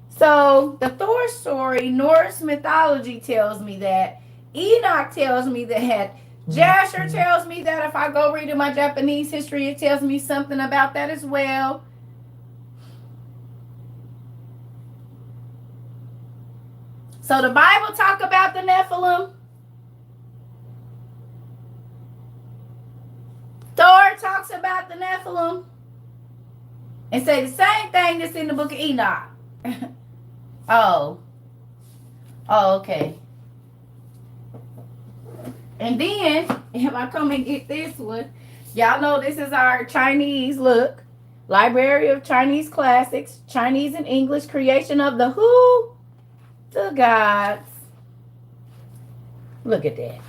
So the Thor story, Norse mythology tells me that. Enoch tells me that. Jasher tells me that. If I go read in my Japanese history, it tells me something about that as well. So the Bible talk about the Nephilim. Thor talks about the Nephilim. And say the same thing that's in the book of Enoch. Oh, okay. And then, if I come and get this one, y'all know this is our Chinese look. Library of Chinese Classics, Chinese and English, creation of the who? The gods. Look at that.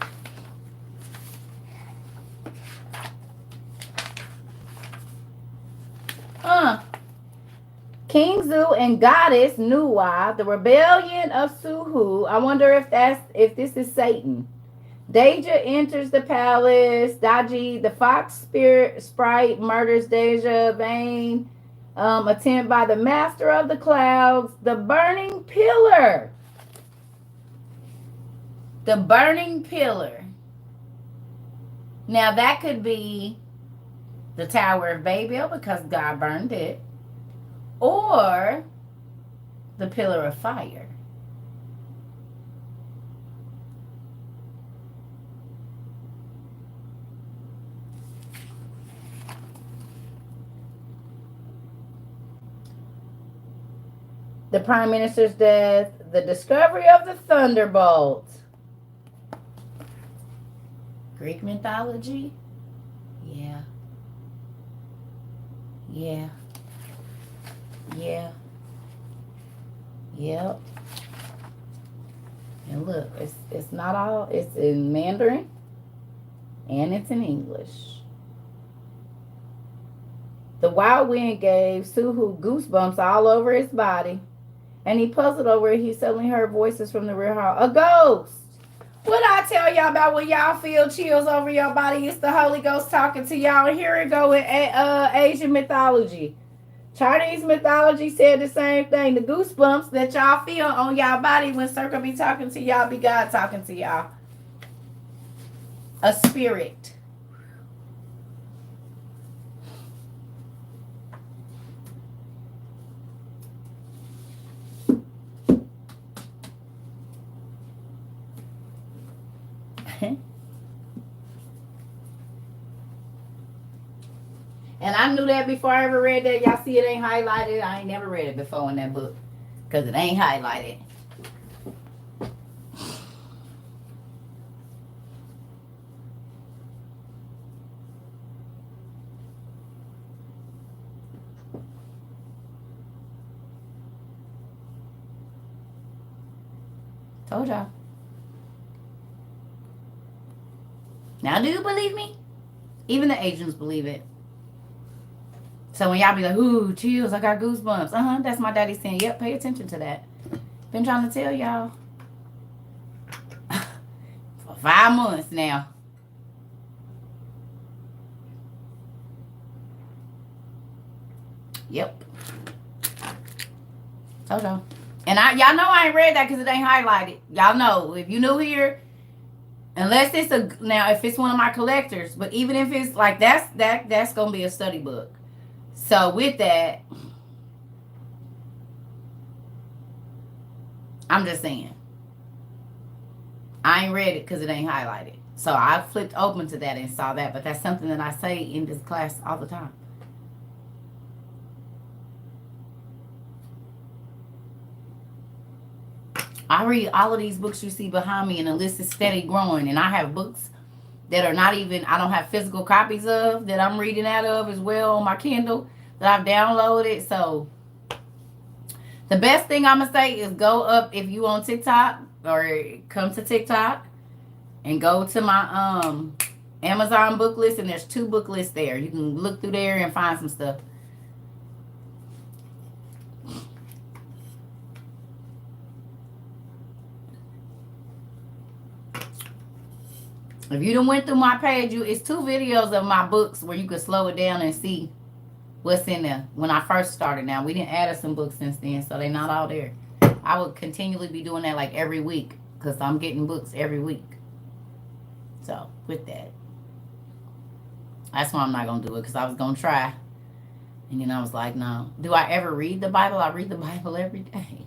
King Zu and Goddess Nuwa, the rebellion of Suhu. I wonder if this is Satan. Deja enters the palace. Daji, the fox spirit sprite, murders Deja. Vain attempt by the master of the clouds. The burning pillar. The burning pillar. Now that could be the Tower of Babel because God burned it. Or the pillar of fire. The Prime Minister's death, the discovery of the thunderbolt. Greek mythology? Yeah. Yeah. Yeah. Yep. And look, it's not all, it's in Mandarin and it's in English. The wild wind gave Suhu goosebumps all over his body, and he puzzled over it. He suddenly heard voices from the rear hall. A ghost! What I tell y'all about when y'all feel chills over your body? It's the Holy Ghost talking to y'all. And here it go in Asian mythology. Chinese mythology said the same thing. The goosebumps that y'all feel on y'all body when Circle be talking to y'all, be God talking to y'all. A spirit. And I knew that before I ever read that. Y'all see it ain't highlighted. I ain't never read it before in that book. Because it ain't highlighted. Told y'all. Now, do you believe me? Even the Asians believe it. So when y'all be like, ooh, chills, I got goosebumps. That's my daddy saying, yep, pay attention to that. Been trying to tell y'all. For 5 months now. Yep. Told y'all. And y'all know I ain't read that because it ain't highlighted. Y'all know. If you new here, unless it's now if it's one of my collectors, but even if it's like that's gonna be a study book. So with that, I'm just saying. I ain't read it because it ain't highlighted. So I flipped open to that and saw that. But that's something that I say in this class all the time. I read all of these books you see behind me, and the list is steady growing. And I have books that are not even, I don't have physical copies of, that I'm reading out of as well on my Kindle that I've downloaded. So the best thing I'm going to say is go up, if you on TikTok, or come to TikTok and go to my Amazon book list, and there's 2 book lists there. You can look through there and find some stuff. If you done went through my page, it's 2 videos of my books where you could slow it down and see what's in there. When I first started, now we didn't add some books since then, so they're not all there. I would continually be doing that like every week because I'm getting books every week. So with that, that's why I'm not gonna do it, because I was gonna try, and then I was like, no. Do I ever read the Bible? I read the Bible every day.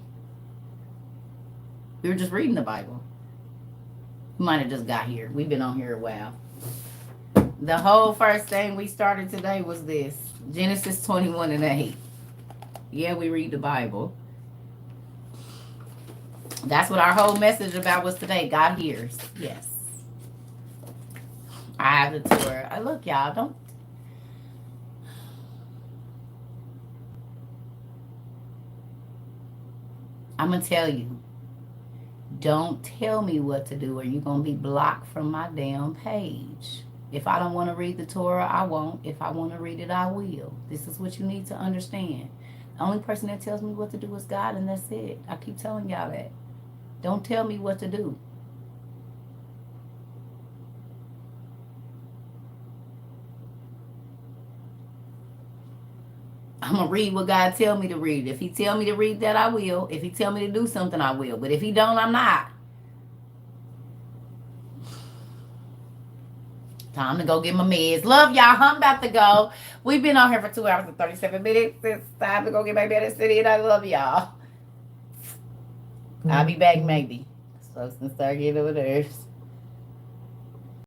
We were just reading the Bible. We might have just got here. We've been on here a while. The whole first thing we started today was this. Genesis 21:8. Yeah, we read the Bible. That's what our whole message about was today. God hears. Yes. I have the tour. Look, y'all, don't. I'm going to tell you. Don't tell me what to do or you're going to be blocked from my damn page. If I don't want to read the Torah, I won't. If I want to read it, I will. This is what you need to understand. The only person that tells me what to do is God, and that's it. I keep telling y'all that. Don't tell me what to do. I'm going to read what God tell me to read. If he tell me to read that, I will. If he tell me to do something, I will. But if he don't, I'm not. Time to go get my meds. Love y'all. I'm about to go. We've been on here for 2 hours and 37 minutes. It's time to go get my medicine city, and I love y'all. I'll be back maybe. So since I get over there.